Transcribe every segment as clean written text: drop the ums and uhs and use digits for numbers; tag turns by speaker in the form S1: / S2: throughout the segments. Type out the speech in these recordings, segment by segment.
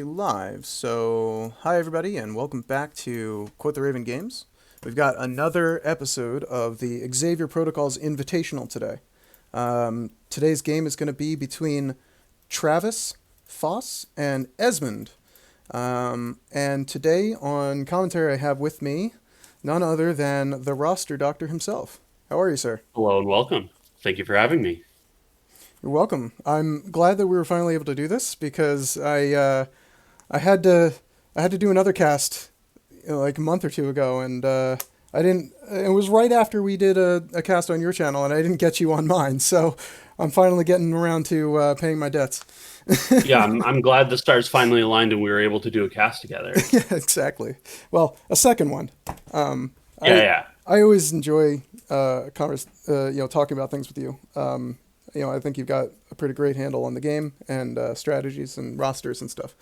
S1: Live. So, hi everybody, and welcome back to Quote the Raven Games. We've got another episode of the Xavier Protocol's Invitational today. Today's game is going to be between Travis, Foss, and Esmond. And today on commentary, I have with me none other than the roster doctor himself. How are you, sir?
S2: Hello and welcome. Thank you for having me.
S1: You're welcome. I'm glad that we were finally able to do this because I had to I had to do another cast like a month or two ago, and I didn't. It was right after we did a cast on your channel, and I didn't get you on mine. So I'm finally getting around to paying my debts.
S2: Yeah, I'm glad the stars finally aligned and we were able to do a cast together.
S1: Yeah, exactly. Well, a second one. Um,
S2: Yeah,
S1: I
S2: yeah.
S1: I always enjoy talking about things with you. I think you've got a pretty great handle on the game and strategies and rosters and stuff.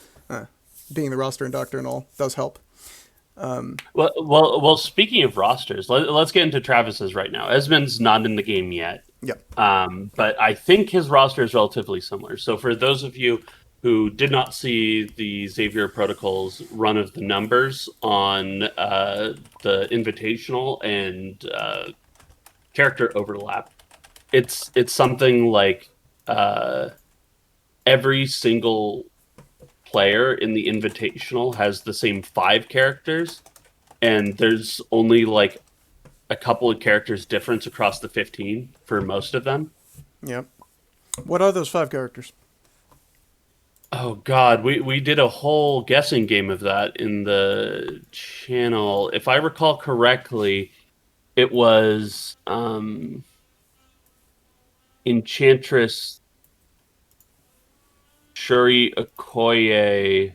S1: Being the roster and doctor and all does help.
S2: Well. Speaking of rosters, let's get into Travis's right now. Esmond's not in the game yet,
S1: Yep.
S2: but I think his roster is relatively similar. So for those of you who did not see the Xavier Protocol's run of the numbers on the Invitational and character overlap, it's something like uh, every single player in the Invitational has the same five characters, and there's only like a couple of characters difference across the 15 for most of them.
S1: Yep. What are those five characters?
S2: Oh God, we did a whole guessing game of that in the channel. If I recall correctly, it was Enchantress Shuri Okoye,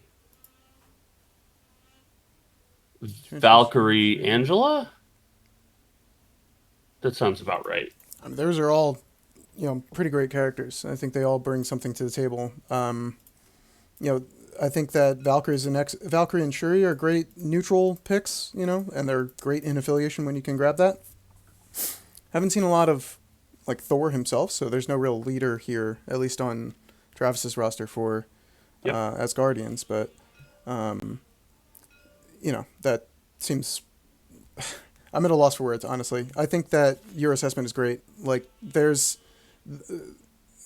S2: Valkyrie Angela. That sounds about right.
S1: I mean, those are all pretty great characters. I think they all bring something to the table. You know, I think that Valkyrie and Shuri are great neutral picks. And they're great in affiliation when you can grab that. Haven't seen a lot of like Thor himself, so there's no real leader here, at least on Travis's roster for
S2: Yep.
S1: Asgardians. But that seems. I'm at a loss for words, honestly. I think that your assessment is great. Like,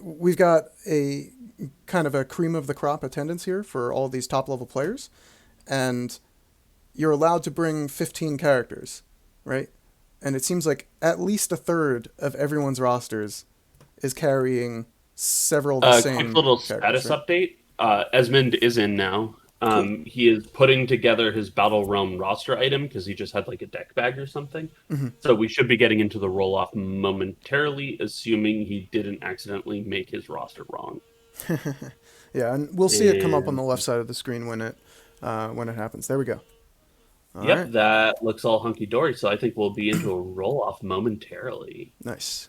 S1: we've got a kind of a cream of the crop attendance here for all these top level players, and you're allowed to bring 15 characters, right? And it seems like at least a third of everyone's rosters is carrying several of the
S2: Quick
S1: same
S2: little
S1: characters,
S2: status
S1: right?
S2: update. Esmond is in now.
S1: Cool.
S2: He is putting together his Battle Realm roster item because he just had like a deck bag or something.
S1: Hmm.
S2: So we should be getting into the roll off momentarily, assuming he didn't accidentally make his roster wrong.
S1: Yeah, and we'll see it come up on
S2: And
S1: the left side of the screen when it happens. There we go. All
S2: yep,
S1: right.
S2: that looks all hunky dory. So I think we'll be into a roll off momentarily.
S1: Nice.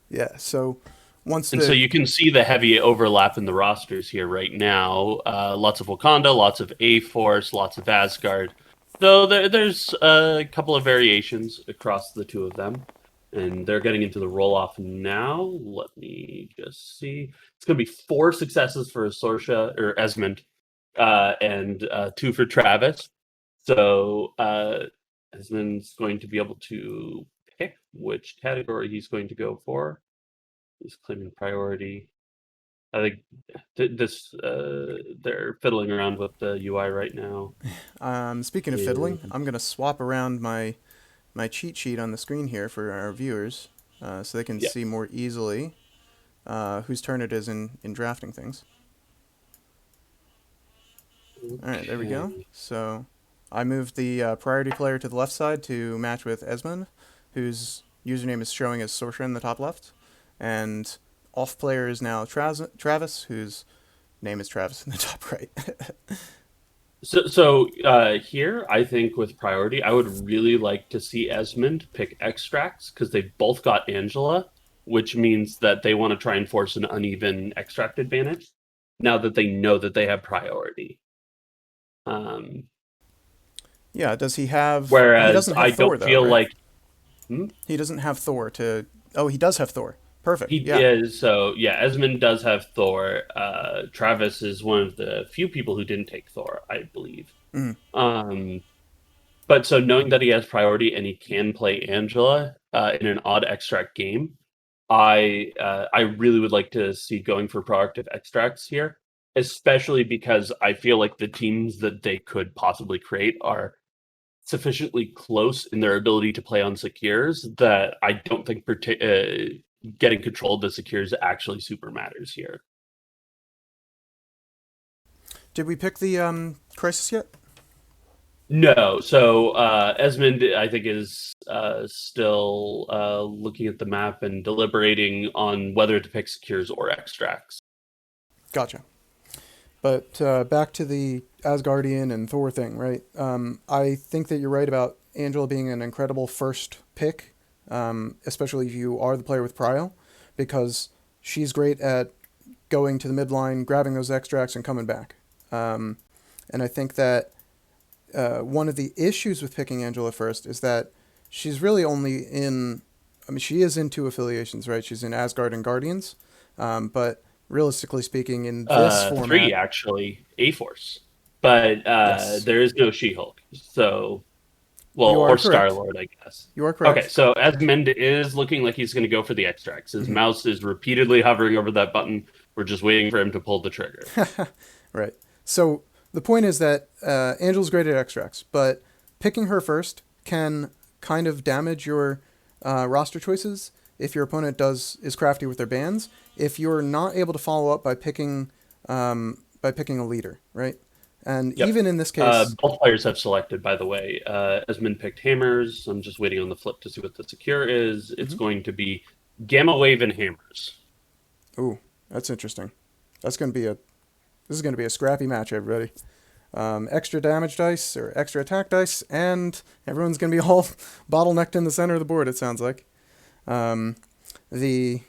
S1: Yeah. So once
S2: And so
S1: the
S2: you can see the heavy overlap in the rosters here right now. Lots of Wakanda, lots of A Force, lots of Asgard. Though there's a couple of variations across the two of them. And they're getting into the roll off now. Let me just see. It's going to be four successes for Sorsha or Esmond, and two for Travis. So Esmond's going to be able to pick which category he's going to go for. He's claiming priority. I think this they're fiddling around with the UI right now.
S1: speaking of fiddling,
S2: And
S1: I'm gonna swap around my cheat sheet on the screen here for our viewers, so they can
S2: yeah,
S1: see more easily whose turn it is in drafting things. All right, there we go.
S2: okay.
S1: So I moved the priority player to the left side to match with Esmond, whose username is showing as Sorsha in the top left, and off player is now Travis, whose name is Travis in the top right.
S2: So here, I think with priority, I would really like to see Esmond pick extracts because they both got Angela, which means that they want to try and force an uneven extract advantage now that they know that they have priority. Um,
S1: Yeah, does he have? He
S2: Whereas
S1: doesn't have
S2: I
S1: Thor
S2: don't
S1: though,
S2: feel
S1: right?
S2: like hmm?
S1: He doesn't have Thor to. Oh, he does have Thor, Perfect.
S2: He
S1: Yeah.
S2: is so yeah. Esmond does have Thor. Travis is one of the few people who didn't take Thor, I believe.
S1: Mm.
S2: Um, but so knowing that he has priority and he can play Angela in an odd extract game, I really would like to see going for proactive extracts here, especially because I feel like the teams that they could possibly create are sufficiently close in their ability to play on secures that I don't think getting control of the secures actually super matters here.
S1: Did we pick the crisis yet?
S2: No, so Esmond, I think, is still looking at the map and deliberating on whether to pick secures or extracts.
S1: Gotcha. But back to the Asgardian and Thor thing, right? I think that you're right about Angela being an incredible first pick, especially if you are the player with Prio, because she's great at going to the midline, grabbing those extracts, and coming back. Um, and I think that one of the issues with picking Angela first is that she's really only in. I mean, she is in two affiliations, right? She's in Asgard and Guardians, but realistically speaking, in this
S2: Three
S1: format,
S2: actually, A Force, but
S1: yes,
S2: there is no She Hulk. So, well,
S1: you are
S2: or Star
S1: correct.
S2: Lord, I guess.
S1: You are
S2: Okay,
S1: correct.
S2: so Esmond is looking like he's going to go for the extracts. His
S1: Hmm.
S2: mouse is repeatedly hovering over that button. We're just waiting for him to pull the trigger.
S1: Right. So the point is that Angel's great at extracts, but picking her first can kind of damage your roster choices if your opponent is crafty with their bans. If you're not able to follow up by picking a leader, right? And
S2: Yep.
S1: even in this case,
S2: Both players have selected, by the way. Esmond picked hammers. I'm just waiting on the flip to see what the secure is. It's
S1: mhm.
S2: going to be Gamma Wave and hammers.
S1: Ooh, that's interesting. That's going to be a this is going to be a scrappy match, everybody. Extra damage dice or extra attack dice, and everyone's going to be all bottlenecked in the center of the board. It sounds like. Um, the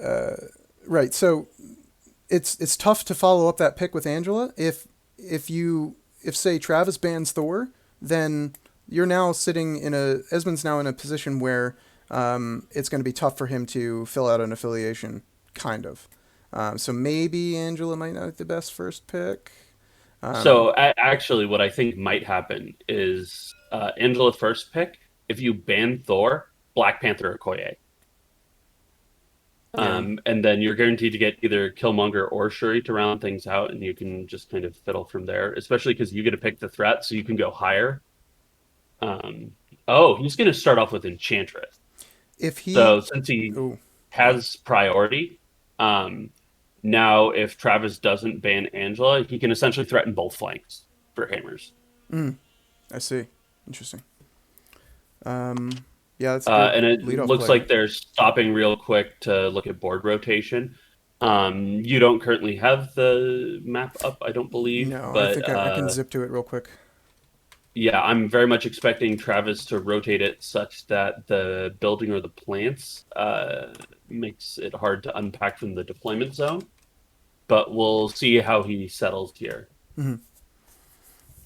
S1: uh, right, so it's tough to follow up that pick with Angela. If say Travis bans Thor, then you're now sitting in a Esmond's now in a position where it's going to be tough for him to fill out an affiliation, kind of. So maybe Angela might not be the best first pick. Um,
S2: So actually, what I think might happen is Angela first pick. If you ban Thor, Black Panther Okoye.
S1: yeah,
S2: And then you're guaranteed to get either Killmonger or Shuri to round things out, and you can just kind of fiddle from there, especially because you get to pick the threat, so you can go higher. Um, oh, he's going to start off with Enchantress.
S1: if he,
S2: So since he
S1: oh, wow,
S2: has priority, um, now if Travis doesn't ban Angela, he can essentially threaten both flanks for hammers.
S1: I see, interesting. Um, yeah, that's a good
S2: And it
S1: leadoff
S2: looks
S1: play.
S2: like they're stopping real quick to look at board rotation. You don't currently have the map up, I don't believe,
S1: No, I
S2: but
S1: think I can zip to it real quick.
S2: yeah, I'm very much expecting Travis to rotate it such that the building or the plants makes it hard to unpack from the deployment zone. But we'll see how he settles here.
S1: Hmm.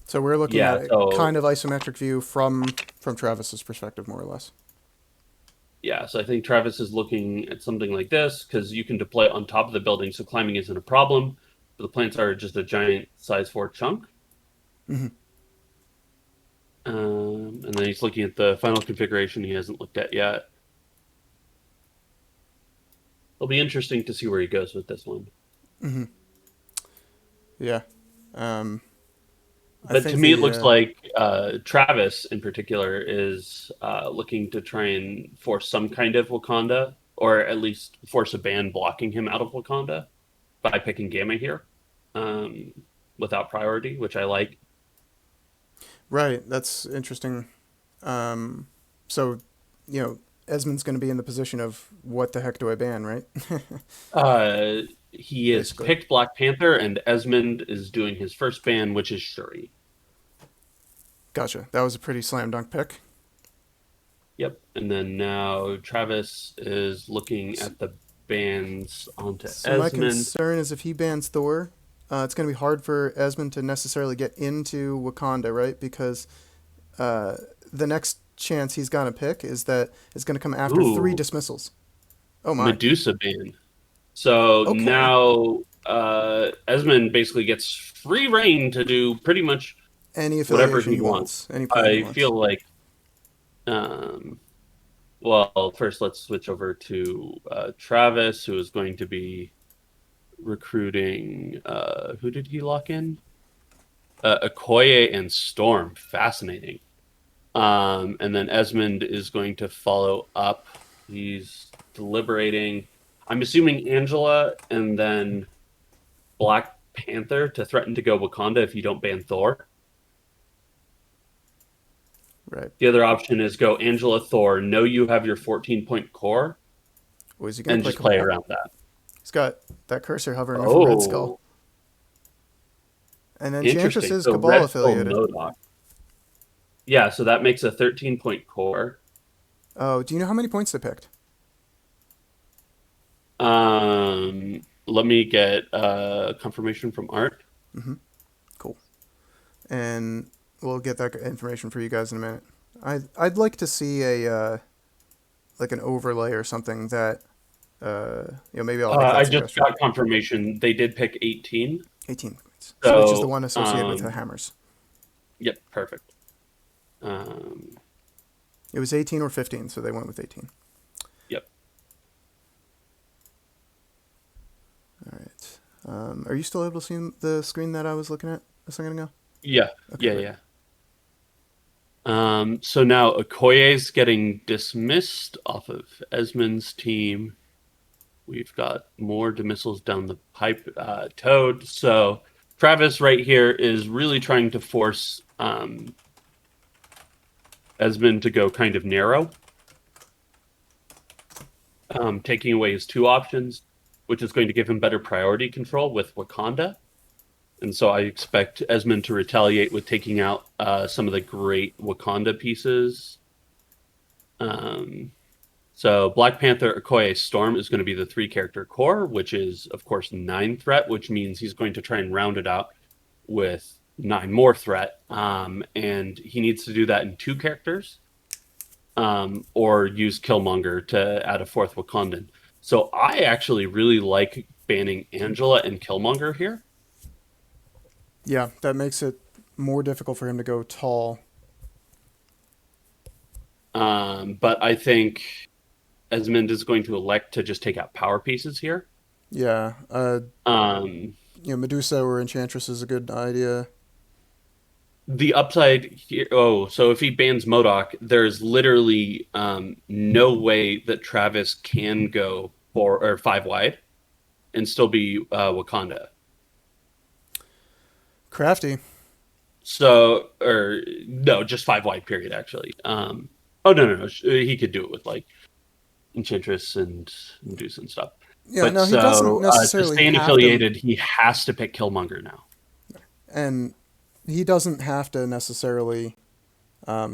S1: So we're looking at
S2: Yeah,
S1: a kind
S2: so
S1: of isometric view from Travis's perspective, more or less.
S2: yeah, so I think Travis is looking at something like this because you can deploy on top of the building, so climbing isn't a problem. But the plants are just a giant size 4 chunk.
S1: Hmm.
S2: And then he's looking at the final configuration he hasn't looked at yet. It'll be interesting to see where he goes with this one.
S1: Hmm. Yeah. Um, I
S2: But to
S1: think
S2: me, it
S1: the
S2: looks like Travis, in particular, is looking to try and force some kind of Wakanda, or at least force a ban blocking him out of Wakanda by picking Gamma here um, without priority, which I like.
S1: right. That's interesting. Um, so, you know, Esmond's going to be in the position of what the heck do I ban, right?
S2: He has
S1: Basically.
S2: picked Black Panther, and Esmond is doing his first ban, which is Shuri.
S1: Gotcha. That was a pretty slam dunk pick.
S2: Yep. And then now Travis is looking
S1: S-
S2: at the bans onto
S1: So my
S2: Esmond.
S1: concern is if he bans Thor, it's going to be hard for Esmond to necessarily get into Wakanda, right? Because uh, the next chance he's going to pick is that it's going to come after three
S2: Ooh,
S1: dismissals. Oh my.
S2: Medusa ban. So
S1: Okay.
S2: now Esmond basically gets free reign to do pretty much
S1: Any
S2: whatever
S1: affiliation
S2: he
S1: he
S2: wants.
S1: wants, any plan he
S2: I
S1: wants.
S2: feel like, um, well, first let's switch over to Travis, who is going to be recruiting. Who did he lock in? Okoye and Storm. Fascinating. And then Esmond is going to follow up. He's deliberating. I'm assuming Angela and then Black Panther to threaten to go Wakanda if you don't ban Thor.
S1: Right.
S2: The other option is go Angela Thor. Know you have your 14-point core
S1: Or is he going to
S2: and
S1: play
S2: just play
S1: Cabal?
S2: around that.
S1: He's got that cursor hovering over Red Skull.
S2: Oh,
S1: And Enchantress
S2: interesting.
S1: is
S2: So
S1: Cabal
S2: Red Skull
S1: affiliated.
S2: Modoc. Yeah, so that makes a 13-point core.
S1: Oh, do you know how many points they picked?
S2: Let me get confirmation from Art.
S1: Cool. And we'll get that information for you guys in a minute. I'd like to see a like an overlay or something that maybe I'll make
S2: I
S1: that
S2: just
S1: suggestion.
S2: got confirmation. They did pick 18.
S1: 18 points, which is the
S2: So,
S1: one associated with the hammers.
S2: yep, perfect. Um,
S1: It was 18 or 15, so they went with 18.
S2: yep.
S1: All right. Are you still able to see the screen that I was looking at a second ago?
S2: Yeah.
S1: Okay,
S2: Yeah,
S1: great.
S2: yeah. So now Okoye's getting dismissed off of Esmond's team. We've got more dismissals down the pipe, Toad. So Travis right here is really trying to force Esmond to go kind of narrow, taking away his two options, which is going to give him better priority control with Wakanda. And so I expect Esmond to retaliate with taking out some of the great Wakanda pieces. So Black Panther, Okoye, Storm is going to be the 3-character core, which is, of course, 9 threat, which means he's going to try and round it out with 9 more threat. And he needs to do that in 2 characters, or use Killmonger to add a 4th Wakandan. So I actually really like banning Angela and Killmonger here.
S1: Yeah, that makes it more difficult for him to go tall.
S2: But I think Esmond is going to elect to just take out power pieces here.
S1: Yeah.
S2: Um,
S1: Medusa or Enchantress is a good idea.
S2: the upside here, so if he bans Modoc, there's literally no way that Travis can go 4 or 5 wide and still be Wakanda.
S1: Crafty.
S2: So, or no, just 5 wide period actually. Oh no, he could do it with like Enchantress and Medusa and stuff.
S1: Yeah,
S2: But
S1: no, he doesn't
S2: so to
S1: necessarily
S2: stay
S1: have to,
S2: affiliated, he has to pick Killmonger now.
S1: and he doesn't have to necessarily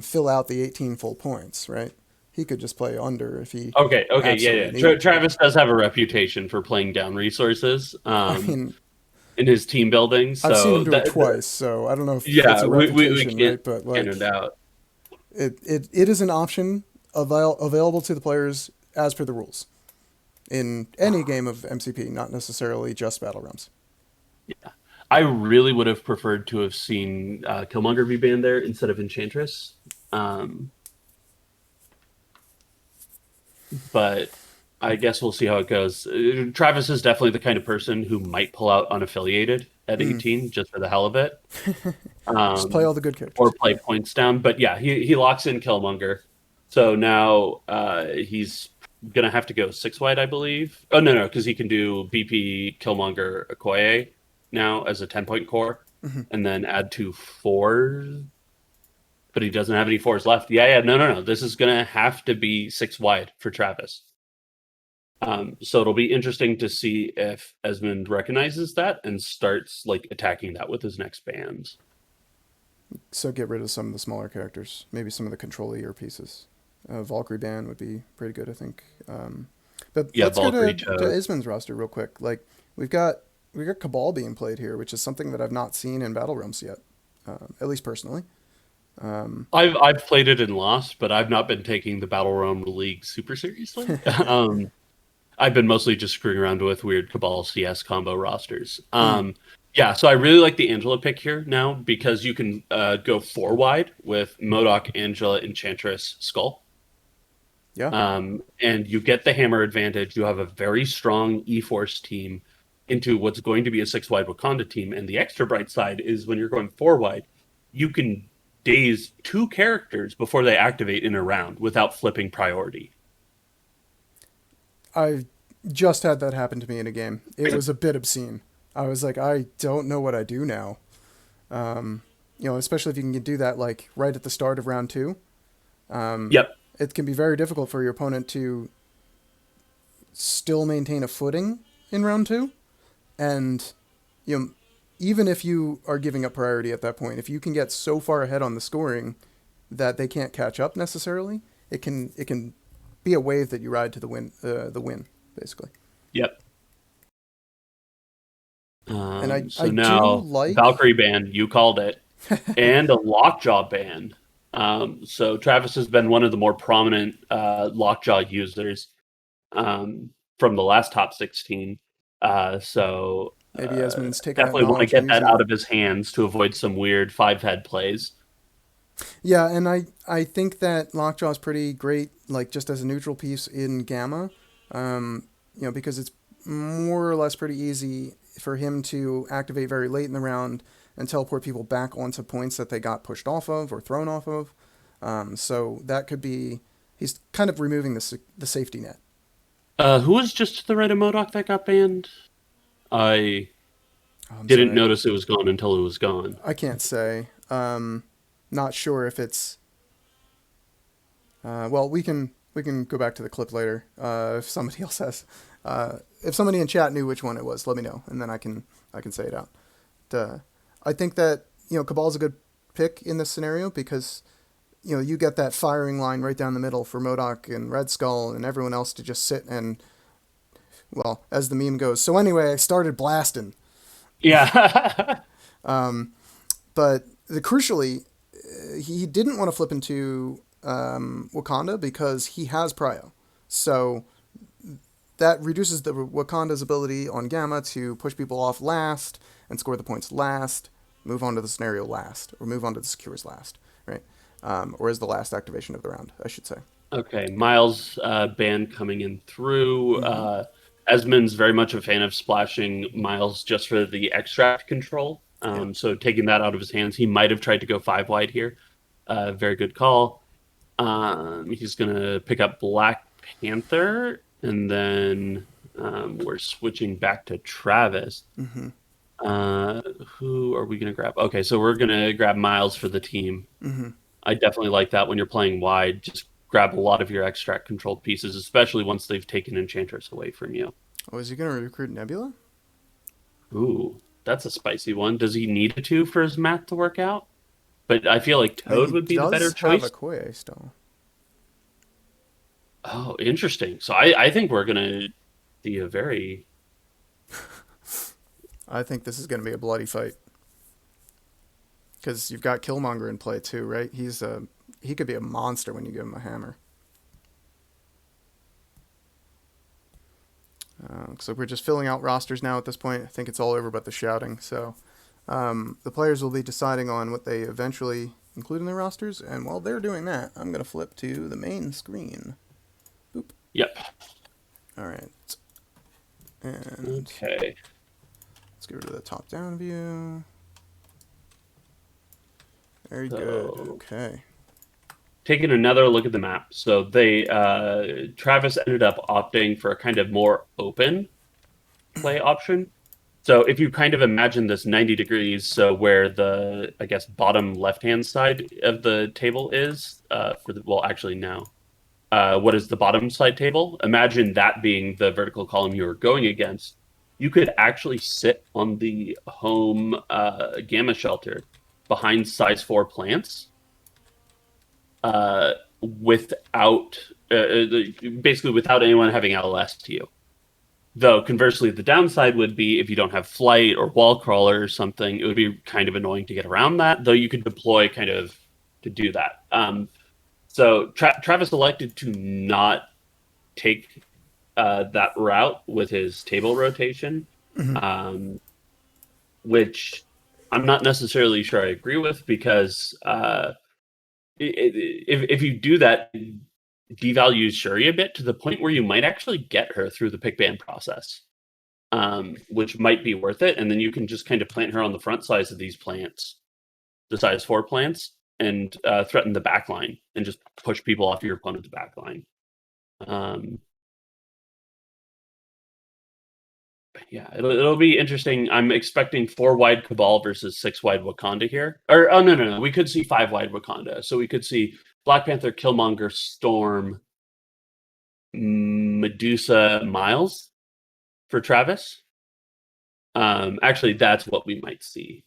S1: fill out the 18 full points, right? He could just play under if he
S2: Okay,
S1: absolutely
S2: yeah.
S1: needed to.
S2: Travis does have a reputation for playing down resources
S1: I mean,
S2: in his team building,
S1: I've seen him
S2: so
S1: do it twice, so I don't know if it's
S2: yeah,
S1: a
S2: we
S1: reputation,
S2: can't
S1: right? But
S2: count it
S1: like,
S2: out.
S1: it is an option available to the players as per the rules in any game of MCP, not necessarily just Battle Realms.
S2: Yeah, I really would have preferred to have seen Killmonger be banned there instead of Enchantress, but I guess we'll see how it goes. Travis is definitely the kind of person who might pull out unaffiliated at 18 just for the hell of it.
S1: Just play all the good
S2: Or
S1: characters.
S2: play points down. But yeah, he locks in Killmonger. So now he's gonna have to go 6 wide, I believe. Oh no, because he can do BP Killmonger Okoye now as a 10-point core, and then add 2 4s. But he doesn't have any 4s left. Yeah, no. This is gonna have to be 6 wide for Travis. So it'll be interesting to see if Esmond recognizes that and starts like attacking that with his next bands.
S1: So get rid of some of the smaller characters, maybe some of the control ear pieces. Valkyrie Band would be pretty good, I think. But
S2: Yeah,
S1: let's go
S2: Valkyrie
S1: to
S2: Toad.
S1: Ismond's roster real quick. Like we got Cabal being played here, which is something that I've not seen in Battle Realms yet, at least personally.
S2: I've played it and lost, but I've not been taking the Battle Realm League super seriously. I've been mostly just screwing around with weird Cabal CS combo rosters.
S1: Mm,
S2: Yeah, so I really like the Angela pick here now because you can go four wide with Modoc, Angela, Enchantress, Skull.
S1: yeah.
S2: And you get the hammer advantage. You have a very strong E-Force team into what's going to be a six wide Wakanda team. And the extra bright side is when you're going four wide, you can daze two characters before they activate in a round without flipping priority.
S1: I just had that happen to me in a game. It was a bit obscene. I was like, I don't know what I do now. Especially if you can do that like right at the start of round two.
S2: Yep.
S1: It can be very difficult for your opponent to still maintain a footing in round two, and you know, even if you are giving up priority at that point, if you can get so far ahead on the scoring that they can't catch up necessarily, it can be a wave that you ride to the win basically.
S2: Yep.
S1: And I
S2: So
S1: do
S2: now
S1: like.
S2: Valkyrie ban, you called it, and a Lockjaw ban. So Travis has been one of the more prominent Lockjaw users from the last top 16. So
S1: Maybe Esmond's taking that
S2: definitely want to
S1: knowledge and
S2: get that
S1: using
S2: out
S1: it.
S2: of his hands to avoid some weird five head plays.
S1: Yeah, and I think that Lockjaw is pretty great, like just as a neutral piece in Gamma, because it's more or less pretty easy for him to activate very late in the round and teleport people back onto points that they got pushed off of or thrown off of. So that could be he's kind of removing the safety net.
S2: Who was just to the right of Modoc that got banned? I
S1: Oh, I'm
S2: didn't
S1: sorry,
S2: notice it was gone until it was gone.
S1: I can't say. Not sure if it's. Well, we can go back to the clip later. If somebody else has, if somebody in chat knew which one it was, let me know, and then I can say it out. I think that Cabal's a good pick in this scenario because you get that firing line right down the middle for Modoc and Red Skull and everyone else to just sit and, well, as the meme goes. So anyway, I started blasting,
S2: Yeah.
S1: but crucially, he didn't want to flip into Wakanda because he has Prio. So that reduces the Wakanda's ability on Gamma to push people off last and score the points last, move on to the scenario last, or move on to the secures last, right? Or as the last activation of the round, I should say.
S2: Okay, Miles ban coming in through.
S1: Mm-hmm.
S2: Esmond's very much a fan of splashing Miles just for the extract control.
S1: Yep.
S2: So taking that out of his hands, he might have tried to go five wide here. Very good call. He's gonna pick up Black Panther, and then we're switching back to Travis.
S1: Mm-hmm.
S2: Who are we gonna grab? Okay, so we're gonna grab Miles for the team.
S1: Mm-hmm.
S2: I definitely like that when you're playing wide. Just grab a lot of your extract controlled pieces, especially once they've taken Enchantress away from you.
S1: Oh, is he going to recruit Nebula?
S2: Ooh, that's a spicy one. Does he need a two for his math to work out? But I feel like Toad
S1: He
S2: would be the better
S1: does have a
S2: choice.
S1: Koei still.
S2: Oh, interesting. So I think we're gonna see a very
S1: I think this is going to be a bloody fight because you've got Killmonger in play too, right? He could be a monster when you give him a hammer. So we're just filling out rosters now at this point. I think it's all over but the shouting. So the players will be deciding on what they eventually include in their rosters. And while they're doing that, I'm going to flip to the main screen. Boop.
S2: Yep.
S1: All right. And
S2: Okay.
S1: let's go to the top-down view. Very
S2: So
S1: good. Okay.
S2: taking another look at the map. So they Travis ended up opting for a kind of more open play option. So if you kind of imagine this 90 degrees, so where the I guess bottom left hand side of the table is for the well actually no. What is the bottom side table? Imagine that being the vertical column you're going against. You could actually sit on the home gamma shelter behind size 4 plants without basically without anyone having LS to you. Though conversely, the downside would be if you don't have flight or wall crawler or something, it would be kind of annoying to get around that. Though you could deploy kind of to do that. So Travis elected to not take that route with his table rotation,
S1: Hmm.
S2: um, which I'm not necessarily sure I agree with because if you do that, it devalues Shuri a bit to the point where you might actually get her through the pick ban process, which might be worth it. And then you can just kind of plant her on the front sides of these plants, the size 4 plants, and threaten the back line and just push people off your opponent's back line. Um, yeah, it'll be interesting. I'm expecting 4 wide Cabal versus 6 wide Wakanda here. Or oh no, we could see 5 wide Wakanda. So we could see Black Panther, Killmonger, Storm, Medusa, Miles for Travis. Actually, that's what we might see.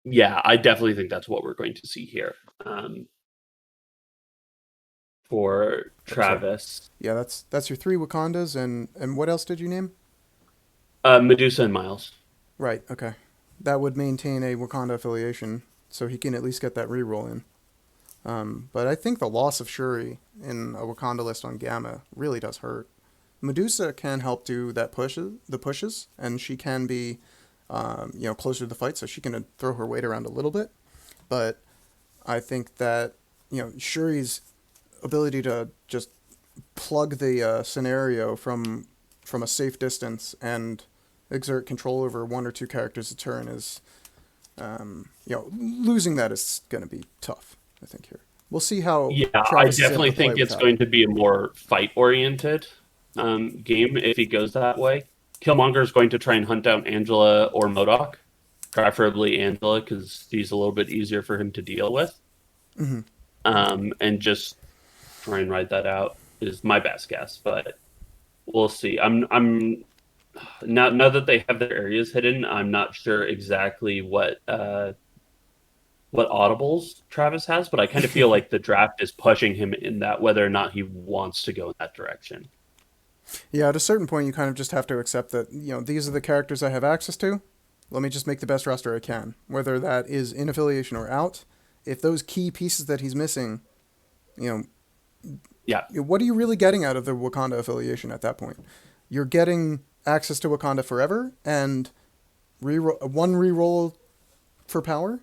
S2: Yeah, I definitely think that's what we're going to see here for
S1: Right. So
S2: Travis.
S1: yeah, that's your three Wakandas, and what else did you name?
S2: Medusa and Miles.
S1: Right. Okay. That would maintain a Wakanda affiliation, so he can at least get that reroll in. But I think the loss of Shuri in a Wakanda list on Gamma really does hurt. Medusa can help do the pushes, and she can be, closer to the fight, so she can throw her weight around a little bit. But I think that Shuri's ability to just plug the scenario from a safe distance and exert control over one or two characters a turn is, losing that is going to be tough. I think here we'll see how
S2: Yeah, I
S1: Travis is able
S2: definitely
S1: to play
S2: think it's
S1: without it.
S2: going to be a more fight oriented game if he goes that way. Killmonger is going to try and hunt down Angela or Modok, preferably Angela because she's a little bit easier for him to deal with.
S1: Hmm.
S2: And just try and ride that out is my best guess, but we'll see. I'm now that they have their areas hidden, I'm not sure exactly what audibles Travis has, but I kind of feel like the draft is pushing him in that whether or not he wants to go in that direction.
S1: Yeah, at a certain point, you kind of just have to accept that these are the characters I have access to. Let me just make the best roster I can, whether that is in affiliation or out. If those key pieces that he's missing, you
S2: Yeah,
S1: what are you really getting out of the Wakanda affiliation at that point? You're getting access to Wakanda forever and one reroll for power.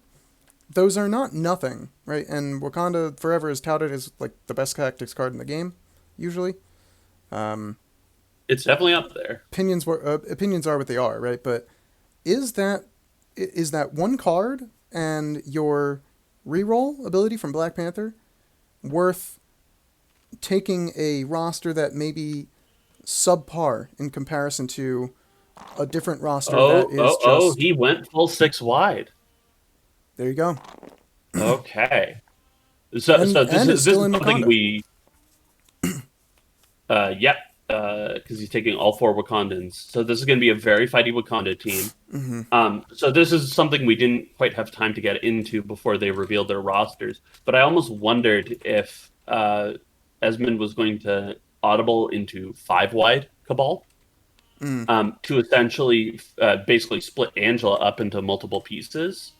S1: Those are not nothing, right? And Wakanda Forever is touted as like the best tactics card in the game, usually. Um,
S2: it's definitely up there.
S1: opinions are what they are, right? But is that one card and your reroll ability from Black Panther worth taking a roster that may be subpar in comparison to a different roster that is just
S2: He went full 6 wide.
S1: there you go,
S2: Okay. So
S1: and is
S2: this
S1: still
S2: is
S1: in
S2: something
S1: Wakanda.
S2: we yep, because he's taking all 4 Wakandans. So this is going to be a very fighty Wakanda team.
S1: Hmm.
S2: So this is something we didn't quite have time to get into before they revealed their rosters. But I almost wondered if Esmond was going to audible into 5 wide Cabal
S1: Mm.
S2: to essentially basically split Angela up into multiple pieces,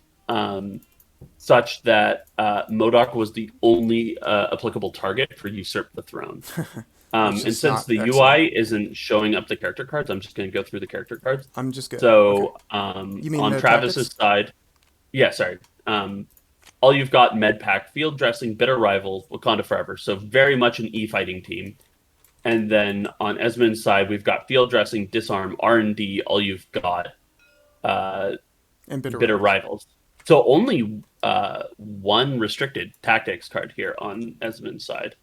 S2: such that Modok was the only applicable target for Usurp the Throne.
S1: Which
S2: And
S1: is
S2: since
S1: not
S2: the
S1: excellent.
S2: UI isn't showing up the character cards, I'm just going to go through the character cards.
S1: I'm just good. Okay.
S2: So
S1: You mean
S2: on
S1: med
S2: Travis's
S1: tactics?
S2: side, yeah, sorry. All you've got Medpack, Field Dressing, Bitter Rivals, Wakanda Forever. So very much an e-fighting team. And then on Esmond's side, we've got Field Dressing, Disarm, R&D. All you've got uh,
S1: And bitter
S2: Bitter
S1: rivals.
S2: Rivals. So only one restricted tactics card here on Esmond's side.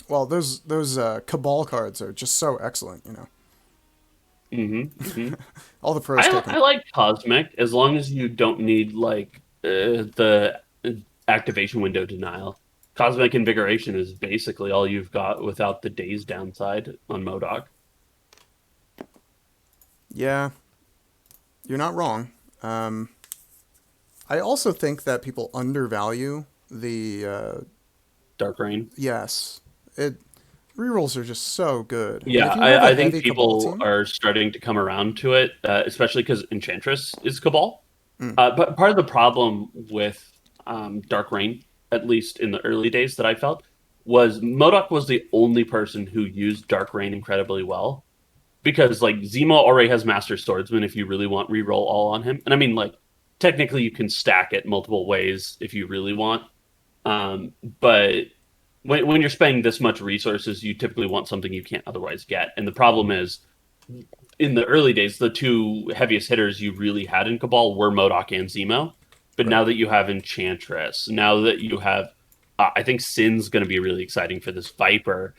S1: Well, those cabal cards are just so excellent.
S2: Mm-hmm.
S1: All the pros take
S2: I
S1: them.
S2: like Cosmic as long as you don't need like the activation window denial. Cosmic Invigoration is basically all you've got without the days downside on Modok.
S1: Yeah, you're not wrong. Um, I also think that people undervalue the
S2: Dark Rain.
S1: yes. It rerolls are just so good, and
S2: Yeah,
S1: if you have a
S2: I think
S1: heavy cabal
S2: people
S1: team,
S2: are starting to come around to it, especially because Enchantress is Cabal.
S1: mm,
S2: But part of the problem with Dark Rain at least in the early days that I felt, was MODOK was the only person who used Dark Rain incredibly well. Because like Zemo already has Master Swordsman if you really want reroll all on him. And I mean like technically you can stack it multiple ways if you really want. But when you're spending this much resources, you typically want something you can't otherwise get. And the problem is, in the early days, the two heaviest hitters you really had in Cabal were MODOK and Zemo. But
S1: Right.
S2: now that you have Enchantress, now that you have, I think Sin's going to be really exciting for this Viper,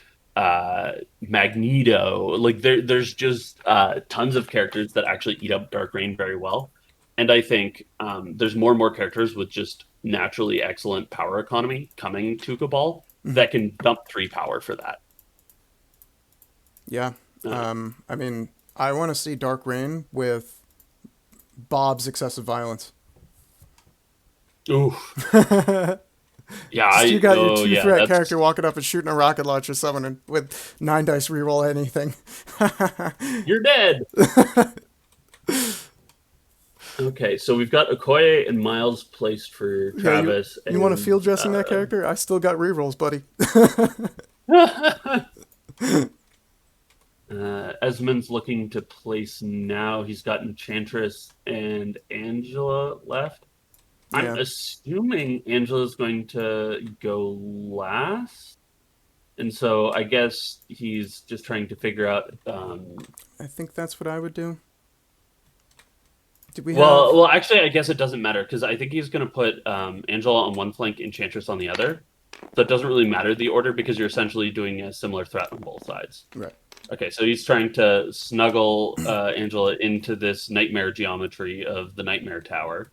S2: Magneto. Like there's just tons of characters that actually eat up Dark Reign very well. And I think there's more and more characters with just naturally excellent power economy coming to Cabal
S1: Mhm.
S2: that can dump 3 power for that.
S1: Yeah.
S2: Uh,
S1: I mean, I want to see Dark Reign with Bob's excessive violence.
S2: ooh, yeah,
S1: Just you got your
S2: oh
S1: two
S2: yeah,
S1: threat character
S2: that's
S1: walking up and shooting a rocket launcher someone with 9 dice reroll anything.
S2: you're dead. Okay, so we've got Okoye and Miles placed for
S1: Yeah,
S2: Travis
S1: you want to
S2: and
S1: field dressing that character? I still got rerolls, buddy.
S2: Esmond's looking to place now. He's got Enchantress and Angela left. I'm
S1: Yeah,
S2: assuming Angela's going to go last. And so I guess he's just trying to figure out.
S1: I think that's what I would do. Did we have?
S2: Well, actually, I guess it doesn't matter because I think he's going to put Angela on one flank, Enchantress on the other. So it doesn't really matter the order because you're essentially doing a similar threat on both sides.
S1: Right.
S2: Okay, so he's trying to snuggle Angela into this nightmare geometry of the Nightmare Tower.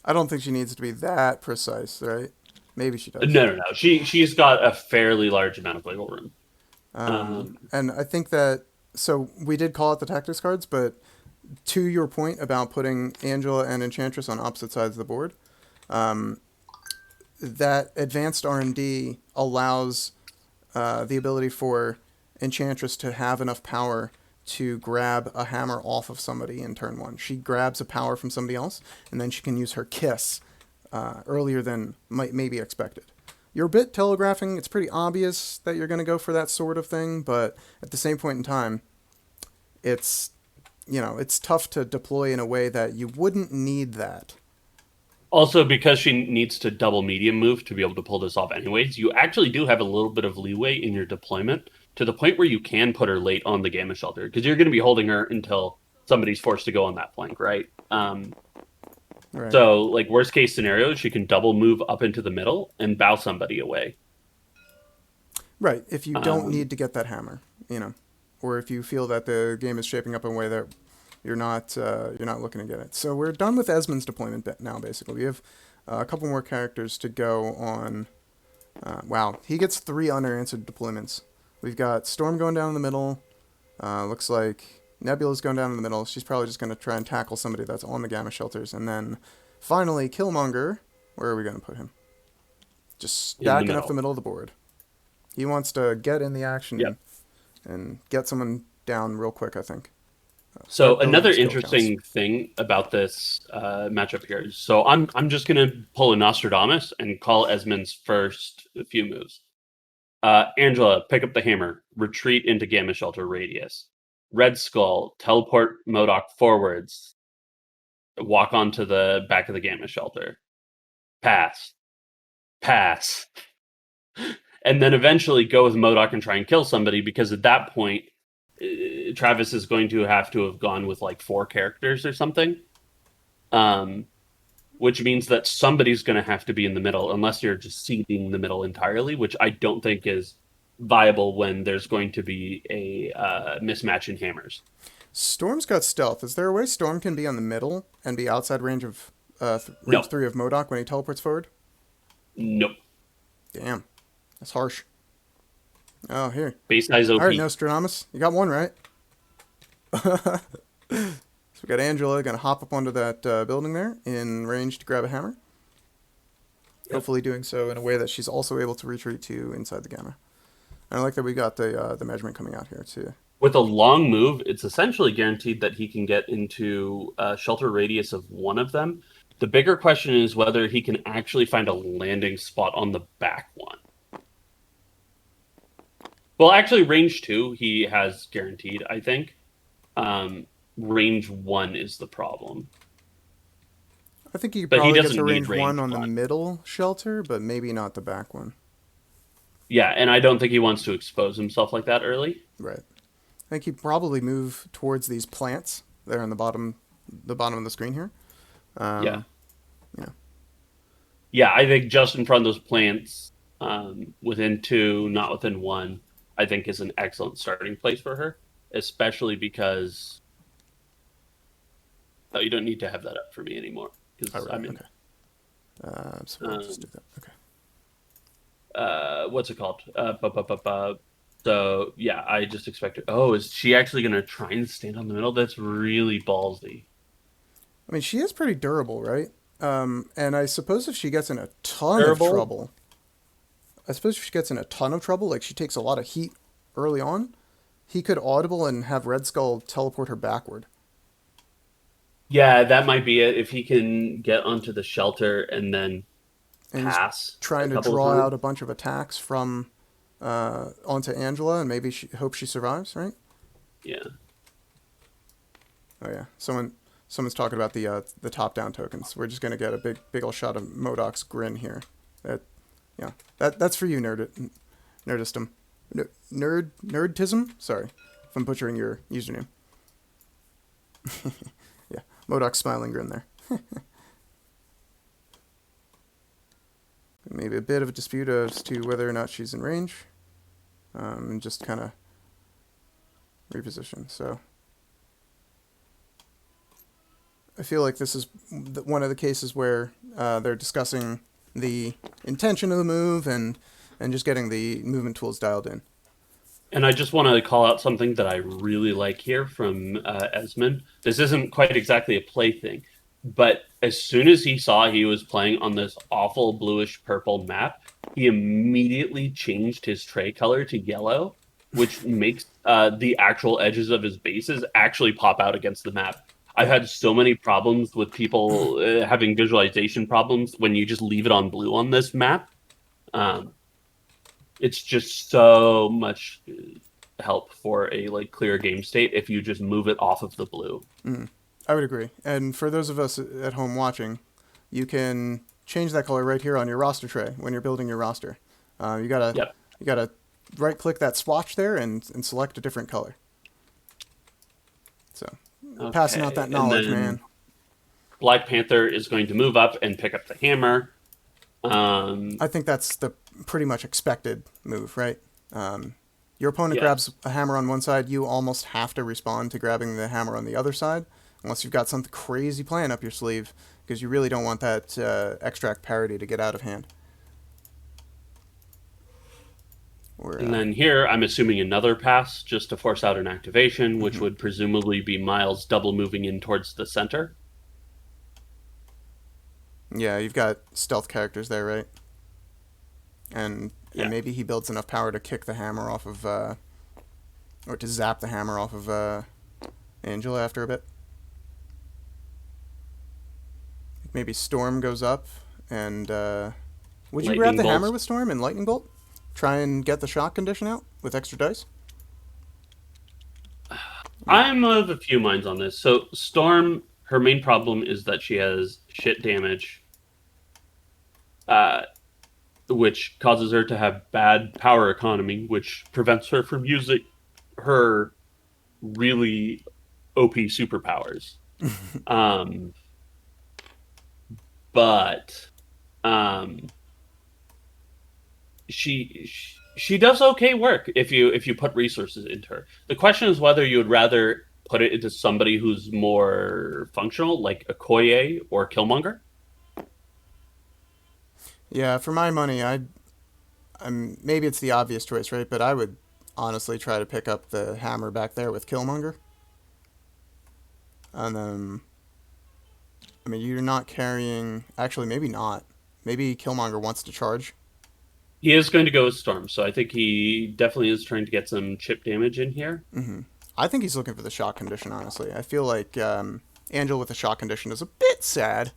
S1: I don't think she needs to be that precise, right? Maybe she does.
S2: No, no, no. She's got a fairly large amount of wiggle room.
S1: And I think that so we did call it the tactics cards, but to your point about putting Angela and Enchantress on opposite sides of the board, that advanced R&D allows the ability for Enchantress to have enough power to grab a hammer off of somebody in turn one. She grabs a power from somebody else, and then she can use her kiss earlier than might maybe expected. You're a bit telegraphing. It's pretty obvious that you're going to go for that sort of thing, but at the same point in time, it's it's tough to deploy in a way that you wouldn't need that.
S2: Also, because she needs to double medium move to be able to pull this off anyways, you actually do have a little bit of leeway in your deployment to the point where you can put her late on the Gamma Shelter because you're going to be holding her until somebody's forced to go on that flank, right?
S1: Right.
S2: So, like, worst case scenario, she can double move up into the middle and bow somebody away.
S1: Right. If you don't
S2: Um,
S1: need to get that hammer, or if you feel that the game is shaping up in a way that you're not looking to get it. So we're done with Esmond's deployment now. Basically, we have a couple more characters to go on. Wow, he gets 3 unanswered deployments. We've got Storm going down in the middle. Looks like Nebula's going down in the middle. She's probably just going to try and tackle somebody that's on the Gamma Shelters. And then finally, Killmonger. Where are we going to put him? Just
S2: in the
S1: stacking up the
S2: middle.
S1: middle of the board. He wants to get in the action
S2: Yep.
S1: and get someone down real quick, I think.
S2: So
S1: Start building
S2: another
S1: up skill counts.
S2: interesting thing about this matchup here is, so I'm just gonna pull a Nostradamus and call Esmond's first few moves. Angela, pick up the hammer, retreat into Gamma Shelter radius. Red Skull, teleport MODOK forwards, walk onto the back of the Gamma Shelter. Pass, pass, and then eventually go with MODOK and try and kill somebody because at that point Travis is going to have gone with like 4 characters or something, um, which means that somebody's going to have to be in the middle unless you're just seeding the middle entirely, which I don't think is viable when there's going to be a mismatch in hammers.
S1: Storm's got stealth. Is there a way Storm can be on the middle and be outside range of range
S2: No,
S1: 3 of MODOK when he teleports forward?
S2: nope.
S1: Damn, that's harsh. Oh, here.
S2: Base size
S1: All right,
S2: OP.
S1: Nostradamus, you got one right. So we got Angela gonna hop up onto that building there in range to grab a hammer.
S2: Yep.
S1: Hopefully, doing so in a way that she's also able to retreat to inside the gamma. And I like that we got the measurement coming out here too.
S2: With a long move, it's essentially guaranteed that he can get into a shelter radius of one of them. The bigger question is whether he can actually find a landing spot on the back one. Well, actually, range 2 he has guaranteed, I think. Range 1 is the problem.
S1: I think you could
S2: But he
S1: probably get
S2: doesn't
S1: to
S2: need
S1: range
S2: range
S1: 1 on the
S2: 1.
S1: middle shelter, but maybe not the back one.
S2: Yeah, and I don't think he wants to expose himself like that early.
S1: Right. I think he'd probably move towards these plants there in the bottom of the screen here.
S2: Yeah.
S1: Yeah.
S2: Yeah, I think just in front of those plants, within 2, not within 1, I think is an excellent starting place for her, especially because... Oh, you don't need to have that up for me anymore,
S1: Oh,
S2: because
S1: right.
S2: I'm in.
S1: Okay. So we'll just do that. Okay.
S2: What's it called? So yeah, I just expected. Oh, is she actually gonna try and stand on the middle? That's really ballsy.
S1: I mean, she is pretty durable, right? And I suppose if she gets in a ton of
S2: Terrible.
S1: trouble, like she takes a lot of heat early on, he could audible and have Red Skull teleport her backward.
S2: Yeah, that might be it. If he can get onto the shelter and then
S1: And he's
S2: pass a
S1: trying to
S2: couple of
S1: draw
S2: times.
S1: out a bunch of attacks from onto Angela, and maybe she hope she survives, right?
S2: Yeah.
S1: Oh yeah, someone's talking about the top down tokens. We're just gonna get a big old shot of Modoc's grin here. That yeah, that's for you, nerdism, nerdtism. Sorry if I'm butchering your username. Yeah, Modoc's smiling grin there. Maybe a bit of a dispute as to whether or not she's in range, and just kind of reposition. So I feel like this is one of the cases where they're discussing the intention of the move and just getting the movement tools dialed in.
S2: And I just want to call out something that I really like here from Esmond. This isn't quite exactly a play thing, but as soon as he saw he was playing on this awful bluish purple map, he immediately changed his tray color to yellow, which makes the actual edges of his bases actually pop out against the map. I've
S1: Yeah.
S2: had so many problems with people having visualization problems when you just leave it on blue on this map. Um, it's just so much help for a like clear game state if you just move it off of the blue.
S1: I would agree. And for those of us at home watching, you can change that color right here on your roster tray when you're building your roster. You gotta
S2: Yep.
S1: you gotta right click that swatch there and select a different color. So passing out
S2: Okay.
S1: that
S2: And
S1: knowledge,
S2: then
S1: man.
S2: Black Panther is going to move up and pick up the hammer. Um,
S1: I think that's the pretty much expected move, right? Your opponent
S2: yeah.
S1: grabs a hammer on one side, you almost have to respond to grabbing the hammer on the other side, unless you've got something crazy plan up your sleeve, because you really don't want that extract parity to get out of hand. Or,
S2: And then here, I'm assuming another pass just to force out an activation, which would presumably be Miles double moving in towards the center.
S1: yeah, you've got stealth characters there, right? And
S2: Yeah.
S1: maybe he builds enough power to kick the hammer off of, or to zap the hammer off of Angela after a bit. Maybe Storm goes up, and would you grab
S2: Lightning
S1: the hammer
S2: bolts.
S1: with Storm and Lightning Bolt? Try and get the shock condition out with extra dice?
S2: I'm of a few minds on this. So Storm, her main problem is that she has shit damage, uh, which causes her to have bad power economy, which prevents her from using her really OP superpowers. Um, but um, she does okay work if you put resources into her. The question is whether you would rather put it into somebody who's more functional, like a Koye or Killmonger.
S1: Yeah, for my money, I'm maybe it's the obvious choice, right? But I would honestly try to pick up the hammer back there with Killmonger. And then, I mean, you're not carrying. Actually, maybe not. Maybe Killmonger wants to charge.
S2: He is going to go with Storm, so I think he definitely is trying to get some chip damage in here.
S1: I think he's looking for the shock condition. Honestly, I feel like Angel with the shock condition is a bit sad.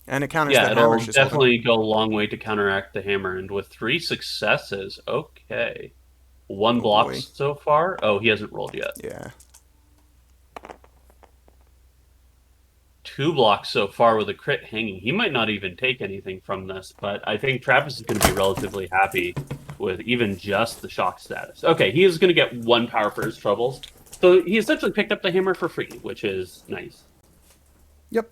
S1: And it counters
S2: Yeah,
S1: that hammer
S2: it'll
S1: she's holding.
S2: definitely go a long way to counteract the hammer. And with 3 successes, okay. One
S1: Oh
S2: block
S1: boy.
S2: so far. Oh, he hasn't rolled yet.
S1: Yeah.
S2: 2 blocks so far with a crit hanging. He might not even take anything from this, but I think Travis is going to be relatively happy with even just the shock status. Okay, he is going to get 1 power for his troubles. So he essentially picked up the hammer for free, which is nice.
S1: Yep.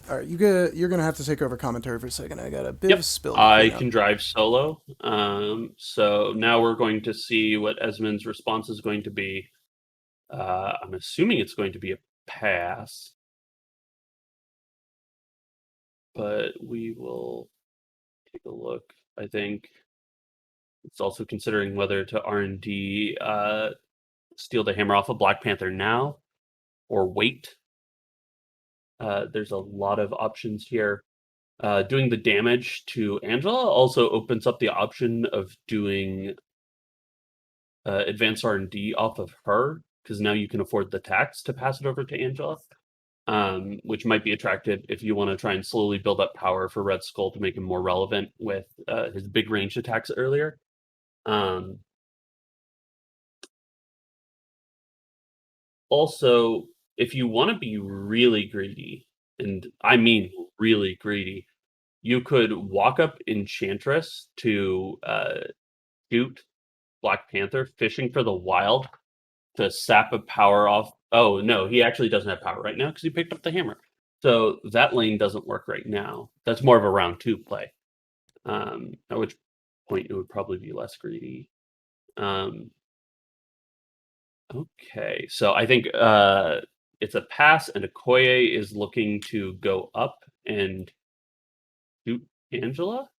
S1: All right, you're gonna have to take over commentary for a second. I got a bit of a
S2: Yep,
S1: spill to
S2: I
S1: clean up.
S2: can drive solo. So now we're going to see what Esmond's response is going to be. I'm assuming it's going to be a pass, but we will take a look. I think it's also considering whether to R&D steal the hammer off of Black Panther now or wait. There's a lot of options here. Doing the damage to Angela also opens up the option of doing advanced R&D off of her, because now you can afford the tax to pass it over to Angela, which might be attractive if you want to try and slowly build up power for Red Skull to make him more relevant with his big range attacks earlier. Also, if you want to be really greedy, and I mean really greedy, you could walk up Enchantress to shoot Black Panther, fishing for the wild to sap a power off. Oh no, he actually doesn't have power right now because he picked up the hammer. So that lane doesn't work right now. That's more of a round 2 play. At which point it would probably be less greedy. Um, okay, so I think it's a pass, and Okoye is looking to go up and shoot Angela.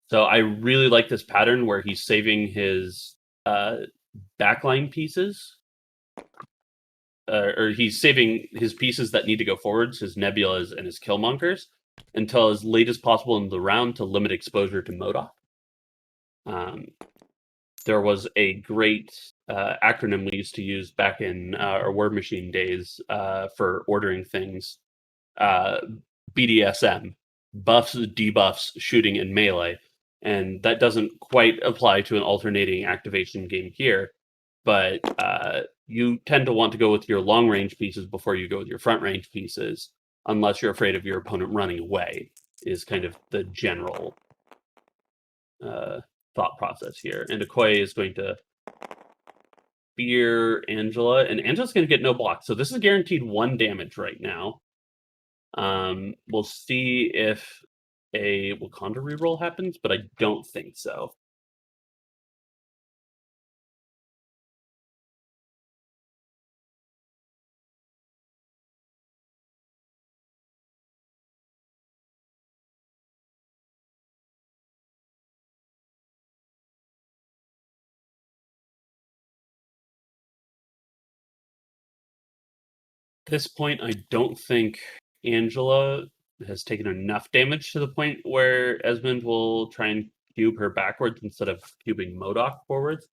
S2: So I really like this pattern where he's saving his uh, backline pieces, or he's saving his pieces that need to go forwards, his Nebulas and his Killmongers, until as late as possible in the round to limit exposure to MODOK. There was a great acronym we used to use back in our Word Machine days for ordering things. BDSM, buffs, debuffs, shooting, and melee. And that doesn't quite apply to an alternating activation game here, but you tend to want to go with your long range pieces before you go with your front range pieces, unless you're afraid of your opponent running away, is kind of the general thought process here. And Okoye is going to fear Angela, and Angela's going to get no block. So this is guaranteed 1 damage right now. We'll see if a Wakanda reroll happens, but I don't think so. At this point, I don't think Angela has taken enough damage to the point where Esmond will try and cube her backwards instead of cubing MODOK forwards.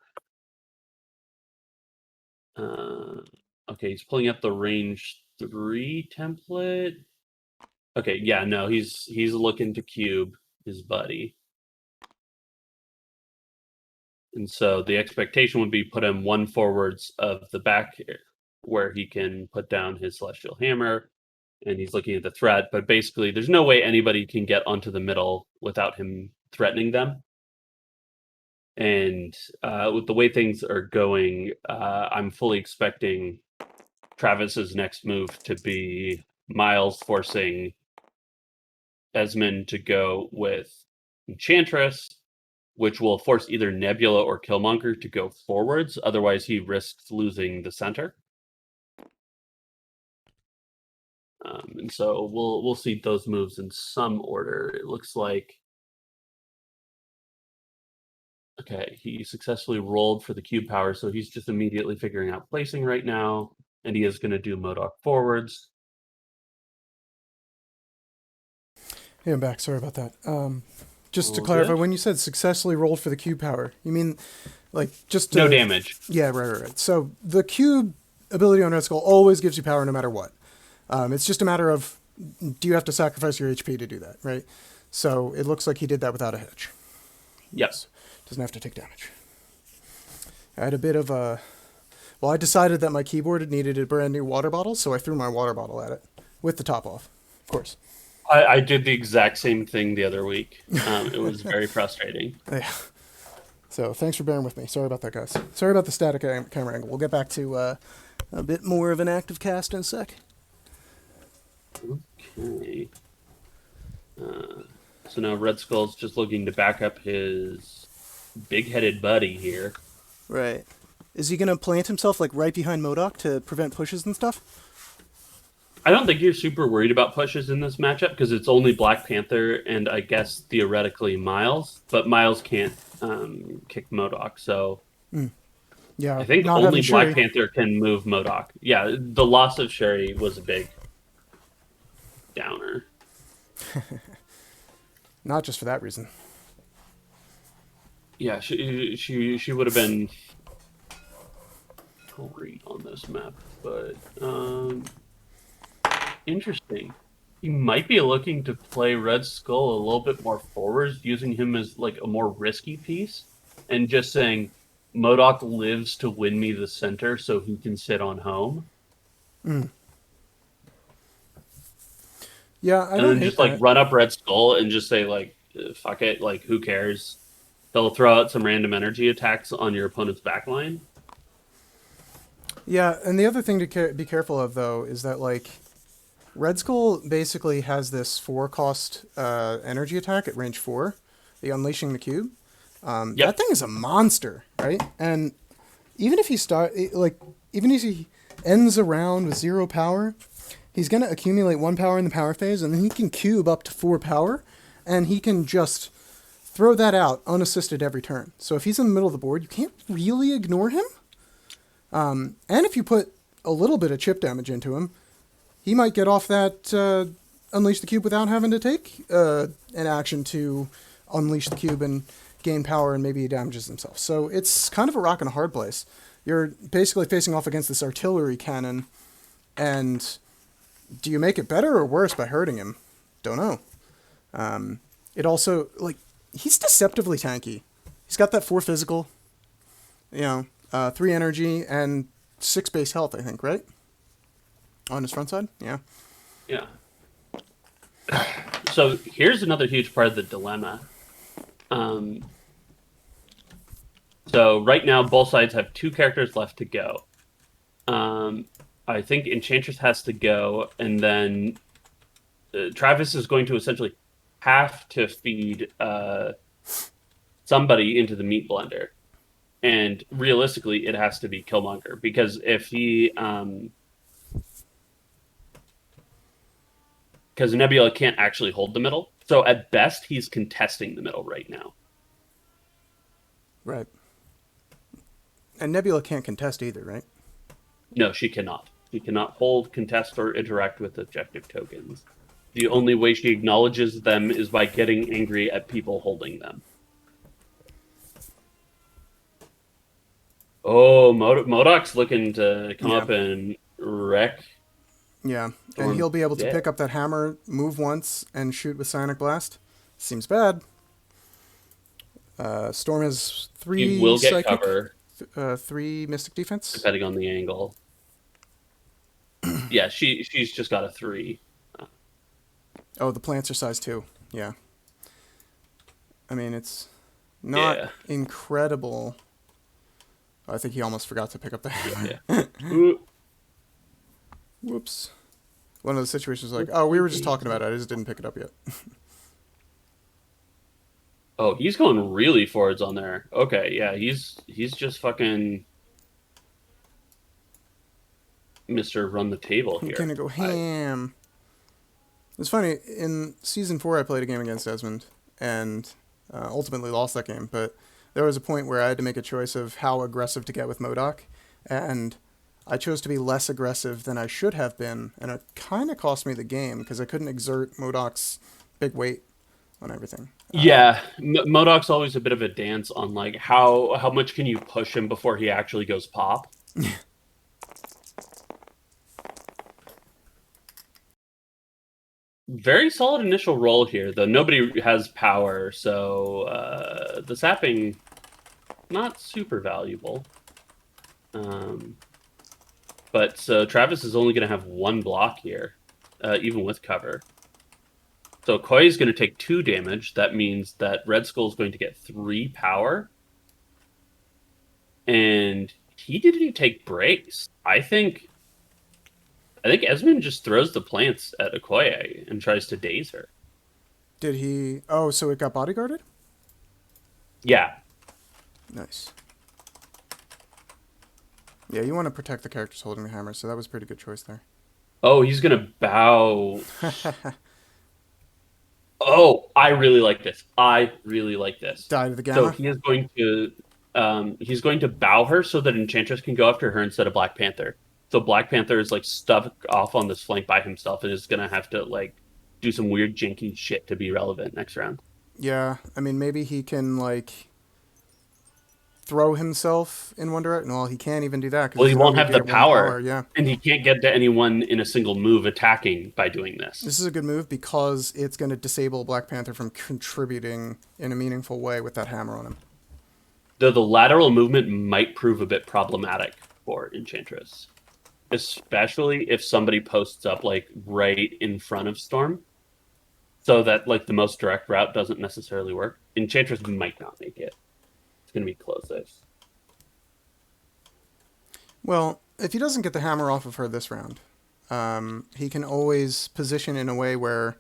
S2: Okay, he's pulling up the range 3 template. Okay, yeah, no, he's looking to cube his buddy. And so the expectation would be put him 1 forwards of the back where he can put down his Celestial Hammer, and he's looking at the threat. But basically, there's no way anybody can get onto the middle without him threatening them. And with the way things are going, I'm fully expecting Travis's next move to be Miles forcing Esmond to go with Enchantress, which will force either Nebula or Killmonger to go forwards. Otherwise, he risks losing the center. And so we'll see those moves in some order. It looks like okay, he successfully rolled for the cube power, so he's just immediately figuring out placing right now, and he is going to do MODOK forwards.
S1: Hey, I'm back. Sorry about that. Just to
S2: All
S1: clarify,
S2: good.
S1: when you said successfully rolled for the cube power, you mean like just
S2: No
S1: to,
S2: damage.
S1: Yeah, right. So the cube ability on Red Skull always gives you power no matter what. It's just a matter of, do you have to sacrifice your HP to do that, right? So it looks like he did that without a hitch.
S2: Yep.
S1: Doesn't have to take damage. I had a bit of a... Well, I decided that my keyboard needed a brand new water bottle, so I threw my water bottle at it, with the top off, of course.
S2: I did the exact same thing the other week. It was very frustrating.
S1: Yeah. So thanks for bearing with me. Sorry about that, guys. Sorry about the static camera angle. We'll get back to a bit more of an active cast in a sec.
S2: Okay. So now Red Skull's just looking to back up his big-headed buddy here.
S1: Right. Is he going to plant himself like right behind MODOK to prevent pushes and stuff?
S2: I don't think you're super worried about pushes in this matchup because it's only Black Panther and I guess theoretically Miles, but Miles can't kick MODOK, so
S1: Yeah.
S2: I think
S1: not
S2: only
S1: having
S2: Black
S1: Shuri.
S2: Panther can move MODOK. Yeah, the loss of Sherry was a big downer.
S1: Not just for that reason.
S2: Yeah, she would have been great on this map, but interesting. He might be looking to play Red Skull a little bit more forward, using him as like a more risky piece, and just saying MODOK lives to win me the center, so he can sit on home.
S1: Yeah, I
S2: And
S1: don't
S2: then
S1: hate
S2: just like
S1: that.
S2: run up Red Skull and just say like, fuck it, like who cares? They'll throw out some random energy attacks on your opponent's backline.
S1: Yeah, and the other thing to be careful of, though, is that, like, Red Skull basically has this 4-cost energy attack at range 4, the Unleashing the Cube.
S2: Yep.
S1: That thing is a monster, right? And even if even if he ends a round with 0 power, he's going to accumulate 1 power in the power phase, and then he can cube up to 4 power, and he can just throw that out unassisted every turn. So if he's in the middle of the board, you can't really ignore him. And if you put a little bit of chip damage into him, he might get off that Unleash the Cube without having to take an action to unleash the cube and gain power, and maybe he damages himself. So it's kind of a rock and a hard place. You're basically facing off against this artillery cannon, and do you make it better or worse by hurting him? Don't know. It also, like, he's deceptively tanky. He's got that 4 physical, 3 energy, and 6 base health, I think, right? On his front side? Yeah.
S2: Yeah. So here's another huge part of the dilemma. So right now, both sides have 2 characters left to go. I think Enchantress has to go, and then Travis is going to essentially have to feed somebody into the meat blender. And realistically, it has to be Killmonger, because if he... because Nebula can't actually hold the middle. So at best, he's contesting the middle right now.
S1: Right. And Nebula can't contest either, right?
S2: No, she cannot. She cannot hold, contest, or interact with objective tokens. The only way she acknowledges them is by getting angry at people holding them. Oh, MODOK's looking to come up and wreck.
S1: Yeah, and he'll be able to pick up that hammer, move once, and shoot with Psionic Blast. Seems bad. Storm has 3
S2: He will get
S1: psychic,
S2: cover.
S1: 3 Mystic Defense.
S2: Depending on the angle. Yeah, she's just got a 3.
S1: Oh, the plants are size 2. Yeah. I mean, it's not incredible. I think he almost forgot to pick up the hammer.
S2: Yeah.
S1: Whoops. One of the situations like, oh, we were just talking about it. I just didn't pick it up yet.
S2: Oh, he's going really forwards on there. Okay, yeah, he's just fucking Mr. Run the Table here.
S1: I'm gonna go ham. It's funny, in Season 4 I played a game against Esmond, and ultimately lost that game, but there was a point where I had to make a choice of how aggressive to get with MODOK, and I chose to be less aggressive than I should have been, and it kind of cost me the game, because I couldn't exert MODOK's big weight on everything.
S2: Yeah, Modoc's always a bit of a dance on like how much can you push him before he actually goes pop. Very solid initial roll here, though nobody has power, so the sapping not super valuable. Um, but so Travis is only going to have one block here, even with cover. So Koi is going to take 2 damage. That means that Red Skull is going to get 3 power. And he didn't take breaks. I think Esmond just throws the plants at Okoye and tries to daze her.
S1: Did he? Oh, so it got bodyguarded?
S2: Yeah.
S1: Nice. Yeah, you want to protect the characters holding the hammer, so that was a pretty good choice there.
S2: Oh, he's gonna bow. Oh, I really like this. I really like this.
S1: Die to the
S2: So
S1: gamma?
S2: he's going to bow her so that Enchantress can go after her instead of Black Panther. So Black Panther is like stuck off on this flank by himself and is gonna have to like do some weird janky shit to be relevant next round.
S1: Yeah, I mean, maybe he can, like, throw himself in one direction. Well, he can't even do that because
S2: Well, he
S1: he's
S2: won't
S1: only
S2: have
S1: going
S2: the
S1: to get one power,
S2: power,
S1: yeah.
S2: and he can't get to anyone in a single move attacking by doing this.
S1: This is a good move because it's going to disable Black Panther from contributing in a meaningful way with that hammer on him.
S2: Though the lateral movement might prove a bit problematic for Enchantress, especially if somebody posts up like right in front of Storm, so that like the most direct route doesn't necessarily work. Enchantress might not make it. It's going to be close.
S1: Well, if he doesn't get the hammer off of her this round, he can always position in a way where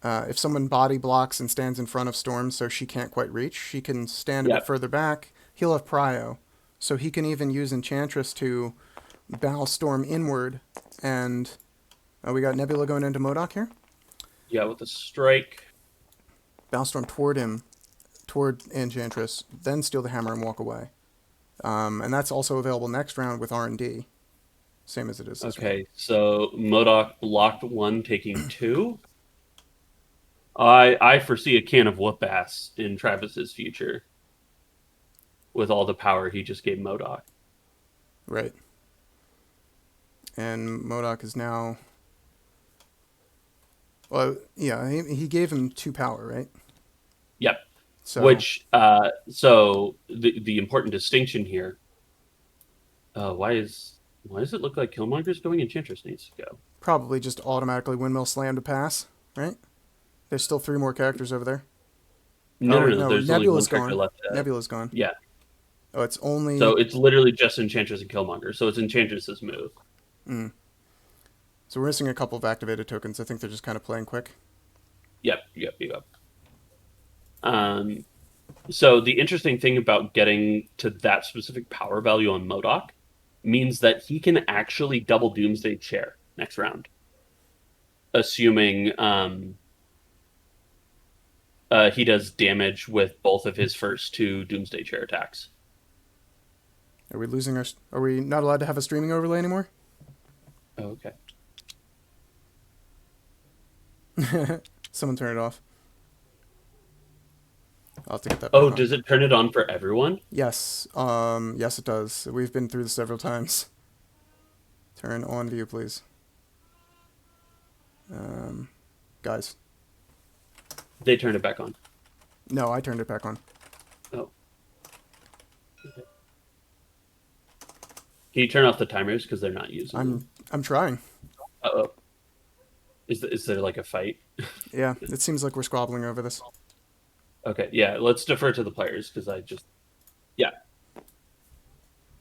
S1: if someone body blocks and stands in front of Storm so she can't quite reach, she can stand a bit
S2: Yep.
S1: further back. He'll have Prio. So he can even use Enchantress to bow Storm inward. And we got Nebula going into Modok here.
S2: Yeah, with a strike.
S1: Bow Storm toward him, toward Enchantress, then steal the hammer and walk away. And that's also available next round with R&D. Same as it is this round.
S2: Okay, so Modok blocked 1, taking 2. I foresee a can of whoop ass in Travis's future with all the power he just gave Modok.
S1: Right. And Modok is now... Well, yeah, he gave him 2 power, right?
S2: Yep.
S1: So
S2: Which so the important distinction here. Why does it look like Killmonger's going? Enchantress needs to go.
S1: probably just automatically windmill slam to pass, right? There's still 3 more characters over there.
S2: No. There's only one
S1: Nebula's
S2: character
S1: gone.
S2: left.
S1: Nebula's gone.
S2: Yeah.
S1: Oh, it's only...
S2: So it's literally just Enchantress and Killmonger. So it's Enchantress's move.
S1: Mm. So we're missing a couple of activated tokens. I think they're just kind of playing quick.
S2: Yep. So the interesting thing about getting to that specific power value on Modok means that he can actually double Doomsday Chair next round, assuming he does damage with both of his first 2 Doomsday Chair attacks.
S1: Are we losing our... Are we not allowed to have a streaming overlay anymore?
S2: Oh, okay.
S1: Someone turn it off. I'll have to get that back
S2: Oh,
S1: on.
S2: does it turn it on for everyone?
S1: Yes. Yes, it does. We've been through this several times. Turn on view, please. Guys.
S2: They turned it back on.
S1: No, I turned it back on.
S2: Oh. Okay. Can you turn off the timers because they're not using them?
S1: I'm trying.
S2: Uh-oh. Is there like a fight?
S1: Yeah, it seems like we're squabbling over this.
S2: Okay, yeah, let's defer to the players because yeah.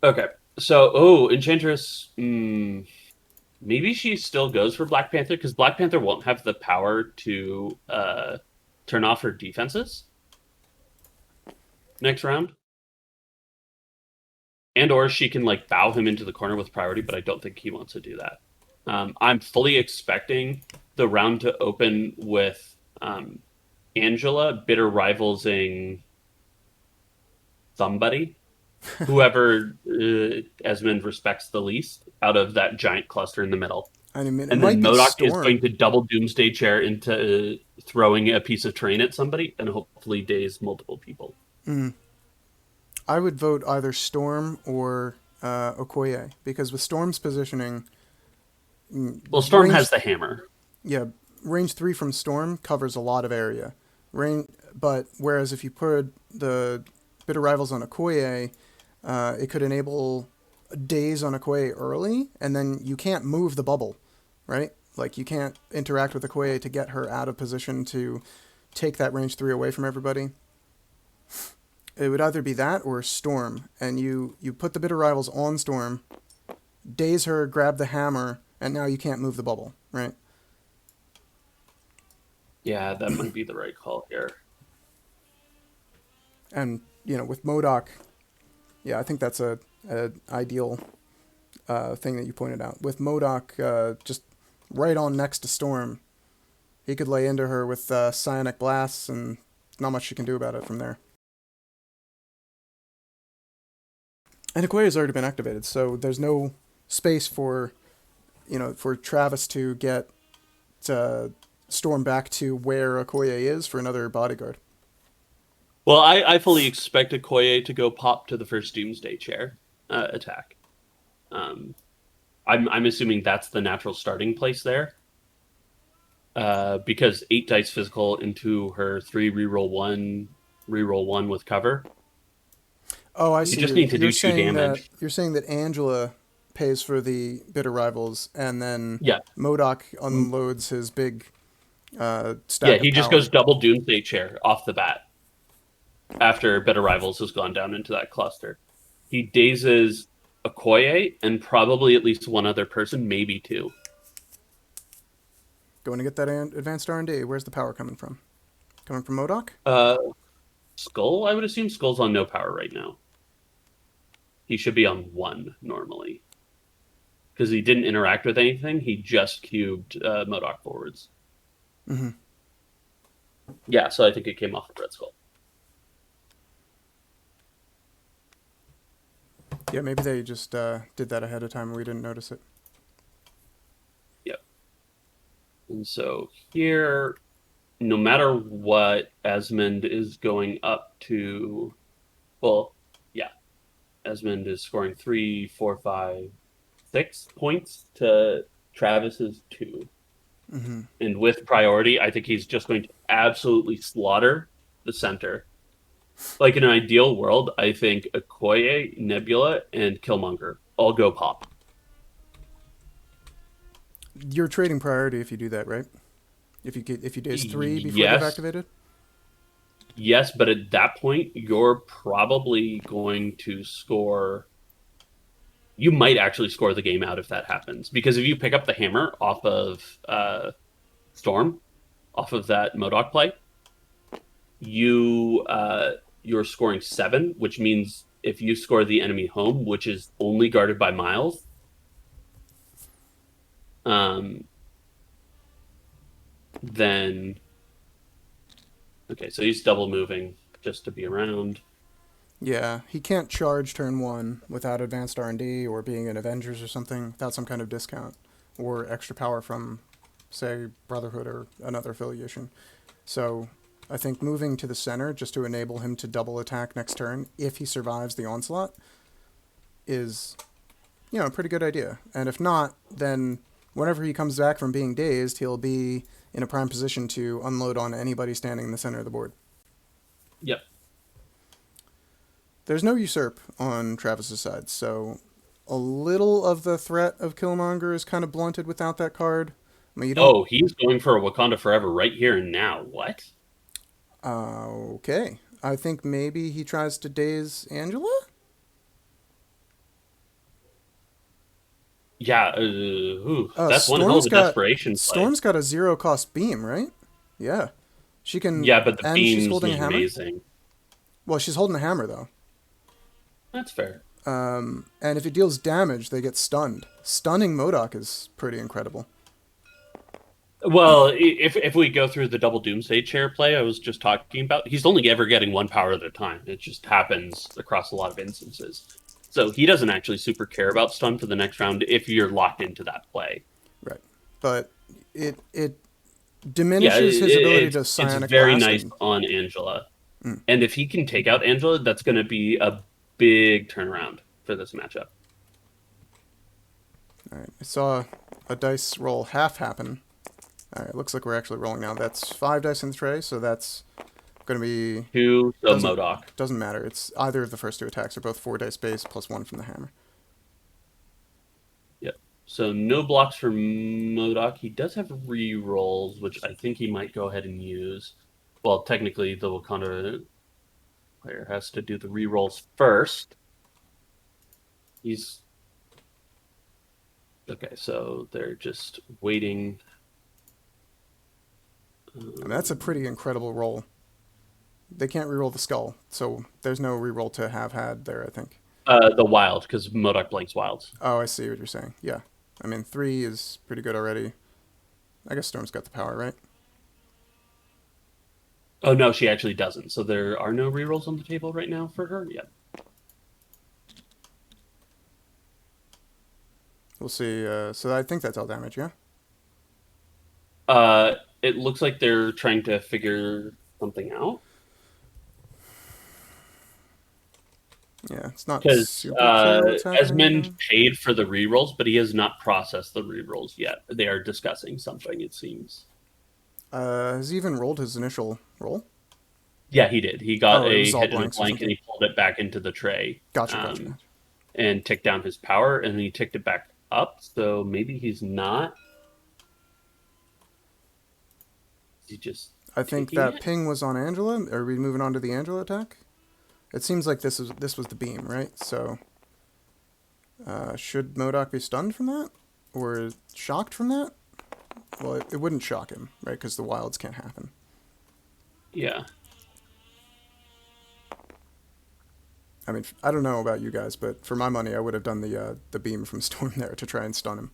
S2: Okay, so Enchantress. Maybe she still goes for Black Panther because Black Panther won't have the power to turn off her defenses next round, and or she can like bow him into the corner with priority, but I don't think he wants to do that. I'm fully expecting the round to open with Angela bitter rivalsing somebody, whoever Esmond respects the least out of that giant cluster in the middle.
S1: I mean, it
S2: And then
S1: might be
S2: MODOK is going
S1: Storm.
S2: to double Doomsday Chair into throwing a piece of terrain at somebody and hopefully daze multiple people.
S1: Mm. I would vote either Storm or Okoye because with Storm's positioning,
S2: Well, Storm
S1: range
S2: has the hammer.
S1: yeah, range 3 from Storm covers a lot of area. But whereas if you put the Bitter Rivals on Okoye, it could enable daze on Okoye early, and then you can't move the bubble, right? Like you can't interact with Okoye to get her out of position to take that range 3 away from everybody. It would either be that or Storm, and you put the Bitter Rivals on Storm, daze her, grab the hammer, and now you can't move the bubble, right?
S2: Yeah, that might be the right call here.
S1: And with MODOK, yeah, I think that's a ideal thing that you pointed out. With MODOK just right on next to Storm, he could lay into her with Psionic Blasts, and not much she can do about it from there. And Okoye's already been activated, so there's no space for Travis to get Storm back to where Okoye is for another bodyguard.
S2: Well, I fully expect Okoye to go pop to the first Doomsday Chair attack. I'm assuming that's the natural starting place there. Because 8 dice physical into her 3 reroll 1 with cover.
S1: Oh, I
S2: You
S1: see.
S2: just need to do 2
S1: saying
S2: damage.
S1: you're saying that Angela pays for the Bitter Rivals, and then
S2: Yeah.
S1: MODOK unloads his big stack
S2: Yeah,
S1: of
S2: he just
S1: power.
S2: goes double Doomsday Chair off the bat after Bitter Rivals has gone down into that cluster. He dazes Okoye and probably at least one other person, maybe 2.
S1: Going to get that advanced R&D. Where's the power coming from? Coming from MODOK?
S2: Skull? I would assume Skull's on no power right now. He should be on 1 normally. Because he didn't interact with anything, he just cubed MODOK forwards.
S1: Mm-hmm.
S2: Yeah, so I think it came off of Red Skull.
S1: Yeah, maybe they just did that ahead of time and we didn't notice it.
S2: Yep. And so here, no matter what, Esmond is going up to... Well, yeah. Esmond is scoring 3, 4, 5, 6 points to Travis's 2.
S1: Mm-hmm.
S2: And with priority, I think he's just going to absolutely slaughter the center. Like in an ideal world, I think Okoye, Nebula, and Killmonger all go pop.
S1: You're trading priority if you do that, right? If you daze 3 before they've
S2: Yes.
S1: activated?
S2: Yes, but at that point, you're probably going to score... You might actually score the game out if that happens. Because if you pick up the hammer off of Storm, off of that MODOK play, you're scoring 7, which means if you score the enemy home, which is only guarded by Miles, then... Okay, so he's double moving just to be around.
S1: Yeah, he can't charge turn 1 without advanced R&D or being in Avengers or something without some kind of discount or extra power from, say, Brotherhood or another affiliation. So I think moving to the center just to enable him to double attack next turn if he survives the onslaught is, a pretty good idea. And if not, then whenever he comes back from being dazed, he'll be in a prime position to unload on anybody standing in the center of the board.
S2: Yep.
S1: There's no usurp on Travis's side, so a little of the threat of Killmonger is kind of blunted without that card. I mean, you don't.
S2: Oh, he's going for a Wakanda Forever right here and now. What?
S1: Okay. I think maybe he tries to daze Angela?
S2: Yeah, that's one hell of a desperation play.
S1: Storm's got a 0 cost beam, right? Yeah. She can.
S2: Yeah, but the
S1: and she's
S2: beam's
S1: holding a hammer?
S2: amazing.
S1: Well, she's holding a hammer, though.
S2: That's fair.
S1: And if it deals damage, they get stunned. Stunning MODOK is pretty incredible.
S2: Well, if we go through the double Doomsday Chair play I was just talking about, he's only ever getting 1 power at a time. It just happens across a lot of instances. So he doesn't actually super care about stun for the next round if you're locked into that play.
S1: Right. but it
S2: Yeah,
S1: diminishes his ability to
S2: it's
S1: psionic
S2: very
S1: blast
S2: nice
S1: and
S2: on Angela,
S1: mm.
S2: and if he can take out Angela, that's going to be a big turnaround for this matchup.
S1: All right. I saw a dice roll half happen. All right, looks like we're actually rolling now. That's 5 dice in the tray, so that's going to be
S2: To the
S1: doesn't
S2: Modoc.
S1: doesn't matter. It's either of the first two attacks are both 4 dice base plus 1 from the hammer.
S2: Yep. So no blocks for Modoc. He does have re-rolls, which I think he might go ahead and use. Well, technically, the Wakanda player has to do the re-rolls first. He's okay. So they're just waiting.
S1: And that's a pretty incredible roll. They can't reroll the skull, so there's no reroll to have had there, I think.
S2: The wild, because Modoc blanks wilds.
S1: Oh, I see what you're saying. Yeah. I mean, 3 is pretty good already. I guess Storm's got the power, right?
S2: Oh no, she actually doesn't. So there are no rerolls on the table right now for her. Yep.
S1: We'll see. So I think that's all damage, yeah?
S2: It looks like they're trying to figure something out
S1: Yeah, it's not
S2: because
S1: super clear what's happening right
S2: Esmond
S1: now.
S2: paid for the rerolls, but he has not processed the rerolls yet. They are discussing something, it seems.
S1: Has he even rolled his initial roll?
S2: Yeah, he did. He got
S1: Oh, it
S2: a
S1: was all
S2: hit and a
S1: blanks or
S2: blank, and
S1: something.
S2: he pulled it back into the tray,
S1: Gotcha, gotcha, gotcha.
S2: and ticked down his power, and he ticked it back up. So maybe he's not. Is he just
S1: I think
S2: taking
S1: that
S2: it?
S1: ping was on Angela. Are we moving on to the Angela attack? It seems like this was the beam, right? So should Modoc be stunned from that? Or shocked from that? Well, it wouldn't shock him, right? Because the wilds can't happen.
S2: Yeah.
S1: I mean, I don't know about you guys, but for my money, I would have done the beam from Storm there to try and stun him.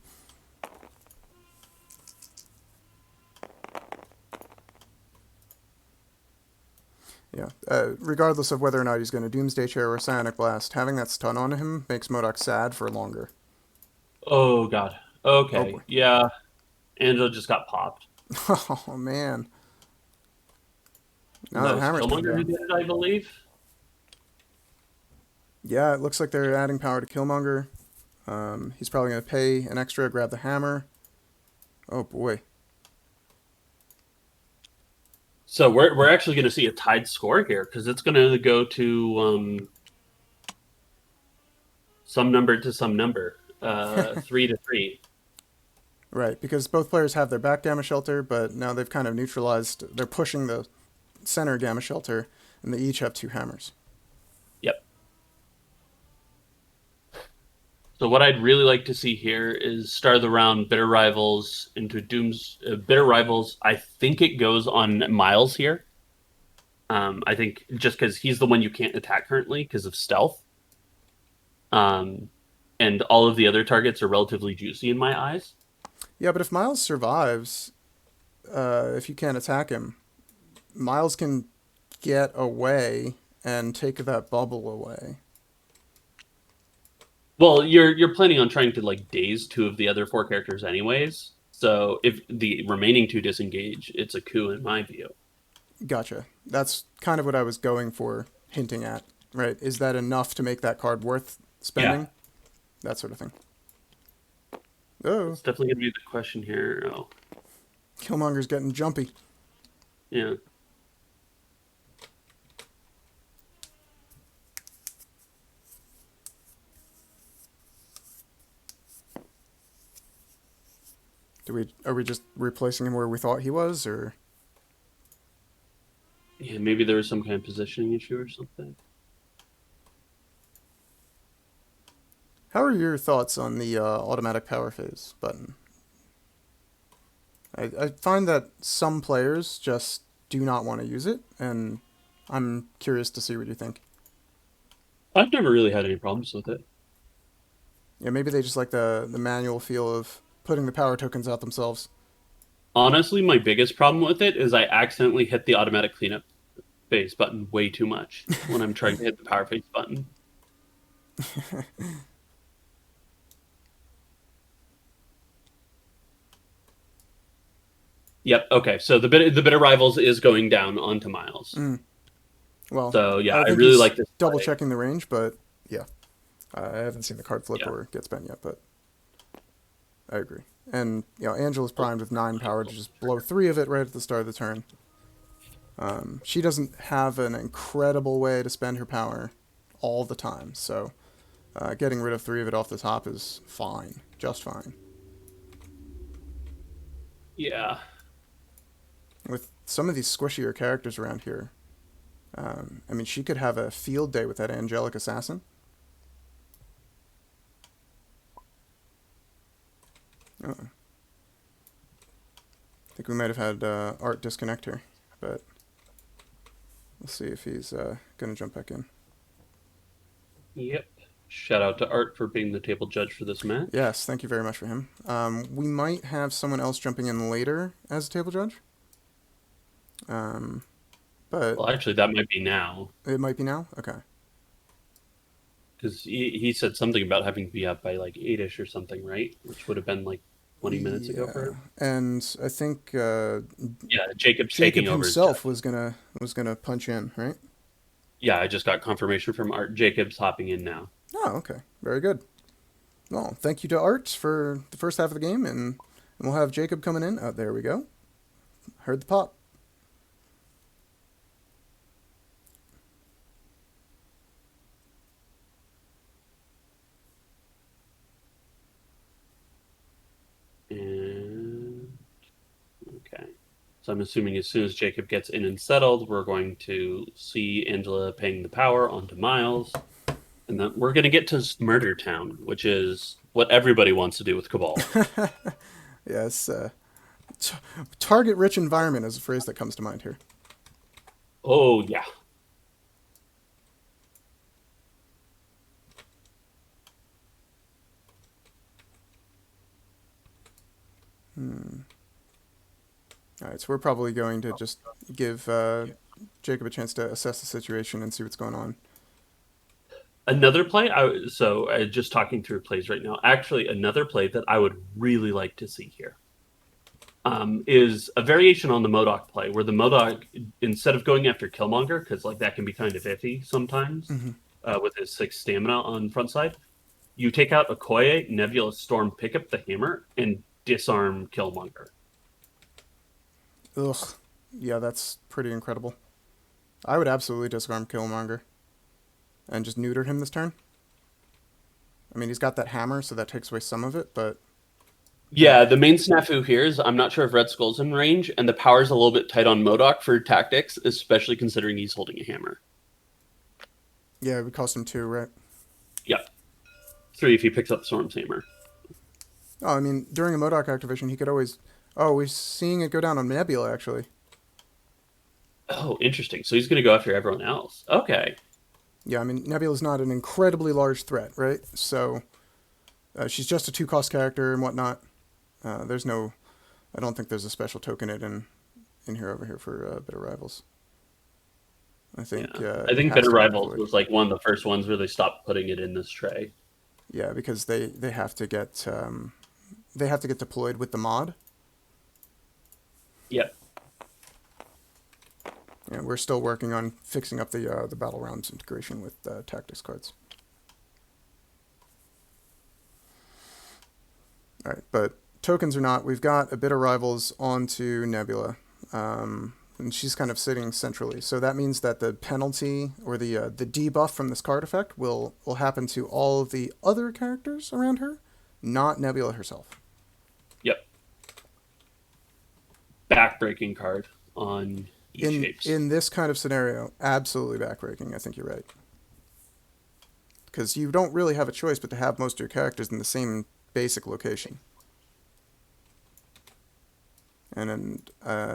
S1: Yeah. Regardless of whether or not he's going to Doomsday Chair or Psionic Blast, having that stun on him makes Modoc sad for longer.
S2: Oh God.
S1: Oh boy.
S2: Okay. Yeah. Angela just got popped.
S1: Oh man.
S2: And
S1: Now
S2: that
S1: that
S2: was
S1: hammer's come
S2: Killmonger who
S1: down.
S2: did it, I believe.
S1: Yeah, it looks like they're adding power to Killmonger. He's probably going to pay an extra, grab the hammer. Oh boy.
S2: So we're actually going to see a tied score here because it's going to go to some number to some number, 3-3.
S1: Right, because both players have their back gamma shelter, but now they've kind of neutralized. They're pushing the center gamma shelter, and they each have 2 hammers.
S2: Yep. So what I'd really like to see here is start of the round Bitter Rivals into Doom's Bitter Rivals. I think it goes on Miles here. I think just because he's the one you can't attack currently because of stealth. Um, and all of the other targets are relatively juicy in my eyes.
S1: Yeah, but if Miles survives, if you can't attack him, Miles can get away and take that bubble away.
S2: Well, you're planning on trying to like daze 2 of the other 4 characters anyways. So if the remaining 2 disengage, it's a coup in my view.
S1: Gotcha. That's kind of what I was going for, hinting at, right? Is that enough to make that card worth spending?
S2: Yeah.
S1: That sort of thing. Oh,
S2: It's definitely gonna be the question here. Oh,
S1: Killmonger's getting jumpy.
S2: yeah.
S1: Are we just replacing him where we thought he was, or
S2: Yeah, maybe there was some kind of positioning issue or something.
S1: how are your thoughts on the automatic power phase button? I find that some players just do not want to use it, and I'm curious to see what you think.
S2: I've never really had any problems with it.
S1: Yeah, maybe they just like the manual feel of putting the power tokens out themselves.
S2: Honestly, my biggest problem with it is I accidentally hit the automatic cleanup phase button way too much when I'm trying to hit the power phase button. Yep. Okay. So the bitter rivals is going down onto Miles.
S1: Mm. Well,
S2: So yeah,
S1: I
S2: I
S1: think
S2: really
S1: he's
S2: like this
S1: double
S2: play.
S1: checking the range, but yeah, I haven't seen the card flip
S2: Yeah.
S1: or get spent yet, but I agree. And Angela's primed with 9 power to just blow 3 of it right at the start of the turn. She doesn't have an incredible way to spend her power all the time, so getting rid of 3 of it off the top is fine, just fine.
S2: Yeah.
S1: With some of these squishier characters around here, I mean, she could have a field day with that angelic assassin. Oh, I think we might have had Art disconnect here, but we'll see if he's going to jump back in.
S2: Yep. Shout out to Art for being the table judge for this match.
S1: Yes, thank you very much for him. We might have someone else jumping in later as a table judge, um, but
S2: Well, actually, that might be now
S1: it might be now. Okay.
S2: because he said something about having to be up by like 8ish or something, right? Which would have been like 20 minutes ago for
S1: Yeah,
S2: him.
S1: and I think
S2: Yeah, Jacob's
S1: Jacob
S2: taking over as
S1: himself
S2: judge.
S1: was gonna punch in, right?
S2: Yeah, I just got confirmation from Art. Jacob's hopping in now.
S1: Oh, okay, very good. Well, thank you to Art for the first half of the game, and we'll have Jacob coming in. Oh, there we go. Heard the pop.
S2: And okay. So I'm assuming as soon as Jacob gets in and settled, we're going to see Angela paying the power onto Miles. And then we're going to get to Murder Town, which is what everybody wants to do with Cabal.
S1: Yes, t- target-rich environment is a phrase that comes to mind here.
S2: Oh, yeah.
S1: Hmm. All right, so we're probably going to just give Jacob a chance to assess the situation and see what's going on.
S2: Another play, just talking through plays right now. Actually, another play that I would really like to see here is a variation on the Modoc play, where the Modoc, instead of going after Killmonger, because like that can be kind of iffy sometimes
S1: Mm-hmm.
S2: with his 6 stamina on front side, you take out Okoye, Nebula Storm, pick up the hammer, and disarm Killmonger.
S1: Ugh. Yeah, that's pretty incredible. I would absolutely disarm Killmonger and just neuter him this turn. I mean, he's got that hammer, so that takes away some of it, but
S2: Yeah, the main snafu here is I'm not sure if Red Skull's in range, and the power's a little bit tight on Modoc for tactics, especially considering he's holding a hammer.
S1: yeah, it would cost him 2, right?
S2: Yep. 3 if he picks up Storm's hammer.
S1: Oh, I mean, during a Modoc activation, he could always. Oh, we're seeing it go down on Nebula, actually.
S2: Oh, interesting. So he's going to go after everyone else. Okay.
S1: Yeah, I mean, Nebula's not an incredibly large threat, right? So she's just a 2-cost character and whatnot. There's no. I don't think there's a special token it in here over here for Bitter Rivals. I think
S2: Yeah. I
S1: it
S2: think
S1: has
S2: Bitter
S1: to be
S2: Rivals
S1: deployed.
S2: was like one of the first ones where they stopped putting it in this tray.
S1: Yeah, because they have to get deployed with the mod.
S2: Yep.
S1: Yeah, we're still working on fixing up the battle rounds integration with tactics cards. All right, but tokens or not, we've got a bit of rivals onto Nebula, and she's kind of sitting centrally. So that means that the penalty or the debuff from this card effect will happen to all of the other characters around her, not Nebula herself.
S2: Yep. Backbreaking card on
S1: In
S2: E-shapes.
S1: in this kind of scenario, absolutely backbreaking. I think you're right, because you don't really have a choice but to have most of your characters in the same basic location. And then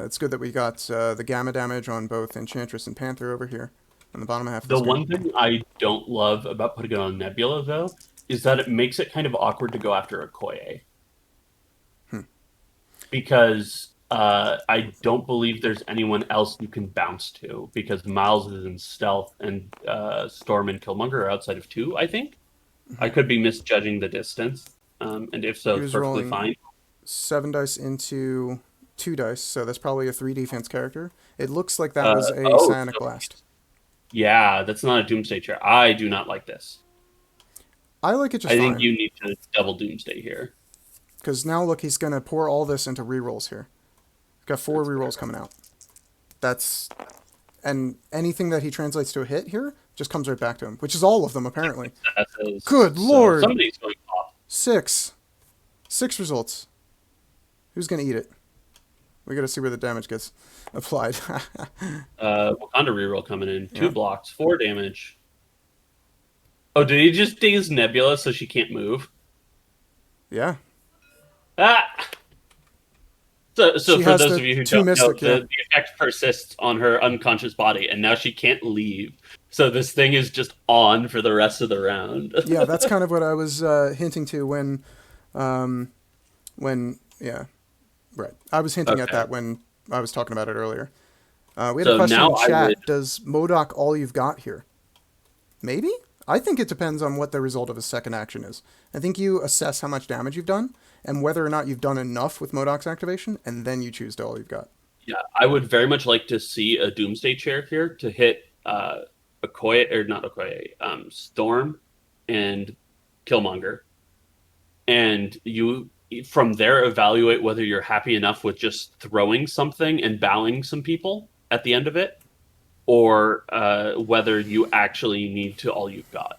S1: it's good that we got the gamma damage on both Enchantress and Panther over here on the bottom half of the
S2: The
S1: screen.
S2: one thing I don't love about putting it on Nebula, though, is that it makes it kind of awkward to go after Okoye.
S1: Hmm.
S2: Because I don't believe there's anyone else you can bounce to because Miles is in stealth and Storm and Killmonger are outside of 2, I think. I
S1: Mm-hmm.
S2: could be misjudging the distance, and if so,
S1: He
S2: it's
S1: was
S2: perfectly
S1: rolling
S2: fine.
S1: 7 dice into 2 dice, so that's probably a 3 defense character. It looks like that
S2: Uh,
S1: was a
S2: oh,
S1: Psionic
S2: so
S1: Blast.
S2: yeah, that's not a Doomsday chair. I do not like this.
S1: I like it just
S2: I think
S1: fine,
S2: you need to double Doomsday here.
S1: because now look, he's going to pour all this into rerolls here. He's got 4
S2: That's fair.
S1: rerolls coming out. That's and anything that he translates to a hit here just comes right back to him, which is all of them apparently. Good
S2: So
S1: lord!
S2: somebody's going off.
S1: 6. 6 results. Who's gonna eat it? We gotta see where the damage gets applied.
S2: Wakanda reroll coming in.
S1: Yeah.
S2: 2 blocks, 4 damage. Oh, did he just daze Nebula so she can't move?
S1: Yeah.
S2: Ah! So
S1: She
S2: for
S1: has
S2: those
S1: the
S2: of you who
S1: 2
S2: don't know,
S1: mystic, yeah.
S2: the effect persists on her unconscious body, and now she can't leave. So this thing is just on for the rest of the round.
S1: Yeah, that's kind of what I was hinting to yeah, right. I was hinting at
S2: Okay.
S1: that when I was talking about it earlier. We had a
S2: So
S1: question
S2: now
S1: in
S2: I would.
S1: chat. Does Modoc all you've got here? Maybe? I think it depends on what the result of his second action is. I think you assess how much damage you've done and whether or not you've done enough with Modoc's activation, and then you choose to all you've got.
S2: Yeah, I would very much like to see a Doomsday chair here to hit Okoye, or not Okoye, Storm and Killmonger. And you from there evaluate whether you're happy enough with just throwing something and bowing some people at the end of it, or whether you actually need to all you've got.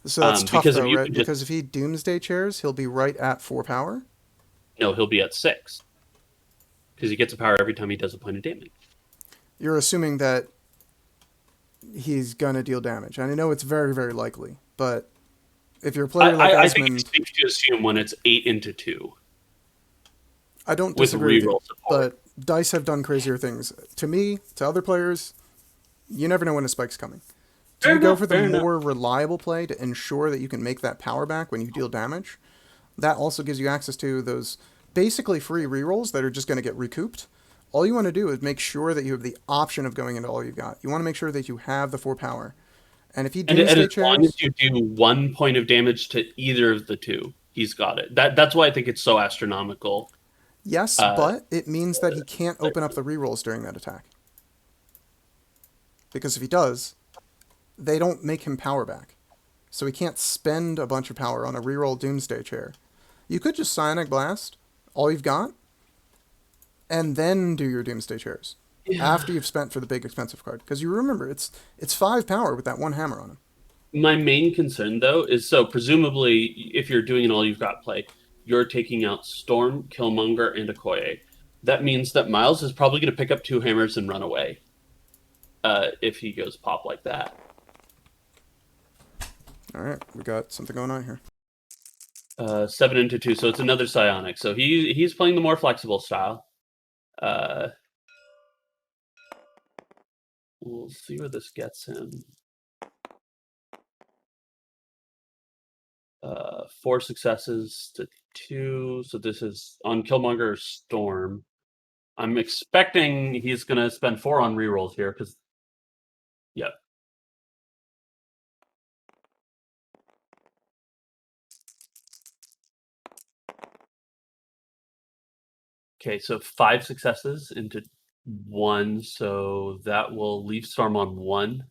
S1: So that's tough
S2: Because if
S1: though,
S2: you
S1: right?
S2: could just
S1: Because if he Doomsday chairs, he'll be right at 4 power.
S2: no, he'll be at 6 because he gets a power every time he does a point of damage.
S1: You're assuming that he's gonna deal damage. And I know it's very, very likely, but if you're a player like
S2: I think it's
S1: Esmond,
S2: safe to assume when it's 8 into 2
S1: I don't
S2: with
S1: disagree with you.
S2: reroll support.
S1: But dice have done crazier things. To me, to other players, you never know when a spike's coming. Do
S2: Fair
S1: you go
S2: enough,
S1: for the
S2: fair enough.
S1: more reliable play to ensure that you can make that power back when you deal damage? That also gives you access to those basically free rerolls that are just going to get recouped. All you want to do is make sure that you have the option of going into all you've got. You want to make sure that you have the 4 power. And if he
S2: And
S1: Doomsday
S2: as long as
S1: chairs,
S2: you do 1 point of damage to either of the two, he's got it. That's why I think it's so astronomical.
S1: yes,
S2: Uh,
S1: but it means that he can't open up the rerolls during that attack. Because if he does, they don't make him power back. So he can't spend a bunch of power on a reroll Doomsday chair. You could just Psionic Blast, all you've got, and then do your Doomsday chairs.
S2: yeah.
S1: After you've spent for the big expensive card. Because you remember, it's 5 power with that 1 hammer on him.
S2: My main concern though is so presumably if you're doing an all you've got play, you're taking out Storm, Killmonger, and Okoye. That means that Miles is probably going to pick up 2 hammers and run away. If he goes pop like that.
S1: Alright, we got something going on here.
S2: 7 into 2, so it's another psionic. So he's playing the more flexible style. Uh, we'll see where this gets him. 4 successes to 2. So this is on Killmonger or Storm. I'm expecting he's going to spend 4 on rerolls here because, yeah. Okay, so 5 successes into 1, so that will leave Storm on 1.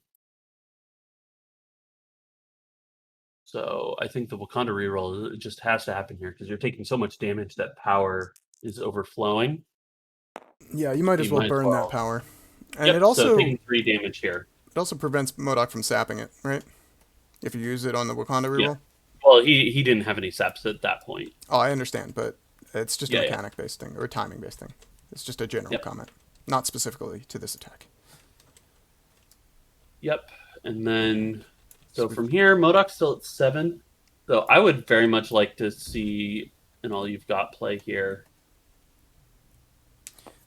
S2: So I think the Wakanda reroll just has to happen here because you're taking so much damage that power is overflowing.
S1: Yeah, you might as
S2: You
S1: well
S2: might as
S1: burn that
S2: well.
S1: power. And
S2: Yep. So taking 3 damage here.
S1: it also prevents Modoc from sapping it, right? If you use it on the Wakanda
S2: Yeah.
S1: reroll.
S2: Well, he didn't have any saps at that point.
S1: Oh, I understand, but it's just a
S2: Yeah, yeah.
S1: mechanic based thing or a timing based thing. It's just a general
S2: Yep.
S1: comment, not specifically to this attack.
S2: Yep. And then so from here, Modoc's still at 7. So I would very much like to see an all you've got play here.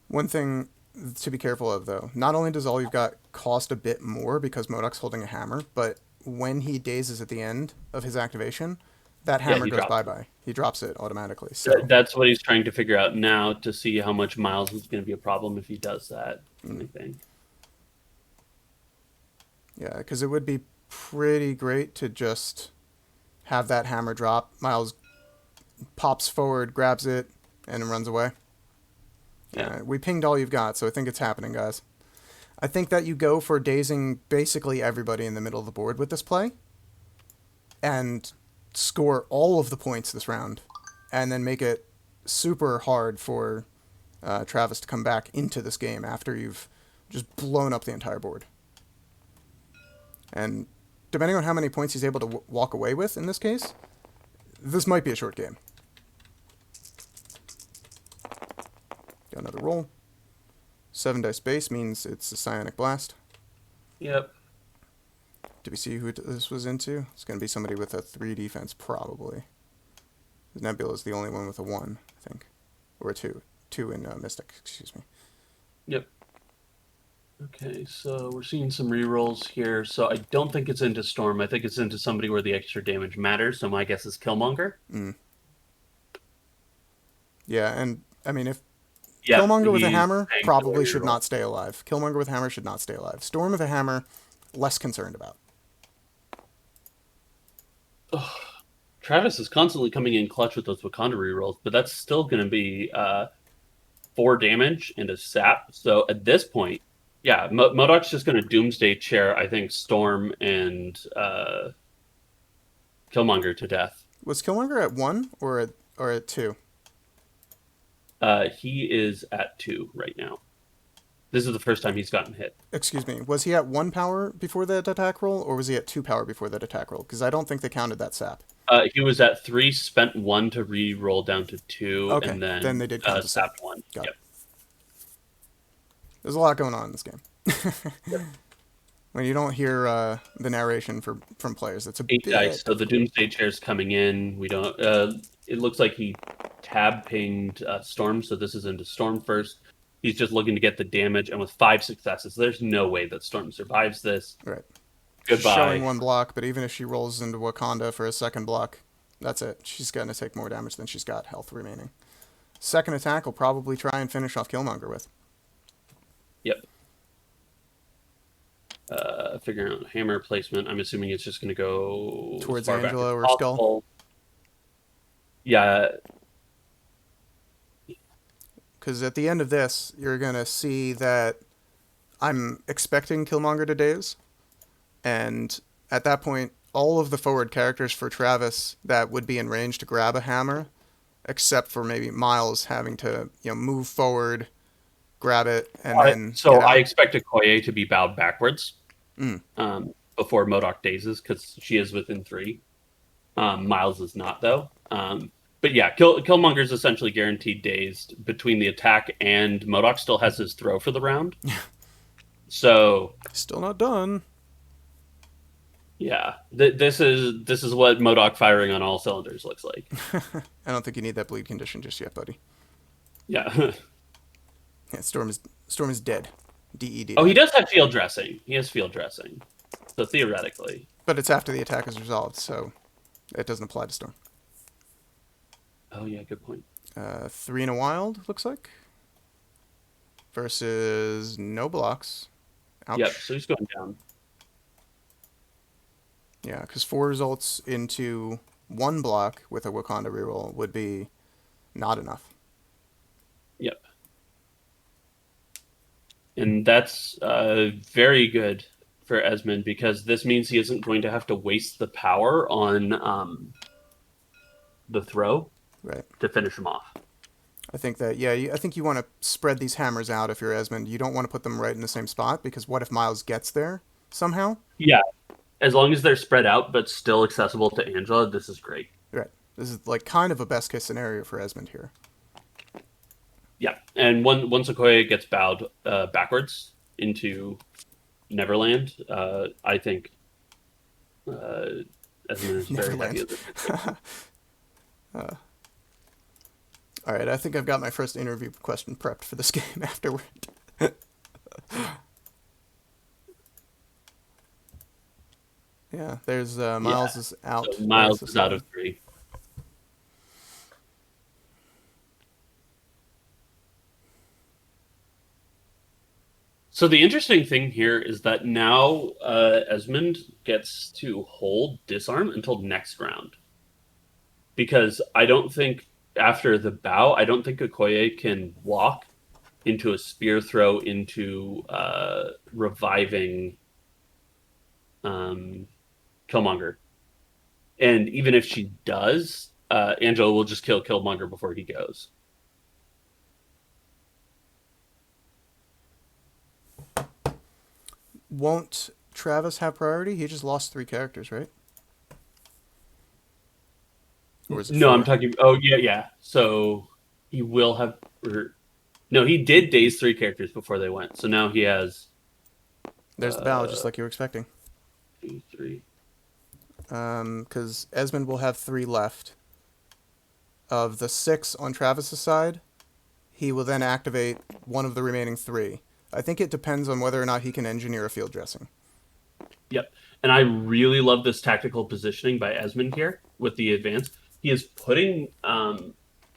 S1: One thing to be careful of, though, not only does all you've got cost a bit more because Modoc's holding a hammer, but when he dazes at the end of his activation, that hammer
S2: he
S1: goes
S2: drops
S1: bye
S2: it.
S1: bye. He drops it automatically. So
S2: That's what he's trying to figure out now to see how much Miles is going to be a problem if he does that. I think.
S1: yeah, because it would be pretty great to just have that hammer drop. Miles pops forward, grabs it, and runs away.
S2: Yeah.
S1: We pinged all you've got, so I think it's happening, guys. I think that you go for dazing basically everybody in the middle of the board with this play, and score all of the points this round, and then make it super hard for Travis to come back into this game after you've just blown up the entire board. And depending on how many points he's able to walk away with in this case, this might be a short game. Got another roll. 7 dice base means it's a Psionic Blast.
S2: Yep.
S1: Did we see who this was into? It's going to be somebody with a 3 defense, probably. Nebula is the only one with a 1, I think. Or a 2. 2 in Mystic, excuse me.
S2: Yep. Okay, so we're seeing some rerolls here. So I don't think it's into Storm. I think it's into somebody where the extra damage matters. So my guess is Killmonger.
S1: Yeah, and I mean, if
S2: Yeah,
S1: Killmonger with a
S2: he's
S1: hammer
S2: paying
S1: probably
S2: for
S1: should
S2: reroll.
S1: not stay alive. Killmonger with a hammer should not stay alive. Storm with a hammer, less concerned about.
S2: Travis is constantly coming in clutch with those Wakanda rerolls, but that's still going to be 4 damage and a sap. So at this point, yeah, MODOK's just going to Doomsday Chair, I think, Storm and Killmonger to death.
S1: Was Killmonger at 1 or at 2?
S2: He is at 2 right now. This is the first time he's gotten hit.
S1: Excuse me. Was he at 1 power before that attack roll, or was he at 2 power before that attack roll? Because I don't think they counted that sap.
S2: He was at 3, spent 1 to re-roll down to 2,
S1: Okay,
S2: and
S1: then they did count the sap.
S2: sapped 1.
S1: Got
S2: Yep.
S1: it. There's a lot going on in this game.
S2: Yep.
S1: When you don't hear the narration from players, it's a
S2: 8
S1: bit...
S2: dice. So the Doomsday Chair's coming in. We don't. It looks like he tab pinged Storm, so this is into Storm first. He's just looking to get the damage, and with 5 successes, there's no way that Storm survives this.
S1: Right.
S2: Goodbye.
S1: Showing 1 block, but even if she rolls into Wakanda for a second block, that's it. She's going to take more damage than she's got health remaining. Second attack will probably try and finish off Killmonger with.
S2: Yep. Figuring out hammer placement. I'm assuming it's just going to go
S1: Towards
S2: as far back
S1: Angela
S2: as
S1: or
S2: possible.
S1: Skull?
S2: Yeah.
S1: Because at the end of this, you're going to see that I'm expecting Killmonger to daze. And at that point, all of the forward characters for Travis that would be in range to grab a hammer, except for maybe Miles having to move forward, grab it, and then
S2: So
S1: get out.
S2: I expect Okoye to be bowed backwards before MODOK dazes, because she is within 3. Miles is not, though. But yeah, Killmonger's essentially guaranteed dazed between the attack, and MODOK still has his throw for the round. So
S1: Still not done.
S2: yeah, this is what MODOK firing on all cylinders looks like.
S1: I don't think you need that bleed condition just yet, buddy.
S2: Yeah.
S1: Yeah, Storm is dead. DED.
S2: Oh, he does have field dressing. He has field dressing. So theoretically.
S1: But it's after the attack is resolved, so it doesn't apply to Storm.
S2: Oh yeah, good point.
S1: 3 in a wild, looks like. Versus no blocks. Ouch.
S2: Yep, so he's going down.
S1: Yeah, because 4 results into 1 block with a Wakanda reroll would be not enough.
S2: Yep. And that's very good for Esmond, because this means he isn't going to have to waste the power on the throw
S1: Right.
S2: to finish him off.
S1: I think that, I think you want to spread these hammers out if you're Esmond. You don't want to put them right in the same spot, because what if Miles gets there somehow?
S2: Yeah. As long as they're spread out but still accessible to Angela, this is great.
S1: Right. This is like kind of a best case scenario for Esmond here.
S2: Yeah. And once Okoye gets bowed backwards into Neverland, I think Esmond is very happy with it.
S1: All right, I think I've got my first interview question prepped for this game afterward. Yeah, there's Miles is out.
S2: So Miles is out of 3. So the interesting thing here is that now Esmond gets to hold disarm until next round, because I don't think after the bow, I don't think Okoye can walk into a spear throw into reviving um, Killmonger. And even if she does, Angela will just kill Killmonger before he goes.
S1: Won't Travis have priority? He just lost 3 characters, right? Or is it
S2: No, I'm
S1: 4?
S2: talking. Oh, yeah, yeah. So he will have. Or, no, he did daze 3 characters before they went. So now he has
S1: There's the bow, just like you were expecting.
S2: 2, 3.
S1: Because Esmond will have 3 left. Of the 6 on Travis's side, he will then activate one of the remaining 3. I think it depends on whether or not he can engineer a field dressing.
S2: Yep. And I really love this tactical positioning by Esmond here with the advance. He is putting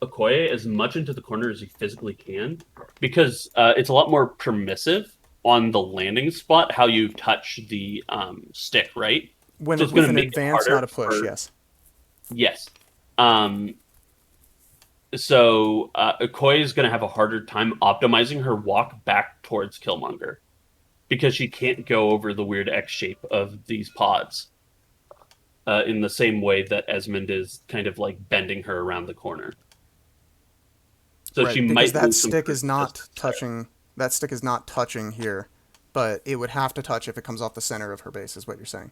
S2: Okoye as much into the corner as he physically can because it's a lot more permissive on the landing spot how you touch the stick, right? So
S1: When
S2: it's going
S1: with
S2: to
S1: an
S2: make it
S1: advance, not
S2: harder
S1: a push,
S2: for.
S1: yes.
S2: Yes. Um, so Okoye is going to have a harder time optimizing her walk back towards Killmonger because she can't go over the weird X shape of these pods in the same way that Esmond is kind of like bending her around the corner. So she
S1: Right, because
S2: might
S1: that
S2: lose some
S1: stick is
S2: curve
S1: not
S2: distance there.
S1: touching. That stick is not touching here, but it would have to touch if it comes off the center of her base, is what you're saying.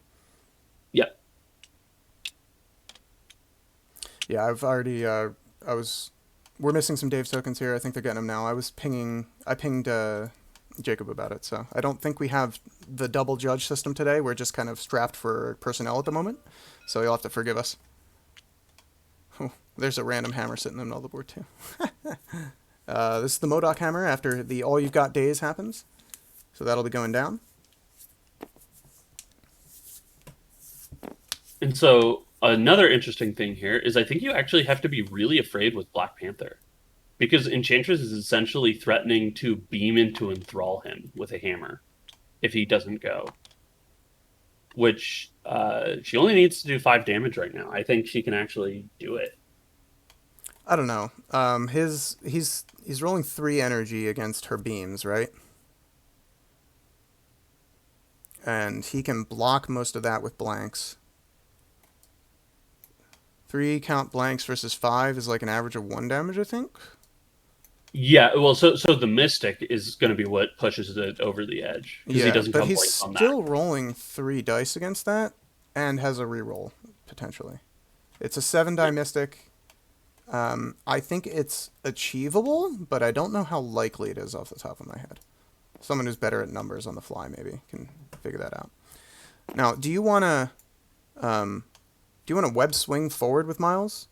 S2: Yep.
S1: Yeah, I've already. I was. We're missing some Dave's tokens here. I think they're getting them now. I was pinging. I pinged Jacob about it. So I don't think we have the double judge system today. We're just kind of strapped for personnel at the moment. So you'll have to forgive us. Oh, there's a random hammer sitting in the middle of the board too. This is the Modoc hammer after the all you've got days happens. So that'll be going down.
S2: And so another interesting thing here is I think you actually have to be really afraid with Black Panther because Enchantress is essentially threatening to beam into enthrall him with a hammer if he doesn't go. Which she only needs to do 5 damage right now. I think she can actually do it.
S1: I don't know. He's rolling 3 energy against her beams, right? And he can block most of that with blanks. 3 count blanks versus 5 is like an average of 1 damage, I think.
S2: Yeah, well, so the Mystic is going to be what pushes it over the edge because he
S1: Yeah,
S2: doesn't
S1: but
S2: come
S1: he's
S2: blank on that.
S1: still rolling 3 dice against that, and has a reroll potentially. It's a 7 die mystic. I think it's achievable, but I don't know how likely it is off the top of my head. Someone who's better at numbers on the fly maybe can figure that out. Now, do you want to web swing forward with Miles,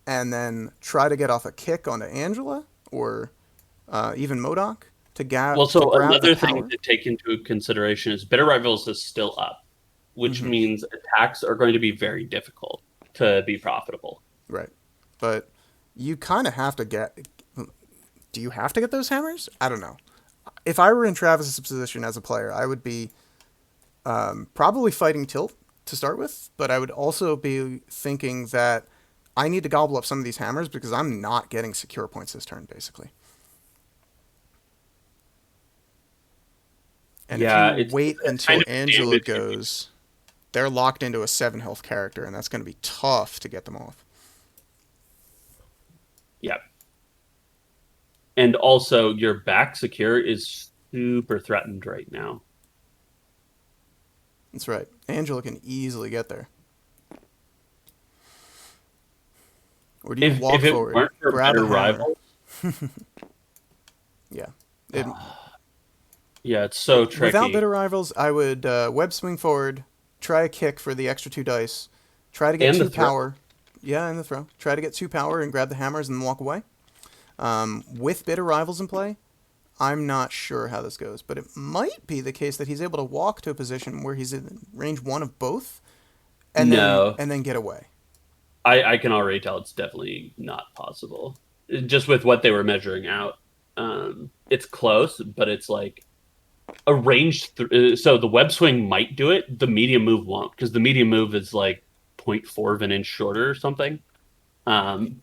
S1: and then try to get off a kick onto Angela or even Modoc
S2: Well,
S1: to
S2: so
S1: grab the
S2: another thing
S1: power?
S2: to take into consideration is Bitter Rivals is still up, which
S1: Mm-hmm.
S2: means attacks are going to be very difficult to be profitable.
S1: Right, but you kind of have to get. Do you have to get those hammers? I don't know. If I were in Travis's position as a player, I would be probably fighting tilt to start with, but I would also be thinking that I need to gobble up some of these hammers because I'm not getting secure points this turn, basically. And if
S2: Yeah,
S1: you wait
S2: it's kind
S1: until
S2: of a
S1: Angela
S2: damned if you.
S1: goes, they're locked into a 7 health character, and that's going to be tough to get them off.
S2: Yeah, and also your back secure is super threatened right now.
S1: That's right. Angela can easily get there. Or do you
S2: If
S1: walk
S2: it
S1: forward,
S2: weren't for
S1: grab a
S2: Better
S1: hammer?
S2: Rivals,
S1: Yeah. It,
S2: yeah, it's so
S1: without
S2: tricky.
S1: bitter rivals, I would web swing forward, try a kick for the extra 2 dice, try to get
S2: And the
S1: two
S2: throw.
S1: power. Yeah, in the throw. Try to get 2 power and grab the hammers and then walk away. With bitter rivals in play, I'm not sure how this goes, but it might be the case that he's able to walk to a position where he's in range 1 of both,
S2: No,
S1: and then get away.
S2: I can already tell it's definitely not possible. Just with what they were measuring out. It's close, but it's like a range. So the web swing might do it. The medium move won't because the medium move is like 0.4 of an inch shorter or something. Um,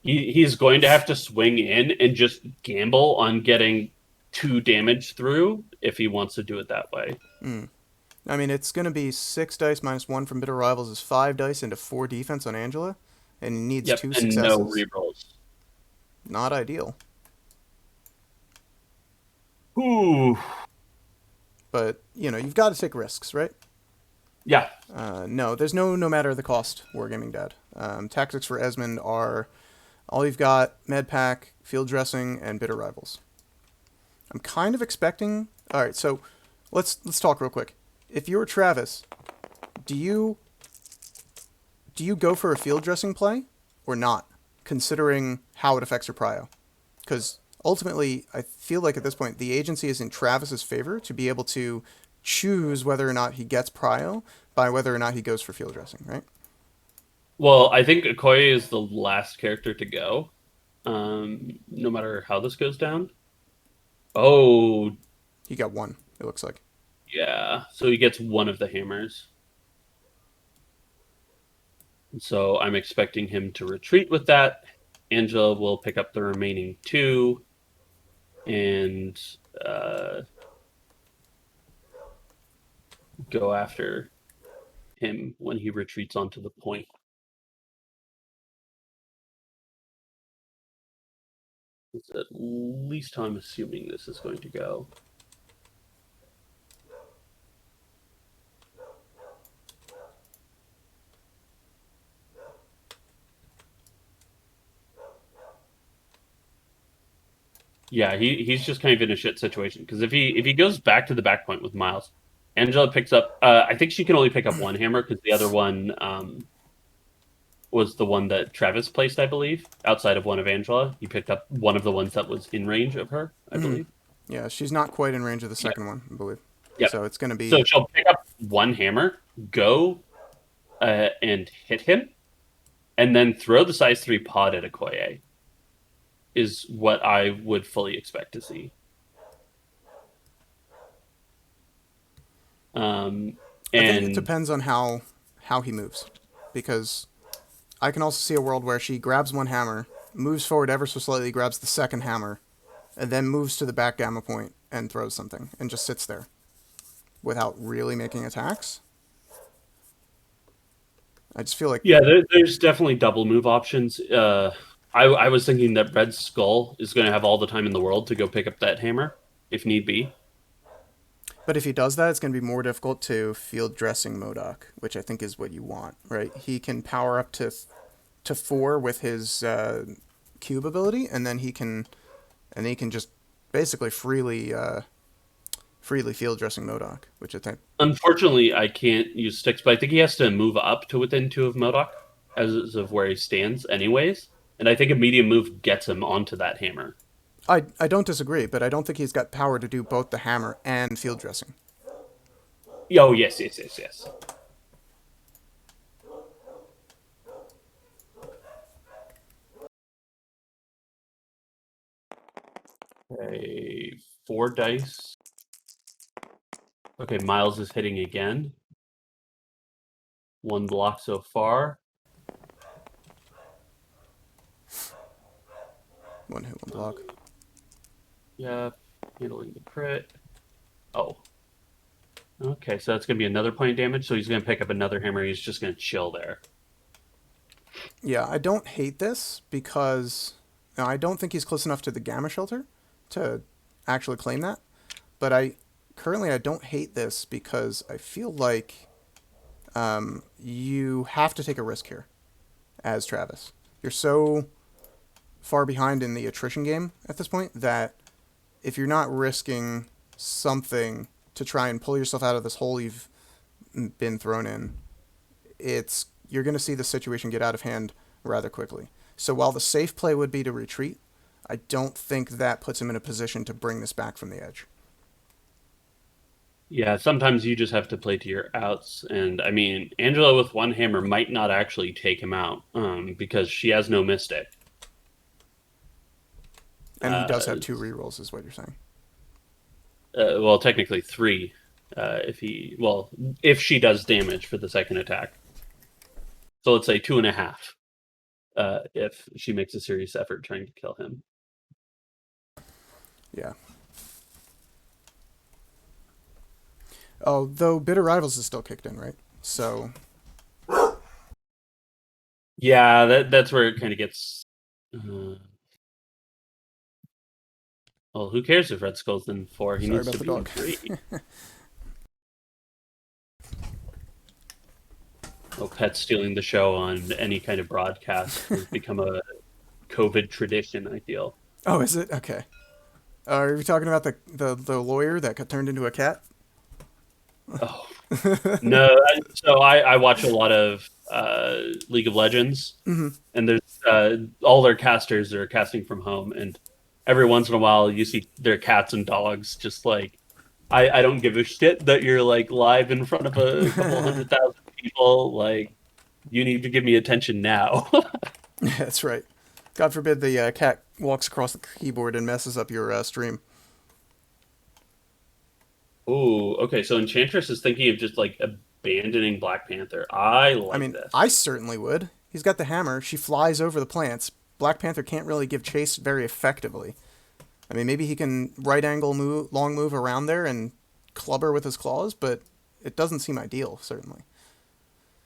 S2: he's going to have to swing in and just gamble on getting 2 damage through if he wants to do it that way.
S1: Mm. I mean, it's going to be 6 dice minus 1 from Bitter Rivals is 5 dice into 4 defense on Angela, and he needs
S2: Yep,
S1: two
S2: and no
S1: successes.
S2: rerolls.
S1: Not ideal.
S2: Ooh,
S1: But, you've got to take risks, right?
S2: yeah.
S1: No, there's no matter the cost, Wargaming Dad. Tactics for Esmond are all you've got, Med Pack, Field Dressing, and Bitter Rivals. I'm kind of expecting... Alright, so let's talk real quick. If you're Travis, do you go for a field dressing play or not, considering how it affects your prio? Because ultimately, I feel like at this point, the agency is in Travis's favor to be able to choose whether or not he gets prio by whether or not he goes for field dressing, right?
S2: Well, I think Okoye is the last character to go, no matter how this goes down. Oh,
S1: He got one, it looks like.
S2: yeah. So he gets one of the hammers. So I'm expecting him to retreat with that. Angela will pick up the remaining 2 and go after him when he retreats onto the point. That's at least how I'm assuming this is going to go. Yeah, he's just kind of in a shit situation because if he goes back to the back point with Miles, Angela picks up. I think she can only pick up one hammer because the other one was the one that Travis placed, I believe, outside of one of Angela. He picked up one of the ones that was in range of her, I
S1: Mm-hmm.
S2: believe.
S1: Yeah, she's not quite in range of the
S2: Yep.
S1: second one, I believe.
S2: Yep.
S1: So it's going to
S2: So
S1: be...
S2: she'll pick up one hammer, go and hit him, and then throw the size 3 pod at Okoye. Is what I would fully expect to see. Um,
S1: I think it
S2: and
S1: depends on how he moves, because I can also see a world where she grabs one hammer, moves forward ever so slightly, grabs the second hammer, and then moves to the back gamma point and throws something, and just sits there without really making attacks. I just feel like...
S2: yeah, there's definitely double move options. I was thinking that Red Skull is going to have all the time in the world to go pick up that hammer if need be.
S1: But if he does that, it's going to be more difficult to field dressing Modoc, which I think is what you want, right? He can power up to 4 with his cube ability, and then he can just basically freely field dressing Modoc, which I think...
S2: Unfortunately, I can't use sticks, but I think he has to move up to within 2 of Modoc as of where he stands, anyways. And I think a medium move gets him onto that hammer.
S1: I don't disagree, but I don't think he's got power to do both the hammer and field dressing.
S2: Oh, yes, yes, yes, yes. Okay, 4 dice. Okay, Miles is hitting again. 1 block so far.
S1: One hit, one block.
S2: Yeah, handling the crit. Oh. Okay, so that's going to be another point of damage. So he's going to pick up another hammer. He's just going to chill there.
S1: Yeah, I don't hate this because I don't think he's close enough to the gamma shelter to actually claim that. But I don't hate this because I feel like you have to take a risk here as Travis. You're so far behind in the attrition game at this point that if you're not risking something to try and pull yourself out of this hole you've been thrown in, you're going to see the situation get out of hand rather quickly. So while the safe play would be to retreat, I don't think that puts him in a position to bring this back from the edge.
S2: Yeah, sometimes you just have to play to your outs. And I mean, Angela with 1 hammer might not actually take him out because she has no mystic.
S1: And he does
S2: Uh,
S1: have 2 rerolls, is what you're saying.
S2: well, technically 3. If she does damage for the second attack. So let's say 2.5. if she makes a serious effort trying to kill him.
S1: Yeah. Oh, though Bitter Rivals is still kicked in, right? So,
S2: Yeah, that's where it kind of gets. Well, who cares if Red Skull's in 4? He
S1: sorry
S2: needs
S1: about
S2: to
S1: the
S2: be in
S1: dog.
S2: 3. Oh, pets stealing the show on any kind of broadcast has become a COVID tradition, I feel.
S1: Oh, is it? Okay. Are we talking about the lawyer that got turned into a cat?
S2: Oh, no. So I watch a lot of League of Legends,
S1: Mm-hmm.
S2: and there's all their casters are casting from home, and every once in a while you see their cats and dogs just like, I don't give a shit that you're like live in front of a couple 100,000 people. Like, you need to give me attention now.
S1: Yeah, that's right. God forbid the cat walks across the keyboard and messes up your stream.
S2: Ooh, okay. So Enchantress is thinking of just like abandoning Black Panther. I
S1: I
S2: like
S1: mean,
S2: this.
S1: I certainly would. He's got the hammer. She flies over the plants. Black Panther can't really give chase very effectively. I mean, maybe he can right angle move, long move around there and club her with his claws, but it doesn't seem ideal, certainly.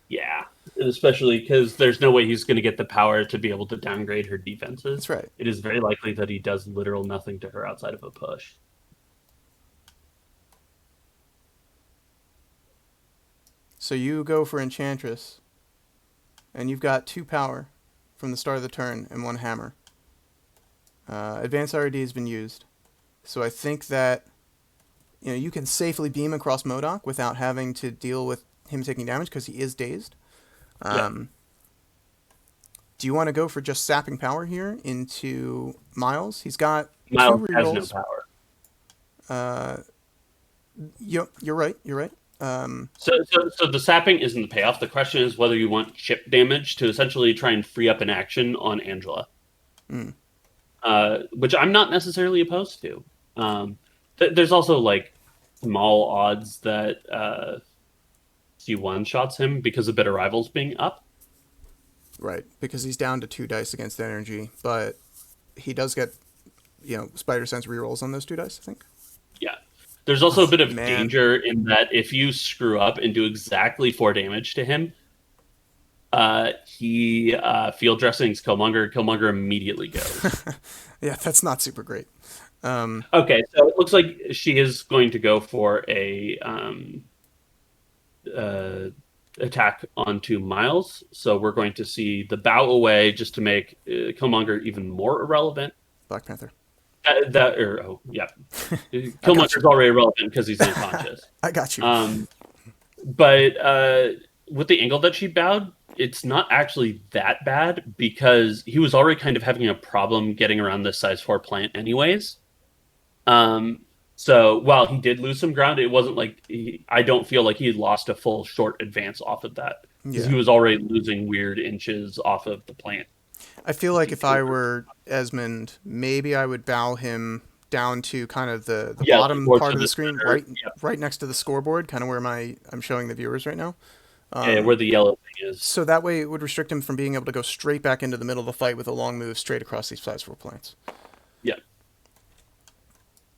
S2: Yeah, and especially because there's no way he's going to get the power to be able to downgrade her
S1: That's
S2: defenses.
S1: right.
S2: It is very likely that he does literal nothing to her outside of a push.
S1: So you go for Enchantress, and you've got 2 power from the start of the turn and 1 hammer. Advanced RD has been used, so I think that you can safely beam across MODOK without having to deal with him taking damage because he is dazed.
S2: Yeah,
S1: Um, do you want to go for just sapping power here into Miles? He's got 2
S2: Miles has no
S1: rerolls.
S2: power.
S1: Uh, you're right. You're right.
S2: So the sapping isn't the payoff. The question is whether you want chip damage to essentially try and free up an action on Angela,
S1: Mm,
S2: which I'm not necessarily opposed to. There's also like small odds that she one shots him because of Bitter Rivals being up.
S1: right, because he's down to 2 dice against energy, but he does get Spider Sense rerolls on those 2 dice. I think.
S2: Yeah. There's also a
S1: Oh
S2: bit of
S1: man.
S2: danger in that if you screw up and do exactly 4 damage to him, he field dressings Killmonger. Killmonger immediately goes.
S1: Yeah, that's not super great.
S2: Okay, so it looks like she is going to go for a uh, attack onto Miles. So we're going to see the bow away just to make Killmonger even more irrelevant.
S1: Black Panther.
S2: Yeah,
S1: I got you.
S2: Killmonger's already irrelevant because he's unconscious.
S1: I got you.
S2: But with the angle that she bowed, it's not actually that bad because he was already kind of having a problem getting around this size 4 plant, anyways. So while he did lose some ground, it wasn't like I don't feel like he lost a full short advance off of that because
S1: Yeah.
S2: he was already losing weird inches off of the plant.
S1: I feel like if I were Esmond, maybe I would bow him down to kind of the
S2: Yeah, like
S1: bottom
S2: more
S1: part
S2: to
S1: of the
S2: the
S1: screen,
S2: center.
S1: right right next to the scoreboard, kind of where I'm showing the viewers right now.
S2: Yeah, where the yellow thing is.
S1: So that way it would restrict him from being able to go straight back into the middle of the fight with a long move straight across these size 4 plants.
S2: Yeah.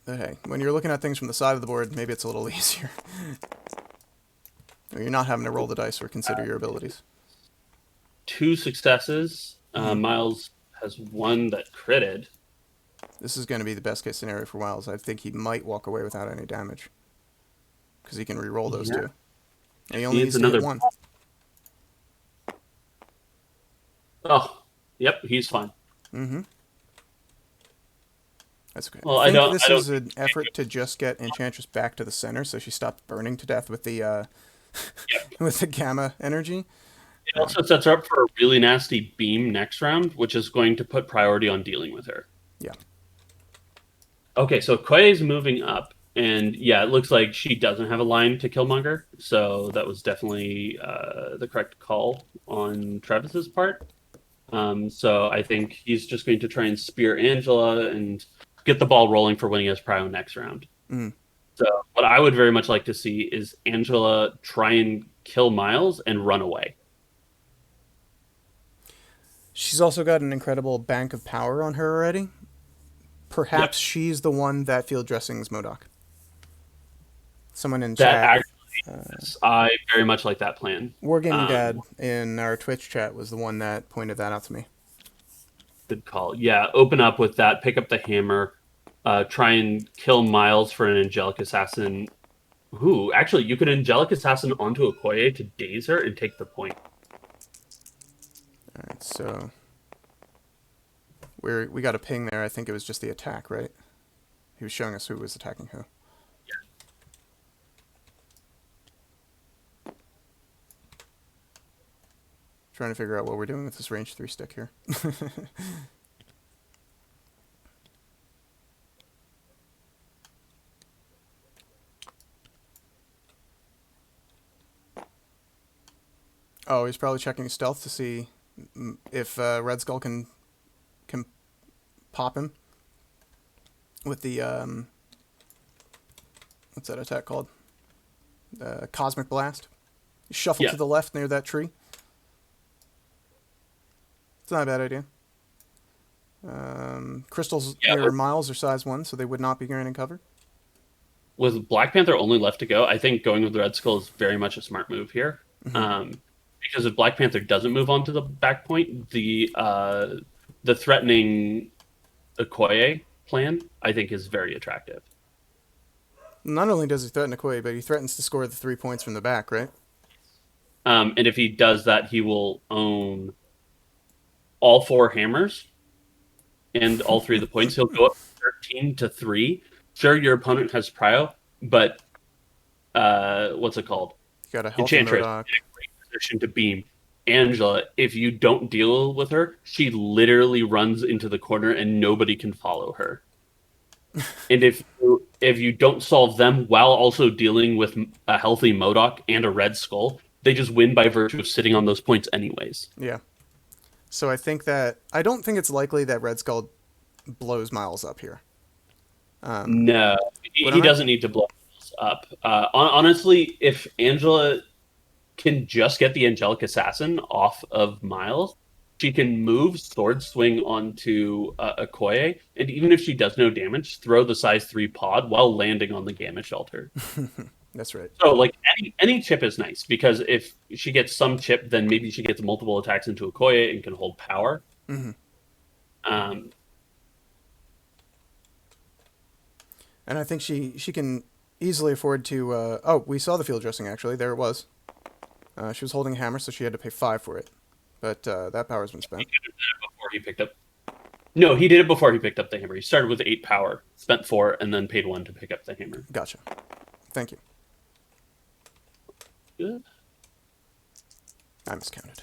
S1: But hey, when you're looking at things from the side of the board, maybe it's a little easier. Or you're not having to roll the dice or consider your abilities.
S2: 2 successes.
S1: Mm-hmm.
S2: Miles has 1 that critted.
S1: This is going to be the best case scenario for Wiles. I think he might walk away without any damage. Because he can re-roll those
S2: Yeah.
S1: 2. And he only needs to hit 1.
S2: Oh, yep, he's fine.
S1: Mm-hmm. That's okay.
S2: Well,
S1: I think
S2: I
S1: this
S2: don't.
S1: is an effort to just get Enchantress back to the center so she stops burning to death with the with the gamma energy.
S2: It also sets her up for a really nasty beam next round, which is going to put priority on dealing with her.
S1: Yeah.
S2: Okay, so Koei's moving up, and yeah, it looks like she doesn't have a line to Killmonger, so that was definitely the correct call on Travis's part. So I think he's just going to try and spear Angela and get the ball rolling for winning his prio next round.
S1: Mm.
S2: So what I would very much like to see is Angela try and kill Miles and run away.
S1: She's also got an incredible bank of power on her already. Perhaps
S2: Yep.
S1: she's the one that field dressings Modoc. Someone in
S2: That
S1: chat,
S2: actually, yes, I very much like that plan.
S1: Wargaming
S2: Um,
S1: Dad in our Twitch chat was the one that pointed that out to me.
S2: Good call. Yeah, open up with that, pick up the hammer, try and kill Miles for an angelic assassin. Ooh, actually, you could angelic assassin onto a Okoye to daze her and take the point.
S1: All right, so we got a ping there. I think it was just the attack, right? He was showing us who was attacking who. Trying to figure out what we're doing with this range 3 stick here. Oh, he's probably checking stealth to see if Red Skull can pop him with the what's that attack called? Cosmic Blast. Shuffle
S2: Yeah,
S1: to the left near that tree. It's not a bad idea. Crystals
S2: yeah.
S1: near Miles are size 1, so they would not be granting cover.
S2: With Black Panther only left to go, I think going with Red Skull is very much a smart move here.
S1: Mm-hmm.
S2: Because if Black Panther doesn't move on to the back point, the threatening Okoye plan I think is very attractive.
S1: Not only does he threaten Okoye, but he threatens to score the 3 points from the back, right?
S2: And if he does that, he will own all four hammers and all three of the points. He'll go up 13-3. Sure, your opponent has prio, but what's it called?
S1: You got a healthy
S2: Enchantress in
S1: Modoc.
S2: a great position to beam. Angela, if you don't deal with her, she literally runs into the corner and nobody can follow her. And if you don't solve them while also dealing with a healthy Modoc and a Red Skull, they just win by virtue of sitting on those points anyways.
S1: Yeah. So I don't think it's likely that Red Skull blows Miles up here.
S2: No,
S1: What
S2: he
S1: am I?
S2: doesn't need to blow us up. Honestly, if Angela can just get the Angelic Assassin off of Miles, she can move Sword Swing onto Okoye, and even if she does no damage, throw the size 3 pod while landing on the Gamma Shelter.
S1: That's right.
S2: So, like, any chip is nice, because if she gets some chip, then maybe she gets multiple attacks into Okoye and can hold power.
S1: Mm-hmm.
S2: Um,
S1: And I think she can easily afford to. Oh, we saw the field dressing actually. There it was. She was holding a hammer, so she had to pay 5 for it. But that power's been spent.
S2: before he picked up. No, he did it before he picked up the hammer. He started with 8 power, spent 4, and then paid 1 to pick up the hammer.
S1: Gotcha. Thank you.
S2: Good.
S1: I miscounted.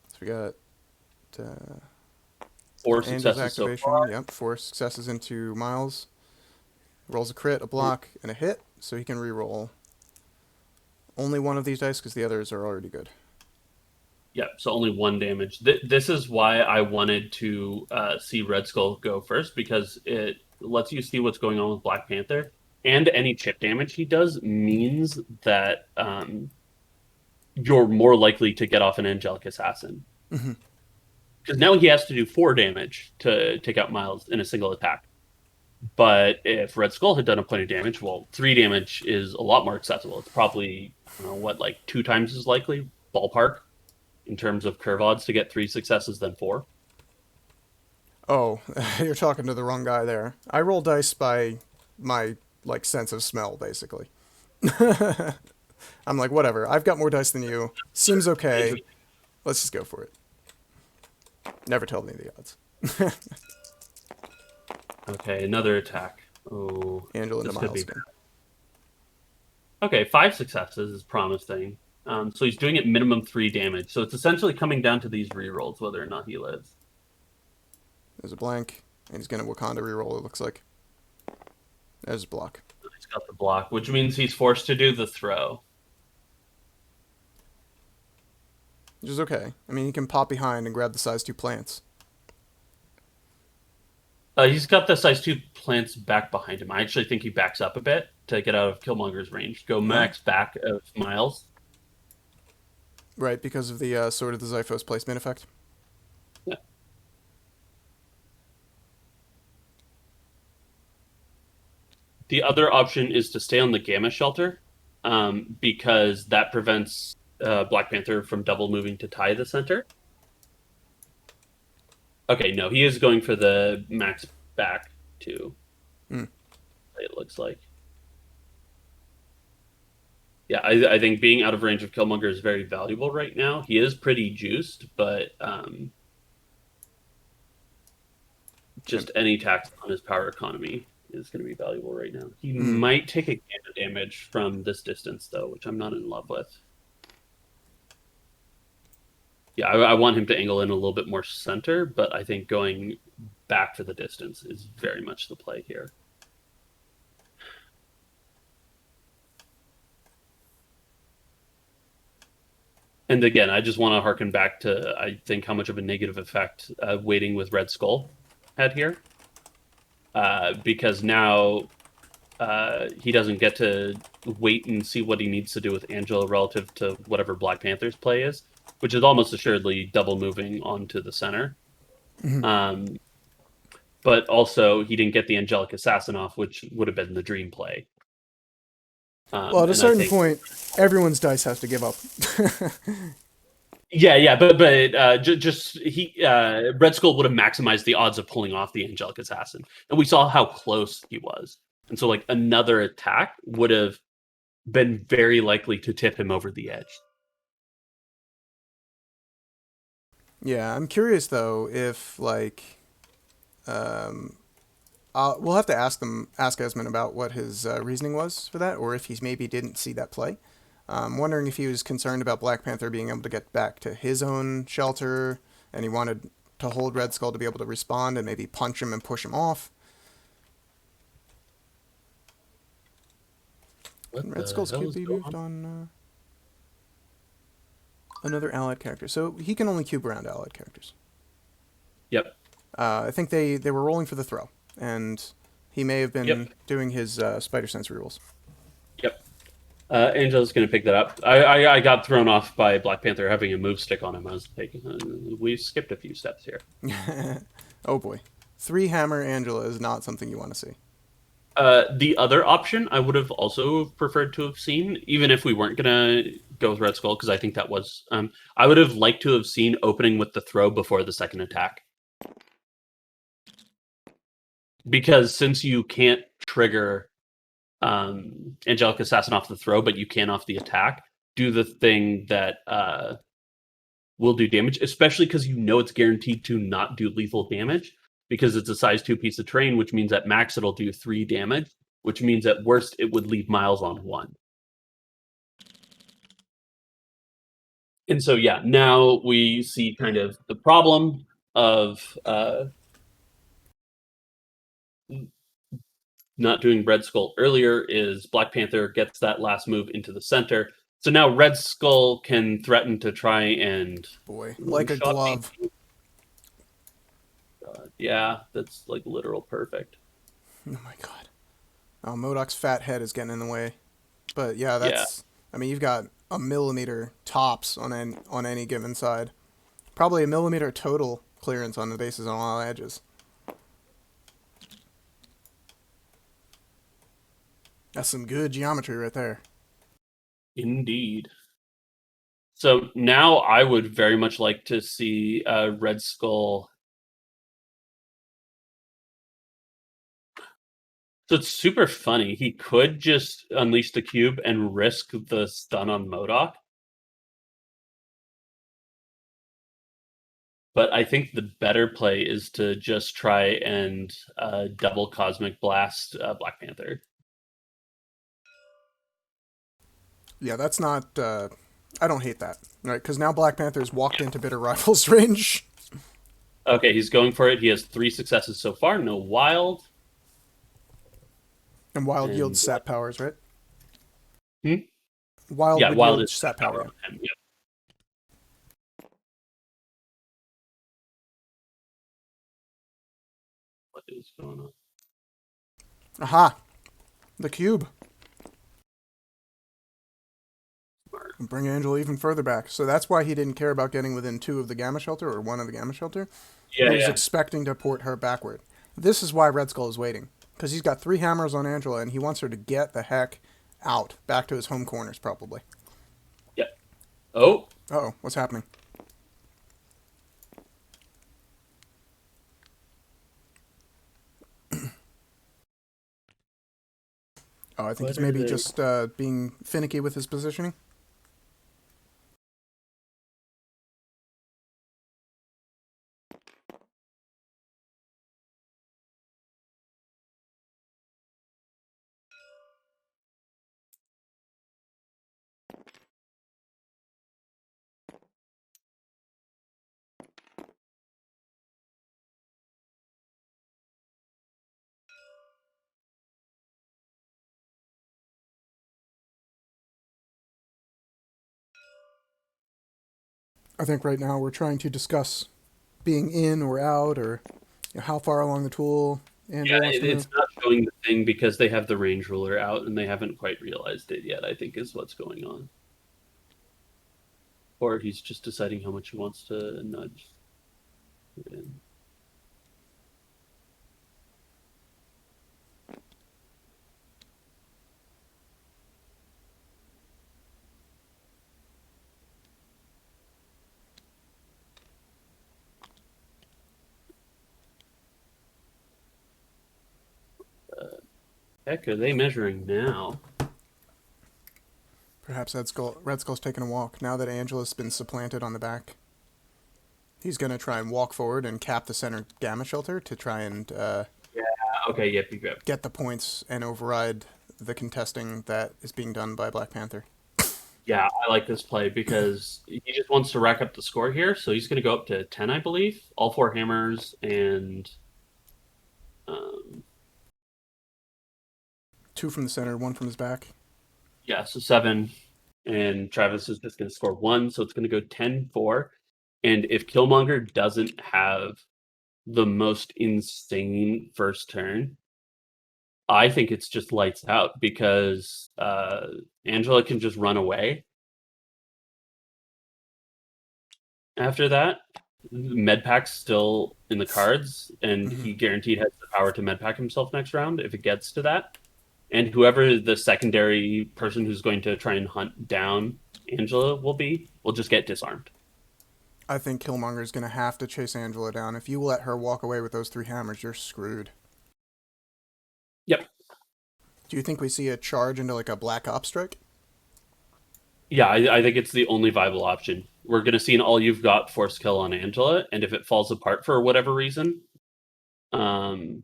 S1: So we got
S2: 4
S1: Angel's
S2: successes so
S1: activation.
S2: far.
S1: Yep, 4 successes into Miles. Rolls a crit, a block, and a hit, so he can re-roll only one of these dice because the others are already good.
S2: Yeah, so only 1 damage. This is why I wanted to see Red Skull go first, because it lets you see what's going on with Black Panther, and any chip damage he does means that you're more likely to get off an Angelic Assassin.
S1: Mm-hmm.
S2: Because now he has to do 4 damage to take out Miles in a single attack. But if Red Skull had done a point of damage, well, 3 damage is a lot more accessible. It's probably, I don't know, what, like 2 times as likely, ballpark, in terms of curve odds to get 3 successes than 4.
S1: Oh, you're talking to the wrong guy there. I roll dice by my sense of smell, basically. I'm like, whatever. I've got more dice than you. Seems okay. Let's just go for it. Never tell me the odds.
S2: Okay, another attack. Oh,
S1: Angela into
S2: this could
S1: Miles
S2: be
S1: again.
S2: okay. 5 successes is promising. So he's doing it minimum 3 damage. So it's essentially coming down to these rerolls, whether or not he lives.
S1: There's a blank, and he's gonna Wakanda reroll. It looks like. There's a block.
S2: He's got the block, which means he's forced to do the throw.
S1: Which is okay. I mean, he can pop behind and grab the size 2 plants.
S2: He's got the size 2 plants back behind him. I actually think he backs up a bit to get out of Killmonger's range. Go max back of Miles.
S1: Right, because of the Sword of the Xiphos placement effect.
S2: Yeah. The other option is to stay on the Gamma Shelter, because that prevents Black Panther from double moving to tie the center. Okay, no, he is going for the max back too.
S1: Hmm.
S2: It looks like. Yeah, I think being out of range of Killmonger is very valuable right now. He is pretty juiced, but
S1: Yep.
S2: just any tax on his power economy is going to be valuable right now. He
S1: Hmm.
S2: might take a gamma damage from this distance, though, which I'm not in love with. Yeah, I want him to angle in a little bit more center, but I think going back for the distance is very much the play here. And again, I just want to harken back to, I think, how much of a negative effect waiting with Red Skull had here. Because now he doesn't get to wait and see what he needs to do with Angela relative to whatever Black Panther's play is, which is almost assuredly double moving onto the center. Um, but also, he didn't get the Angelic Assassin off, which would have been the dream play.
S1: Well, at a
S2: And I
S1: certain
S2: think,
S1: point, everyone's dice has to give up.
S2: yeah, but just he Red Skull would have maximized the odds of pulling off the Angelic Assassin, and we saw how close he was. And so, like another attack would have been very likely to tip him over the edge.
S1: Yeah, I'm curious though if like we'll have to ask Esmond about what his reasoning was for that, or if he maybe didn't see that play. I'm wondering if he was concerned about Black Panther being able to get back to his own shelter, and he wanted to hold Red Skull to be able to respond and maybe punch him and push him off. Can
S2: What
S1: Red
S2: the
S1: Skull's
S2: hell
S1: cube
S2: is
S1: be
S2: going
S1: moved
S2: on?
S1: on another allied character? So he can only cube around allied characters.
S2: Yep.
S1: I think they were rolling for the throw, and he may have been
S2: Yep.
S1: doing his spider sense rules.
S2: Yep. Angela's going to pick that up. I got thrown off by Black Panther having a move stick on him. I was like, we skipped a few steps here.
S1: Oh boy, three hammer Angela is not something you want to see.
S2: The other option I would have also preferred to have seen, even if we weren't going to go with Red Skull, because I think that was. I would have liked to have seen opening with the throw before the second attack. Because since you can't trigger Angelic Assassin off the throw, but you can off the attack, do the thing that will do damage, especially because you know it's guaranteed to not do lethal damage because it's a size 2 piece of terrain, which means at max it'll do 3 damage, which means at worst it would leave Miles on 1. And so, yeah, now we see kind of the problem of not doing Red Skull earlier is Black Panther gets that last move into the center. So now Red Skull can threaten to try and
S1: Boy, like a
S2: one-shot me.
S1: glove.
S2: Yeah, that's like literal perfect.
S1: Oh my god. Oh, Modoc's fat head is getting in the way. But yeah,
S2: Yeah.
S1: that's. I mean, you've got a millimeter tops on any given side. Probably a millimeter total clearance on the bases on all edges. That's some good geometry right there.
S2: Indeed. So now I would very much like to see Red Skull. So it's super funny. He could just unleash the cube and risk the stun on MODOK. But I think the better play is to just try and double Cosmic Blast Black Panther.
S1: Yeah, that's not. I don't hate that, right? Because now Black Panther's walked into Bitter Rivals range.
S2: Okay, he's going for it. He has 3 successes so far. No wild.
S1: And Wild yields
S2: And
S1: sap powers, right?
S2: hmm?
S1: Wild
S2: Yeah,
S1: would
S2: wild
S1: yield
S2: is
S1: sap power,
S2: power
S1: yeah.
S2: on him. Yeah. What is going on?
S1: Aha! The cube.
S2: Smart.
S1: bring Angela even further back. So that's why he didn't care about getting within 2 of the Gamma Shelter or 1 of the Gamma Shelter. He
S2: Yeah,
S1: was
S2: yeah.
S1: expecting to port her backward. This is why Red Skull is waiting. Because he's got 3 hammers on Angela and he wants her to get the heck out. Back to his home corners, probably.
S2: Yeah. Oh,
S1: Uh-oh, what's happening? Oh, I think
S2: what
S1: he's
S2: are
S1: maybe
S2: they?
S1: just being finicky with his positioning. I think right now we're trying to discuss being in or out or how far along the tool
S2: Yeah,
S1: Angela wants to move.
S2: it's not showing the thing because they have the range ruler out and they haven't quite realized it yet, I think is what's going on. Or he's just deciding how much he wants to nudge it in. Heck, are they measuring now?
S1: Perhaps Red Skull's taking a walk now that Angela's been supplanted on the back. He's going to try and walk forward and cap the center Gamma Shelter to try and
S2: Yeah, okay, yep, yep.
S1: get the points and override the contesting that is being done by Black Panther.
S2: Yeah, I like this play because he just wants to rack up the score here. So he's going to go up to 10, I believe. All 4 hammers and um,
S1: 2 from the center, 1 from his back.
S2: yeah, so 7. And Travis is just going to score 1. So it's going to go 10-4. And if Killmonger doesn't have the most insane first turn, I think it's just lights out because Angela can just run away after that. Medpack's still in the cards, and
S1: Mm-hmm.
S2: he guaranteed has the power to medpack himself next round if it gets to that. And whoever the secondary person who's going to try and hunt down Angela will just get disarmed.
S1: I think Killmonger's going to have to chase Angela down. If you let her walk away with those 3 hammers, you're screwed.
S2: Yep.
S1: Do you think we see a charge into like a Black Ops strike?
S2: Yeah, I think it's the only viable option. We're going to see an all you've got force kill on Angela, and if it falls apart for whatever reason, um,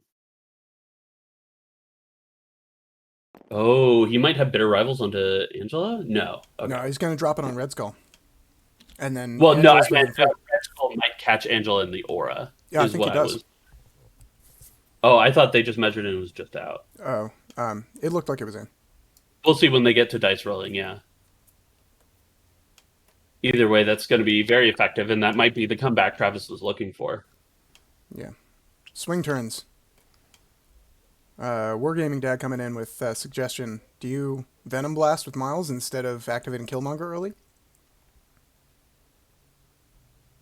S2: oh, he might have bitter rivals onto Angela. No,
S1: No,
S2: okay.
S1: he's going to drop it on Red Skull. And then
S2: Well, no, I
S1: Angela's
S2: meant
S1: moving forward.
S2: Red Skull might catch Angela in the aura.
S1: Yeah, I
S2: Is
S1: think he
S2: what I
S1: does.
S2: was. Oh, I thought they just measured and it was just out.
S1: Oh, it looked like it was in.
S2: We'll see when they get to dice rolling. Yeah. Either way, that's going to be very effective, and that might be the comeback Travis was looking for.
S1: Yeah. Swing turns. Wargaming Dad coming in with a suggestion. Do you Venom Blast with Miles instead of activating Killmonger early?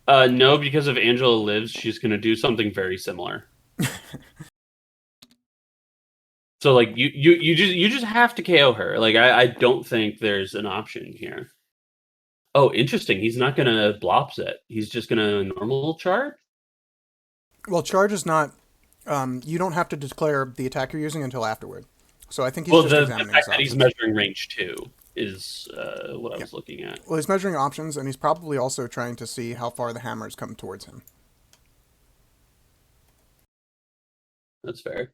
S2: No, because if Angela lives, she's going to do something very similar. So like you just have to KO her. Like I don't think there's an option here. Oh, interesting. He's not going to blops it. He's just going to normal charge.
S1: Well, charge is not. You don't have to declare the attack you're using until afterward. So I think he's
S2: Well,
S1: just
S2: the
S1: examining his
S2: fact that he's
S1: options.
S2: measuring range 2 is what I
S1: Yeah.
S2: was looking at.
S1: Well, he's measuring options, and he's probably also trying to see how far the hammers come towards him.
S2: That's fair.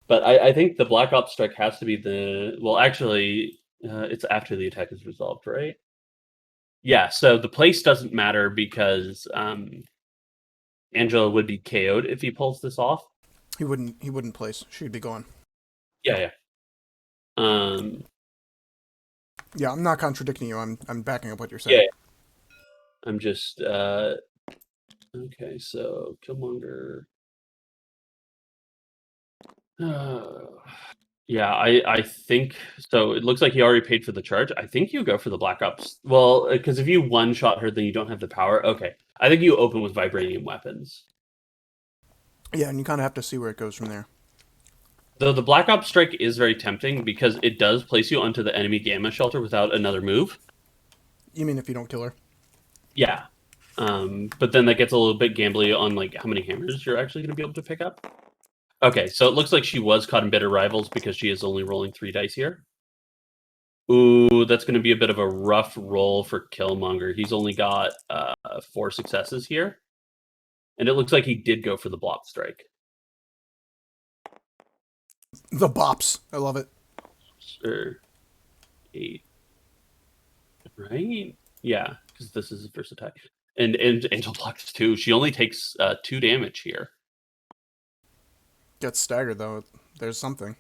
S2: But I think the Black Ops strike has to be the well. Actually, it's after the attack is resolved, right? Yeah. So the place doesn't matter because Angela would be KO'd if he pulls this off.
S1: He wouldn't. He wouldn't place. She'd be gone.
S2: Yeah, yeah. Um,
S1: Yeah, I'm not contradicting you. I'm backing up what you're
S2: yeah.
S1: saying.
S2: I'm just okay. So Killmonger. Yeah, I think so. It looks like he already paid for the charge. I think you go for the Black Ops. Well, because if you one shot her, then you don't have the power. Okay, I think you open with vibranium weapons.
S1: Yeah, and you kind of have to see where it goes from there.
S2: Though the Black Ops strike is very tempting because it does place you onto the enemy gamma shelter without another move.
S1: You mean if you don't kill her?
S2: Yeah, but then that gets a little bit gambly on like how many hammers you're actually going to be able to pick up. Okay, so it looks like she was caught in bitter rivals because she is only rolling 3 dice here. Ooh, that's going to be a bit of a rough roll for Killmonger. He's only got 4 successes here, and it looks like he did go for the blob strike.
S1: The bops. I love it.
S2: Or 8, right? Yeah, because this is his first attack. And Angel blocks 2. She only takes 2 damage here.
S1: Gets staggered though. There's something.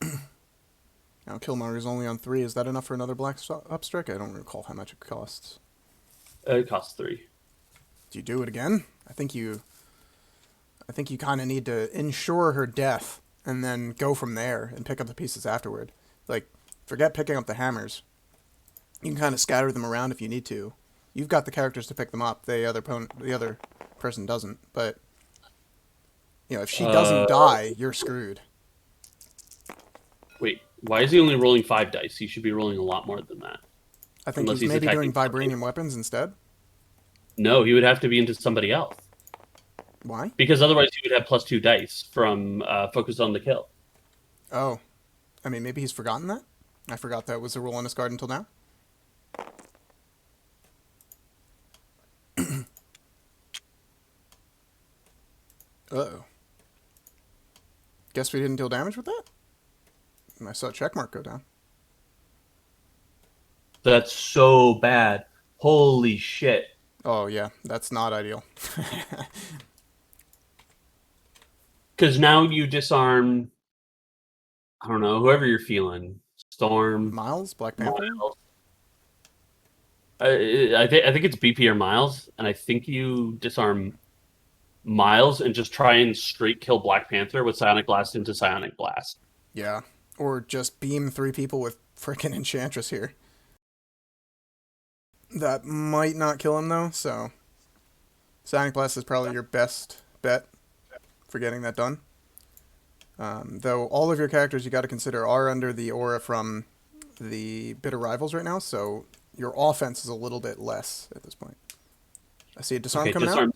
S1: Now Killmonger's only on 3. Is that enough for another black upstrike? I don't recall how much it costs.
S2: It costs 3.
S1: Do you do it again? I think you kind of need to ensure her death and then go from there and pick up the pieces afterward. Like, forget picking up the hammers. You can kind of scatter them around if you need to. You've got the characters to pick them up. The other person doesn't. But if she doesn't die, you're screwed.
S2: Wait, why is he only rolling 5 dice? He should be rolling a lot more than that.
S1: I think
S2: Unless
S1: he's maybe doing
S2: attacking
S1: vibranium weapons instead.
S2: No, he would have to be into somebody else.
S1: Why?
S2: Because otherwise he would have +2 dice from focus on the kill.
S1: Oh, I mean, maybe he's forgotten that. I forgot that was a rule on his card until now. Uh-oh. Guess we didn't deal damage with that? I saw a checkmark go down.
S2: That's so bad. Holy shit.
S1: Oh, yeah. That's not ideal.
S2: Because now you disarm, I don't know, whoever you're feeling. Storm,
S1: Miles? Black Panther?
S2: Miles. I think it's BP or Miles, and I think you disarm Miles and just try and straight kill Black Panther with Psionic Blast into Psionic Blast.
S1: Yeah. Or just beam 3 people with frickin' Enchantress here. That might not kill him, though, so... Psionic Blast is probably your best bet for getting that done. Though all of your characters you got to consider are under the aura from the Bitter Rivals right now, so your offense is a little bit less at this point. I see a disarm coming out.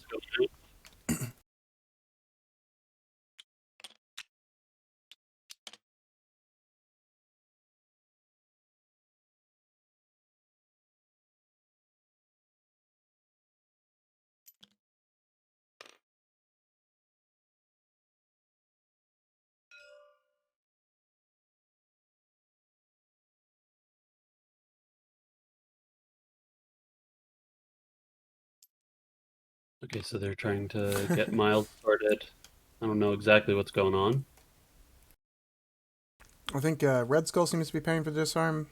S2: Okay, so they're trying to get Miles started. I don't know exactly what's going on.
S1: I think Red Skull seems to be paying for the disarm.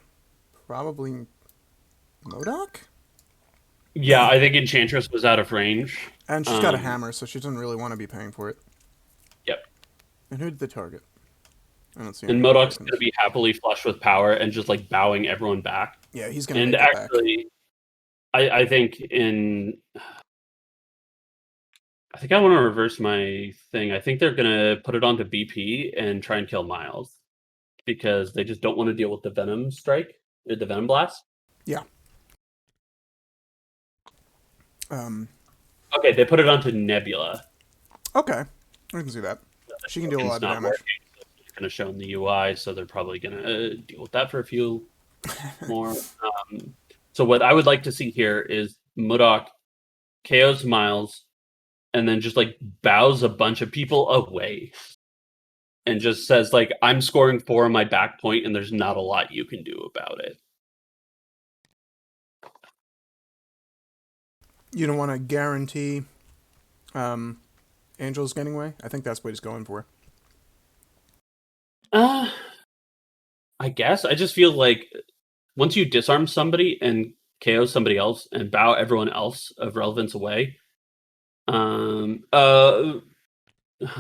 S1: Probably MODOK?
S2: Yeah, I think Enchantress was out of range.
S1: And she's got a hammer, so she doesn't really want to be paying for it.
S2: Yep.
S1: And who did the target? I don't see.
S2: And MODOK's going to be happily flush with power and just like bowing everyone back.
S1: Yeah, he's going to.
S2: And
S1: make
S2: actually, I think I think I want to reverse my thing. I think they're going to put it onto BP and try and kill Miles because they just don't want to deal with the Venom strike, the Venom blast.
S1: Yeah.
S2: Okay, they put it onto Nebula.
S1: Okay, I can see that. She can deal a lot of damage.
S2: It's going to show in the UI, so they're probably going to deal with that for a few more. So what I would like to see here is MODOK KOs Miles and then just like bows a bunch of people away and just says like, I'm scoring 4 on my back point and there's not a lot you can do about it.
S1: You don't want to guarantee Angel's getting away? I think that's what he's going for.
S2: I guess. I just feel like once you disarm somebody and KO somebody else and bow everyone else of relevance away, Um, uh,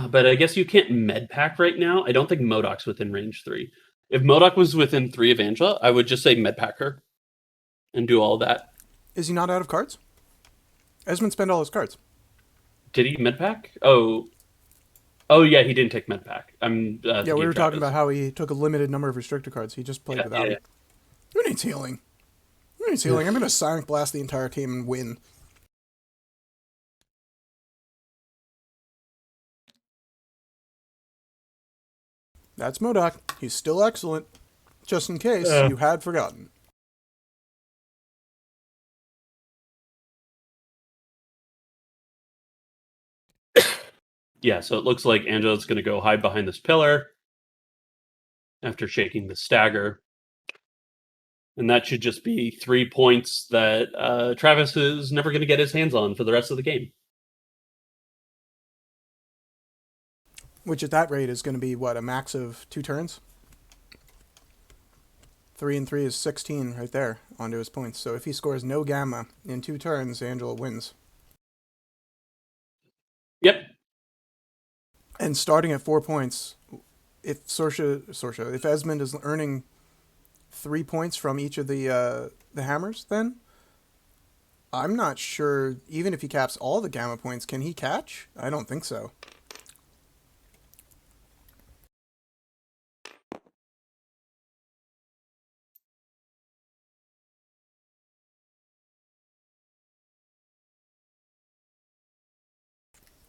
S2: but I guess you can't med pack right now. I don't think Modoc's within range 3. If Modoc was within 3 of Angela, I would just say med pack her and do all that.
S1: Is he not out of cards? Esmond spent all his cards.
S2: Did he med pack? Oh yeah, he didn't take med pack. I'm
S1: Yeah, we
S2: thinking
S1: were
S2: of
S1: talking
S2: Travis.
S1: about how he took a limited number of restricted cards. He just played
S2: Yeah,
S1: without
S2: yeah.
S1: them. Who needs healing? Who needs healing? I'm going to Sonic Blast the entire team and win. That's Modoc. He's still excellent. Just in case you had forgotten.
S2: Yeah, so it looks like Angela's going to go hide behind this pillar after shaking the stagger. And that should just be 3 points that Travis is never going to get his hands on for the rest of the game.
S1: Which at that rate is going to be, what, a max of 2 turns? 3 and 3 is 16 right there onto his points. So if he scores no gamma in 2 turns, Angela wins.
S2: Yep.
S1: And starting at 4 points, if if Esmond is earning 3 points from each of the hammers, then I'm not sure. Even if he caps all the gamma points, can he catch? I don't think so.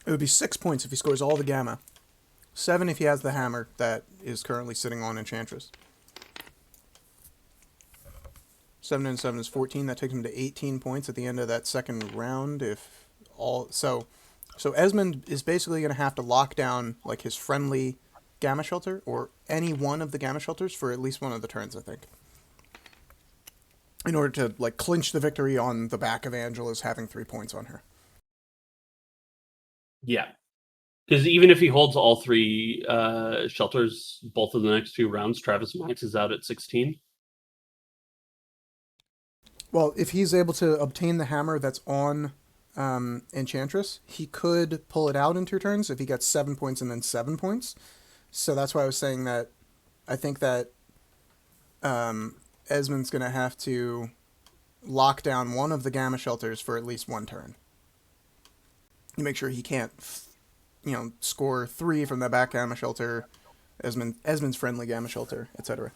S1: It would be 6 points if he scores all the gamma. 7 if he has the hammer that is currently sitting on Enchantress. 7 and 7 is 14. That takes him to 18 points at the end of that second round. So Esmond is basically going to have to lock down like his friendly gamma shelter or any one of the gamma shelters for at least one of the turns, I think, in order to like clinch the victory on the back of Angela's having 3 points on her.
S2: Yeah. Because even if he holds all 3 shelters, both of the next 2 rounds, Travis Max is out at 16.
S1: Well, if he's able to obtain the hammer that's on Enchantress, he could pull it out in 2 turns if he gets 7 points and then 7 points. So that's why I was saying that I think that Esmond's going to have to lock down one of the gamma shelters for at least 1 turn. You make sure he can't, score 3 from the back gamma shelter, Esmond's friendly gamma shelter, etc.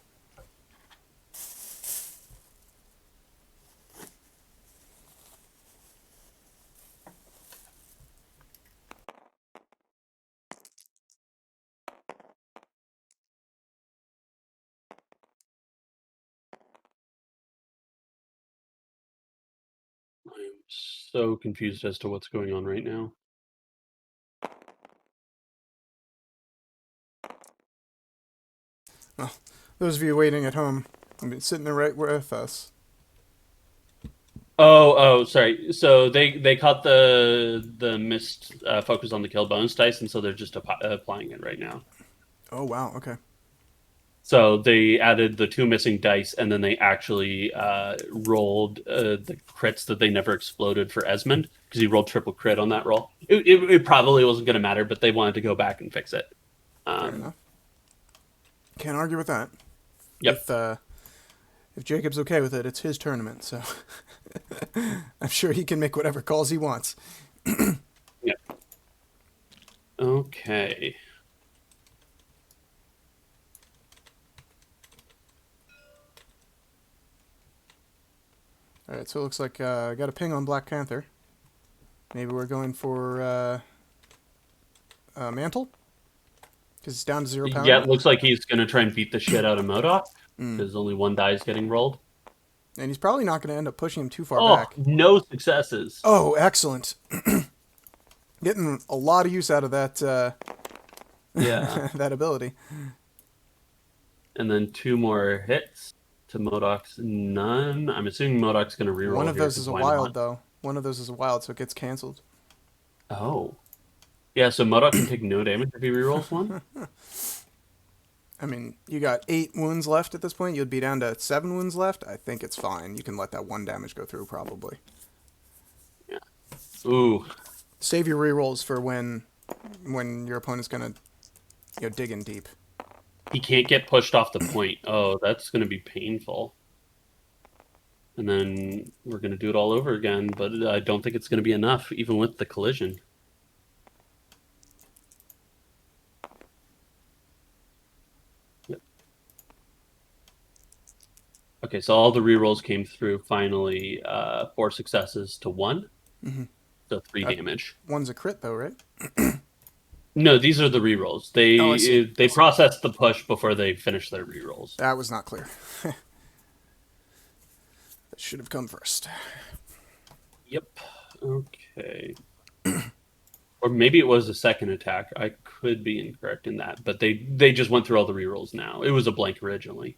S2: I'm so confused as to what's going on right now.
S1: Well, those of you waiting at home, sitting there right with us.
S2: Oh, sorry. So they caught the missed focus on the kill bonus dice, and so they're just applying it right now.
S1: Oh, wow, okay.
S2: So they added the 2 missing dice, and then they actually rolled the crits that they never exploded for Esmond, because he rolled triple crit on that roll. It probably wasn't going to matter, but they wanted to go back and fix it.
S1: Fair enough. Can't argue with that.
S2: Yep.
S1: If Jacob's okay with it, it's his tournament, so I'm sure he can make whatever calls he wants.
S2: Yep. Okay.
S1: All right, so it looks like I got a ping on Black Panther. Maybe we're going for Mantle? Because it's down to 0 power.
S2: Yeah, it looks like he's going to try and beat the shit out of Modoc,
S1: Mm.
S2: because only 1 die is getting rolled.
S1: And he's probably not going to end up pushing him too far
S2: Oh,
S1: back.
S2: no successes.
S1: Oh, excellent. Getting a lot of use out of that
S2: Yeah.
S1: that ability.
S2: And then 2 more hits to Modoc's none. I'm assuming Modoc's going to reroll.
S1: One of
S2: here,
S1: those is a
S2: 'cause why
S1: wild,
S2: not?
S1: though. One of those is a wild, so it gets canceled.
S2: Oh. Yeah, so Modoc can take no damage if he rerolls 1?
S1: I mean, you got 8 wounds left at this point. You'd be down to 7 wounds left. I think it's fine. You can let that 1 damage go through, probably.
S2: Yeah. Ooh.
S1: Save your rerolls for when your opponent's gonna dig in deep.
S2: He can't get pushed off the point. Oh, that's going to be painful. And then we're going to do it all over again, but I don't think it's going to be enough, even with the collision. Yep. Okay, so all the rerolls came through finally. 4 successes to 1.
S1: Mm-hmm.
S2: So 3 damage.
S1: One's a crit though, right?
S2: No, these are the rerolls.
S1: Oh, I see.
S2: They process the push before they finish their rerolls.
S1: That was not clear. That should have come first.
S2: Yep. Okay. Or maybe it was a second attack. I could be incorrect in that, but they just went through all the rerolls now. It was a blank originally.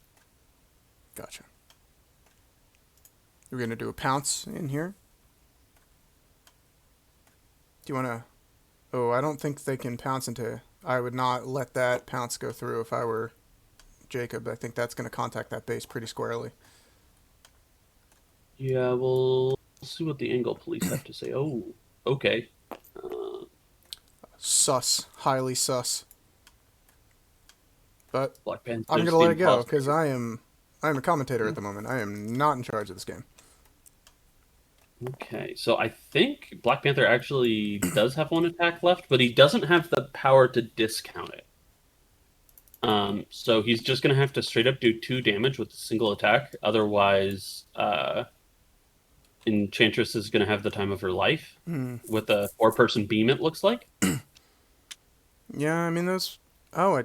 S1: Gotcha. We're gonna do a pounce in here. Do you wanna? Oh, I don't think they can pounce into. I would not let that pounce go through if I were Jacob. I think that's gonna contact that base pretty squarely.
S2: Yeah, we'll see what the Angle police have to say. Oh, okay.
S1: Sus, highly sus. But
S2: Black Panther.
S1: I'm gonna let it go because I'm a commentator at the moment. I am not in charge of this game.
S2: Okay, so I think Black Panther actually does have 1 attack left, but he doesn't have the power to discount it. So he's just going to have to straight up do 2 damage with a single attack. Otherwise, Enchantress is going to have the time of her life with a 4-person beam, it looks like.
S1: Yeah, I mean those. Oh,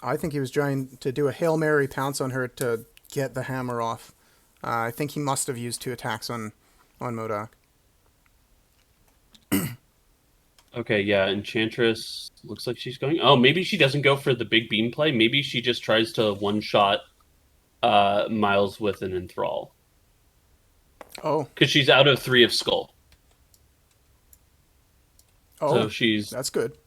S1: I think he was trying to do a Hail Mary pounce on her to get the hammer off. I think he must have used 2 attacks on MODOK.
S2: Okay, yeah, Enchantress looks like she's going. Oh, maybe she doesn't go for the big beam play. Maybe she just tries to one-shot Miles with an Enthrall.
S1: Oh.
S2: Because she's out of 3 of Skull.
S1: Oh,
S2: so
S1: that's good.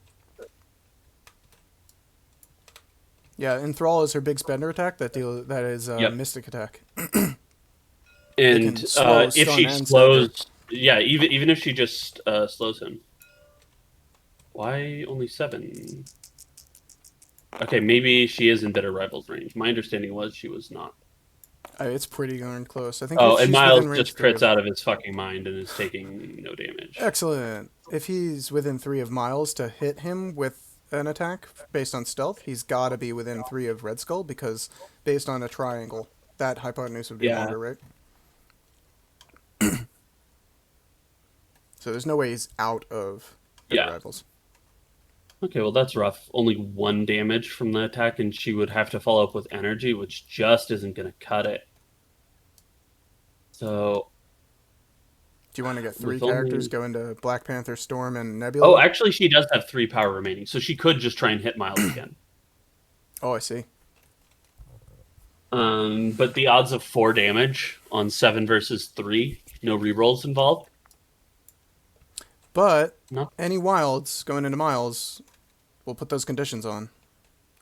S1: Yeah, Enthrall is her big spender attack. That is
S2: Yep.
S1: Mystic attack.
S2: And
S1: slow,
S2: if
S1: stun,
S2: she
S1: and
S2: slows, yeah, even if she just slows him. Why only 7? Okay, maybe she is in Bitter Rivals range. My understanding was she was not.
S1: It's pretty darn close. I think.
S2: Oh,
S1: if
S2: and
S1: she's
S2: Miles
S1: within range
S2: just
S1: 3
S2: crits
S1: of...
S2: out of his fucking mind and is taking no damage.
S1: Excellent. If he's within 3 of Miles to hit him with an attack based on stealth, he's got to be within 3 of Red Skull because based on a triangle, that hypotenuse would be longer, right? So there's no way he's out of Bitter Rivals.
S2: Okay, well that's rough. Only 1 damage from the attack, and she would have to follow up with energy, which just isn't going to cut it. So...
S1: Do you want to get 3 characters, go into Black Panther, Storm, and Nebula?
S2: Oh, actually she does have 3 power remaining, so she could just try and hit Miles again.
S1: Oh, I see.
S2: But the odds of 4 damage on 7 versus 3, no rerolls involved.
S1: But any wilds going into Miles, we'll put those conditions on.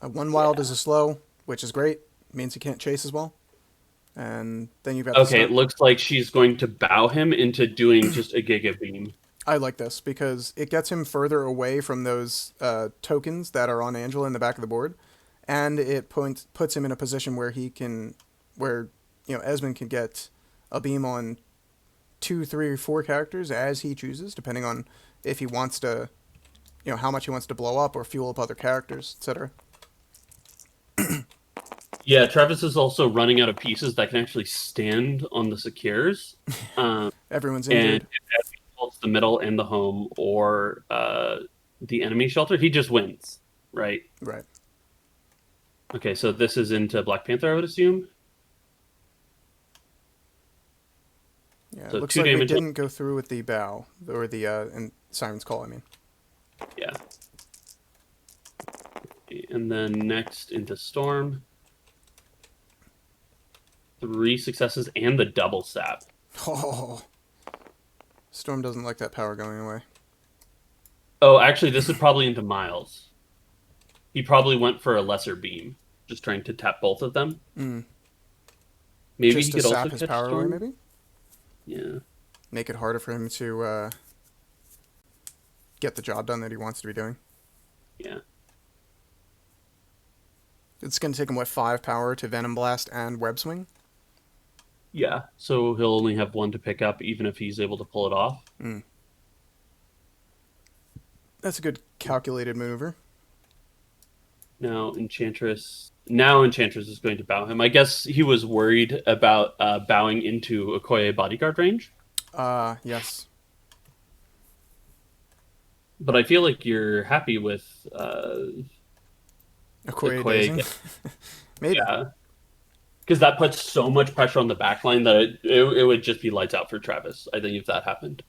S1: 1 wild is a slow, which is great. Means he can't chase as well. And then you've got...
S2: Okay, it looks like she's going to bow him into doing just a Giga Beam.
S1: I like this because it gets him further away from those tokens that are on Angela in the back of the board. And it puts him in a position where Esmond can get a beam on 2, 3, or 4 characters as he chooses, depending on if he wants to, how much he wants to blow up or fuel up other characters, etc.
S2: Yeah, Travis is also running out of pieces that can actually stand on the secures.
S1: Everyone's injured.
S2: And if he holds the middle and the home or the enemy shelter, he just wins, right?
S1: Right.
S2: Okay, so this is into Black Panther, I would assume.
S1: Yeah,
S2: so
S1: it looks
S2: 2
S1: like we
S2: damage.
S1: didn't go through with the bow, or the and Siren's Call, I mean.
S2: Yeah. And then next into Storm. 3 successes and the double sap.
S1: Oh. Storm doesn't like that power going away.
S2: Oh, actually, this is probably into Miles. He probably went for a lesser beam, just trying to tap both of them. Maybe
S1: just
S2: he
S1: to
S2: could
S1: sap
S2: also
S1: his
S2: catch
S1: power
S2: Storm.
S1: away, maybe?
S2: Yeah.
S1: Make it harder for him to get the job done that he wants to be doing.
S2: Yeah.
S1: It's going to take him, what, 5 power to Venom Blast and Web Swing?
S2: Yeah. So he'll only have one to pick up, even if he's able to pull it off.
S1: Mm. That's a good calculated maneuver.
S2: Now Enchantress is going to bow him. I guess he was worried about bowing into Okoye bodyguard range.
S1: Yes.
S2: But I feel like you're happy with
S1: Okoye
S2: Okoye.
S1: dazing. Maybe.
S2: Yeah. Because that puts so much pressure on the backline that it would just be lights out for Travis, I think, if that happened.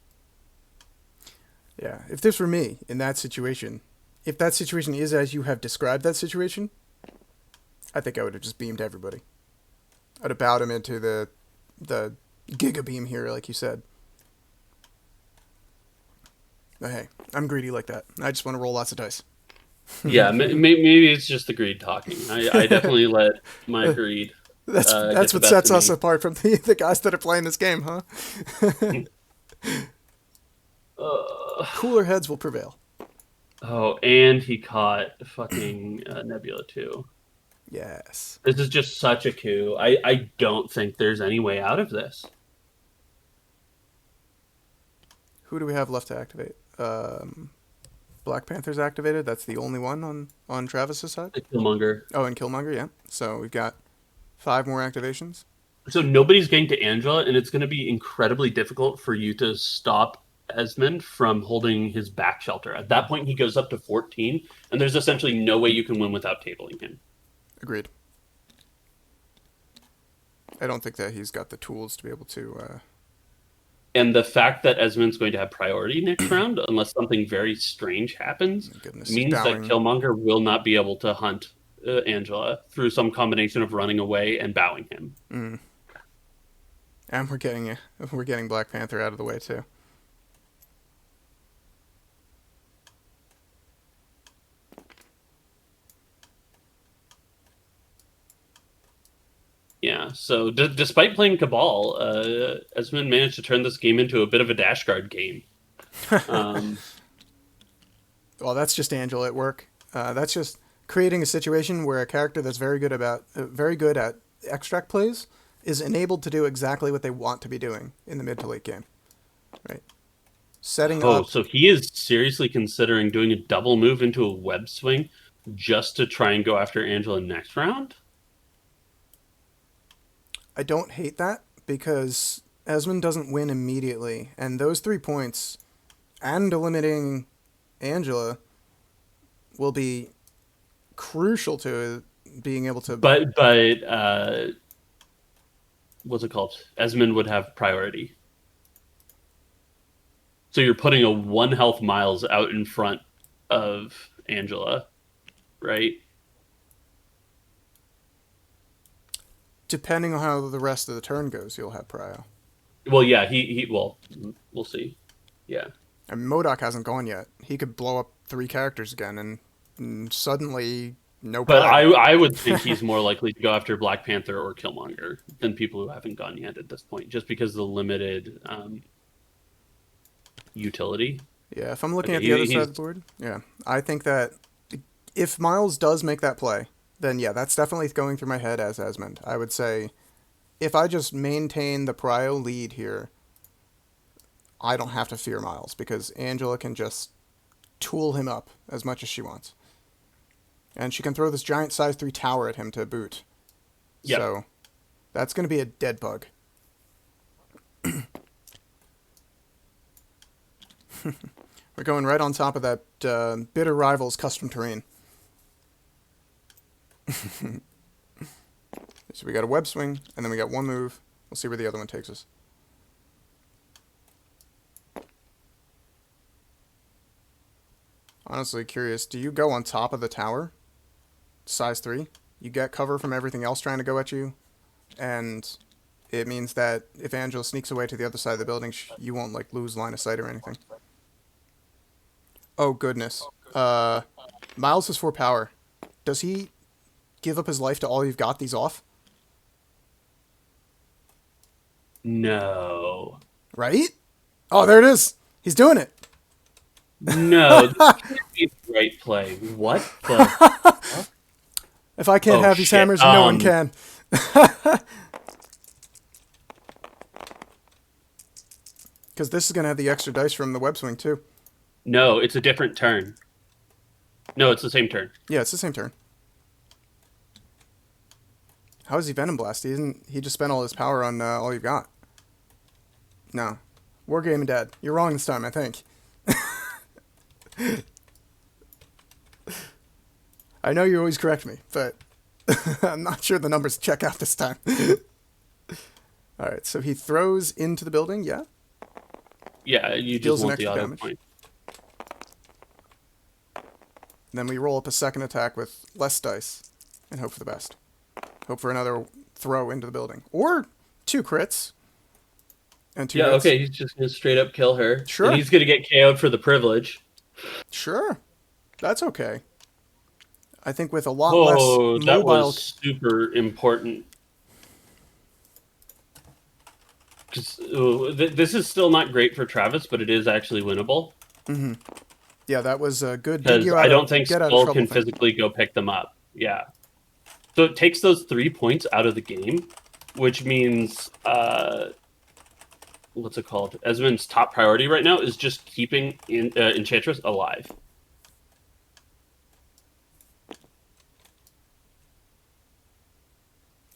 S1: Yeah. If this were me in that situation, if that situation is as you have described that situation, I think I would have just beamed everybody. I'd have bowed him into the Giga Beam here, like you said. But hey, I'm greedy like that. I just want to roll lots of dice.
S2: Yeah, maybe it's just the greed talking. I definitely let my greed
S1: That's
S2: get the
S1: what
S2: best
S1: sets
S2: of
S1: us
S2: me.
S1: apart from the guys that are playing this game, huh? Cooler heads will prevail.
S2: Oh, and he caught fucking Nebula too.
S1: Yes.
S2: This is just such a coup. I don't think there's any way out of this.
S1: Who do we have left to activate? Black Panther's activated. That's the only one on Travis's side.
S2: The Killmonger.
S1: Oh, and Killmonger, yeah. So we've got 5 more activations.
S2: So nobody's getting to Angela, and it's going to be incredibly difficult for you to stop Esmond from holding his back shelter. At that point, he goes up to 14, and there's essentially no way you can win without tabling him.
S1: Agreed. I don't think that he's got the tools to be able to.
S2: And the fact that Esmond's going to have priority next round, unless something very strange happens,
S1: My goodness, he's
S2: means that
S1: bowing.
S2: Killmonger will not be able to hunt Angela through some combination of running away and bowing him.
S1: Mm. And we're getting Black Panther out of the way too.
S2: Yeah, so despite playing Cabal, Esmond managed to turn this game into a bit of a dash guard game.
S1: Well, that's just Angela at work. That's just creating a situation where a character that's very good at extract plays is enabled to do exactly what they want to be doing in the mid to late game, right? Setting
S2: Oh,
S1: up.
S2: so he is seriously considering doing a double move into a web swing just to try and go after Angela next round?
S1: I don't hate that because Esmond doesn't win immediately, and those 3 points and eliminating Angela will be crucial to being able to.
S2: But what's it called? Esmond would have priority. So you're putting a 1 health Miles out in front of Angela, right?
S1: Depending on how the rest of the turn goes, you'll have prio.
S2: Well, yeah, well, we'll see. Yeah.
S1: I mean, MODOK hasn't gone yet. He could blow up 3 characters again, and suddenly no
S2: But
S1: prio.
S2: I would think he's more likely to go after Black Panther or Killmonger than people who haven't gone yet at this point, just because of the limited utility.
S1: Yeah, if I'm looking at the other side of the board, yeah, I think that if Miles does make that play, then yeah, that's definitely going through my head as Esmond. I would say if I just maintain the prio lead here, I don't have to fear Miles because Angela can just tool him up as much as she wants. And she can throw this giant size 3 tower at him to boot.
S2: Yep.
S1: So that's going to be a dead bug. We're going right on top of that Bitter Rivals custom terrain. So we got a web swing, and then we got 1 move. We'll see where the other one takes us. Honestly curious, do you go on top of the tower? Size 3? You get cover from everything else trying to go at you, and it means that if Angela sneaks away to the other side of the building, you won't like lose line of sight or anything. Oh goodness. Miles has 4 power. Does he give up his life to all you've got these off?
S2: No.
S1: Right? Oh, there it is. He's doing it.
S2: No, this can't be the right play. What the fuck?
S1: If I can't
S2: Oh
S1: have these
S2: shit.
S1: hammers, no one can. Because this is going to have the extra dice from the web swing, too.
S2: No, it's a different turn. No, it's the same turn.
S1: Yeah, it's the same turn. How is he Venom Blast? He just spent all his power on all you've got. No. Wargaming Dad. You're wrong this time, I think. I know you always correct me, but I'm not sure the numbers check out this time. Alright, so he throws into the building, yeah?
S2: Yeah, you just
S1: Deals an
S2: want the
S1: extra
S2: auto
S1: damage.
S2: point.
S1: Then we roll up a second attack with less dice and hope for the best. Hope for another throw into the building. Or 2 crits. And 2
S2: Yeah,
S1: hits.
S2: okay, he's just gonna straight up kill her.
S1: Sure.
S2: And he's gonna get KO'd for the privilege.
S1: Sure. That's okay. I think with a lot less
S2: Oh, that
S1: mobile...
S2: was super important. Because this is still not great for Travis, but it is actually winnable.
S1: Mm-hmm. Yeah, that was a good
S2: Because I don't think
S1: get out of
S2: Skull
S1: trouble
S2: can
S1: thing.
S2: physically go pick them up. Yeah. So it takes those 3 points out of the game, which means what's it called? Esmond's top priority right now is just keeping Enchantress alive.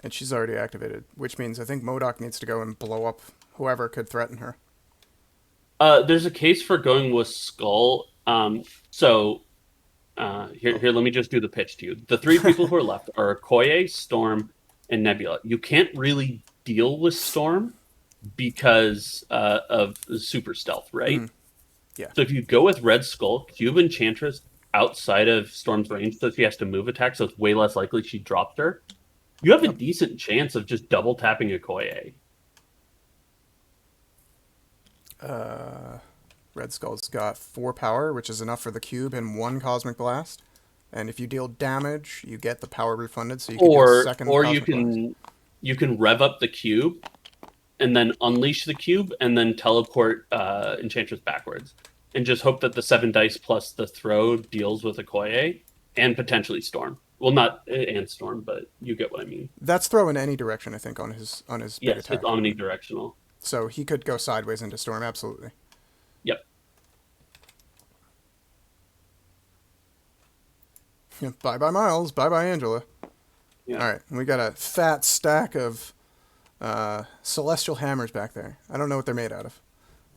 S1: And she's already activated, which means I think MODOK needs to go and blow up whoever could threaten her.
S2: There's a case for going with Skull. Here, let me just do the pitch to you. The 3 people who are left are Okoye, Storm, and Nebula. You can't really deal with Storm because of super stealth, right?
S1: Mm. Yeah.
S2: So if you go with Red Skull, cube Enchantress outside of Storm's range, so she has to move attack, so it's way less likely she dropped her. You have a decent chance of just double tapping Okoye.
S1: Red Skull's got 4 power, which is enough for the cube and 1 Cosmic Blast. And if you deal damage, you get the power refunded, so you can do a second
S2: Or
S1: Cosmic Blast.
S2: you can rev up the cube and then unleash the cube and then teleport Enchantress backwards. And just hope that the 7 dice plus the throw deals with Okoye and potentially Storm. Well, not and Storm, but you get what I mean.
S1: That's throw in any direction, I think, on his big
S2: Yes,
S1: attack.
S2: it's omnidirectional.
S1: So he could go sideways into Storm, absolutely.
S2: Yep.
S1: Bye-bye, Miles. Bye-bye, Angela.
S2: Yeah.
S1: All right, we got a fat stack of celestial hammers back there. I don't know what they're made out of.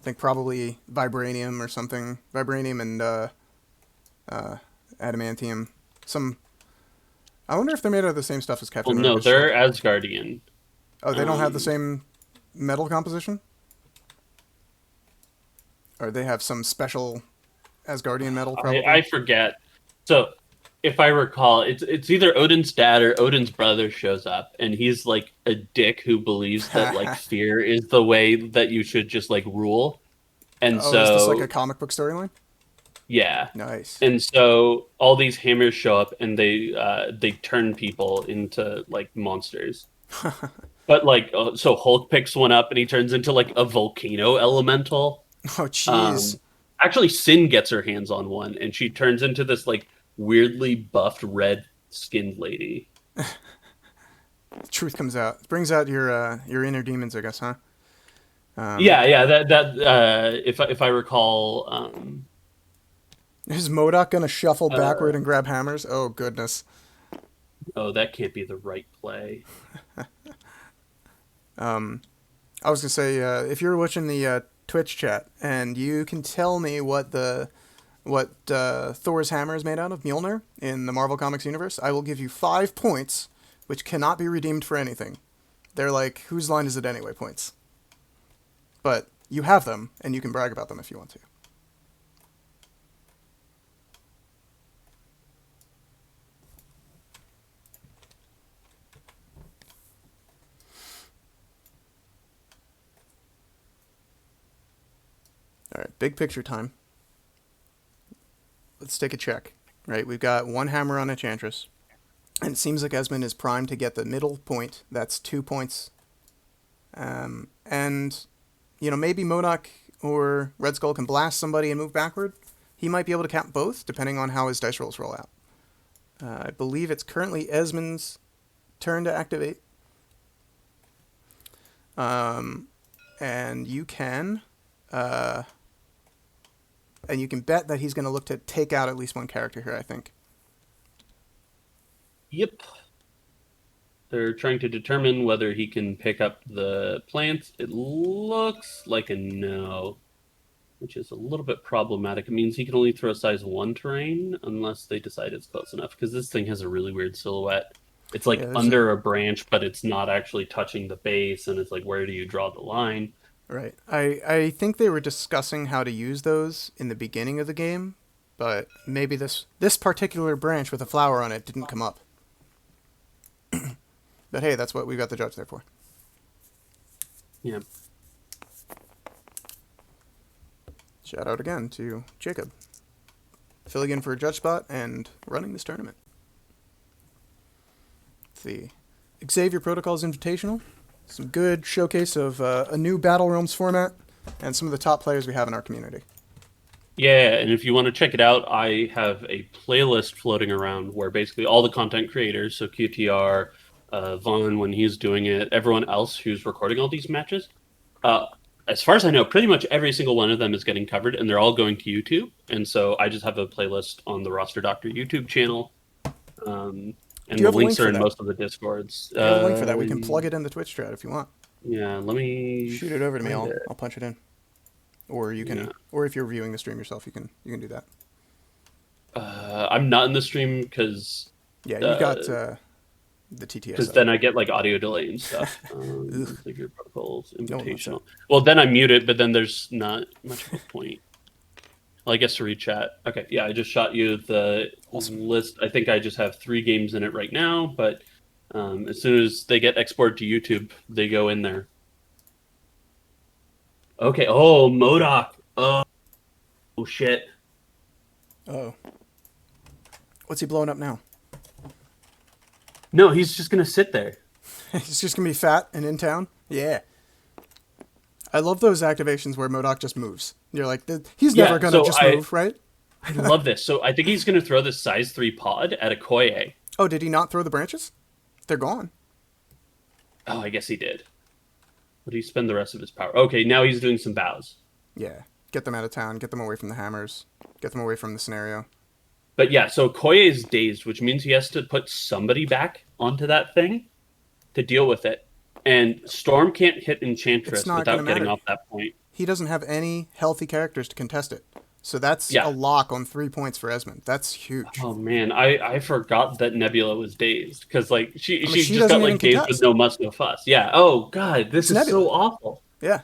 S1: I think probably vibranium or something. Vibranium and adamantium. I wonder if they're made out of the same stuff as Captain
S2: Well, no,
S1: America's
S2: they're
S1: shield.
S2: Asgardian.
S1: Oh, they don't have the same metal composition? Or they have some special Asgardian metal, probably?
S2: I forget. So, if I recall, it's either Odin's dad or Odin's brother shows up, and he's like a dick who believes that like fear is the way that you should just like rule. And
S1: Oh,
S2: so
S1: is this like a comic book storyline?
S2: yeah,
S1: Nice.
S2: and so all these hammers show up, and they turn people into like monsters. But like, so Hulk picks one up, and he turns into like a volcano elemental.
S1: Oh, jeez.
S2: Actually, Sin gets her hands on one, and she turns into this like weirdly buffed red skinned lady.
S1: Truth comes out. It brings out your inner demons, I guess, huh?
S2: Yeah. That if I recall,
S1: Is MODOK gonna shuffle backward and grab hammers? Oh, goodness.
S2: oh, that can't be the right play.
S1: I was gonna say, if you're watching the Twitch chat and you can tell me what Thor's hammer is made out of, Mjolnir, in the Marvel Comics universe, I will give you 5 points, which cannot be redeemed for anything. They're like, whose line is it anyway points. But you have them, and you can brag about them if you want to. All right, big picture time. Let's take a check. Right, we've got 1 hammer on Enchantress. And it seems like Esmond is primed to get the middle point. That's 2 points. And, maybe MODOK or Red Skull can blast somebody and move backward. he might be able to count both, depending on how his dice rolls roll out. I believe it's currently Esmond's turn to activate. And you can bet that he's going to look to take out at least one character here, I think.
S2: Yep. They're trying to determine whether he can pick up the plants. It looks like a no, which is a little bit problematic. It means he can only throw size 1 terrain unless they decide it's close enough, because this thing has a really weird silhouette. It's like under a branch, but it's not actually touching the base, and it's like, where do you draw the line?
S1: Right. I think they were discussing how to use those in the beginning of the game, but maybe this particular branch with a flower on it didn't come up. But hey, that's what we got the judge there for.
S2: Yeah.
S1: Shout out again to Jacob, filling in for a judge spot and running this tournament. It's the Xavier Protocols Invitational. Some good showcase of a new Battle Realms format and some of the top players we have in our community.
S2: Yeah, and if you want to check it out, I have a playlist floating around where basically all the content creators, so QTR, Vaughn when he's doing it, everyone else who's recording all these matches, as far as I know, pretty much every single one of them is getting covered, and they're all going to YouTube. And so I just have a playlist on the Roster Doctor YouTube channel. And the links are in most of the Discords.
S1: Do you have a link for that? We can plug it in the Twitch chat if you want.
S2: Yeah, let me
S1: shoot it over to me. I'll punch it in. Or you can, or if you're viewing the stream yourself, you can do that.
S2: I'm not in the stream because
S1: you got the TTS.
S2: Because then I get like audio delay and stuff. Xavier Protocols Invitational. Well, then I mute it, but then there's not much of a point. Well, I guess to read chat. Okay, yeah, I just shot you the list. I think I just have 3 games in it right now, but as soon as they get exported to YouTube, they go in there. Okay. Oh, MODOK. Oh shit.
S1: Oh. What's he blowing up now?
S2: No, he's just going to sit there.
S1: He's just going to be fat and in town? Yeah. I love those activations where MODOK just moves. You're like, he's never going to just move, right?
S2: I love this. So I think he's going to throw this size 3 pod at a Koye.
S1: Oh, did he not throw the branches? They're gone.
S2: Oh, I guess he did. What do you spend the rest of his power? Okay, now he's doing some bows.
S1: Yeah. Get them out of town. Get them away from the hammers. Get them away from the scenario.
S2: But yeah, so Koye is dazed, which means he has to put somebody back onto that thing to deal with it. And Storm can't hit Enchantress without getting off that point.
S1: He doesn't have any healthy characters to contest it. So that's a lock on 3 points for Esmond. That's huge.
S2: Oh man, I forgot that Nebula was dazed because like she just got like dazed with no muss, no fuss. Yeah. Oh god, this is so awful.
S1: Yeah.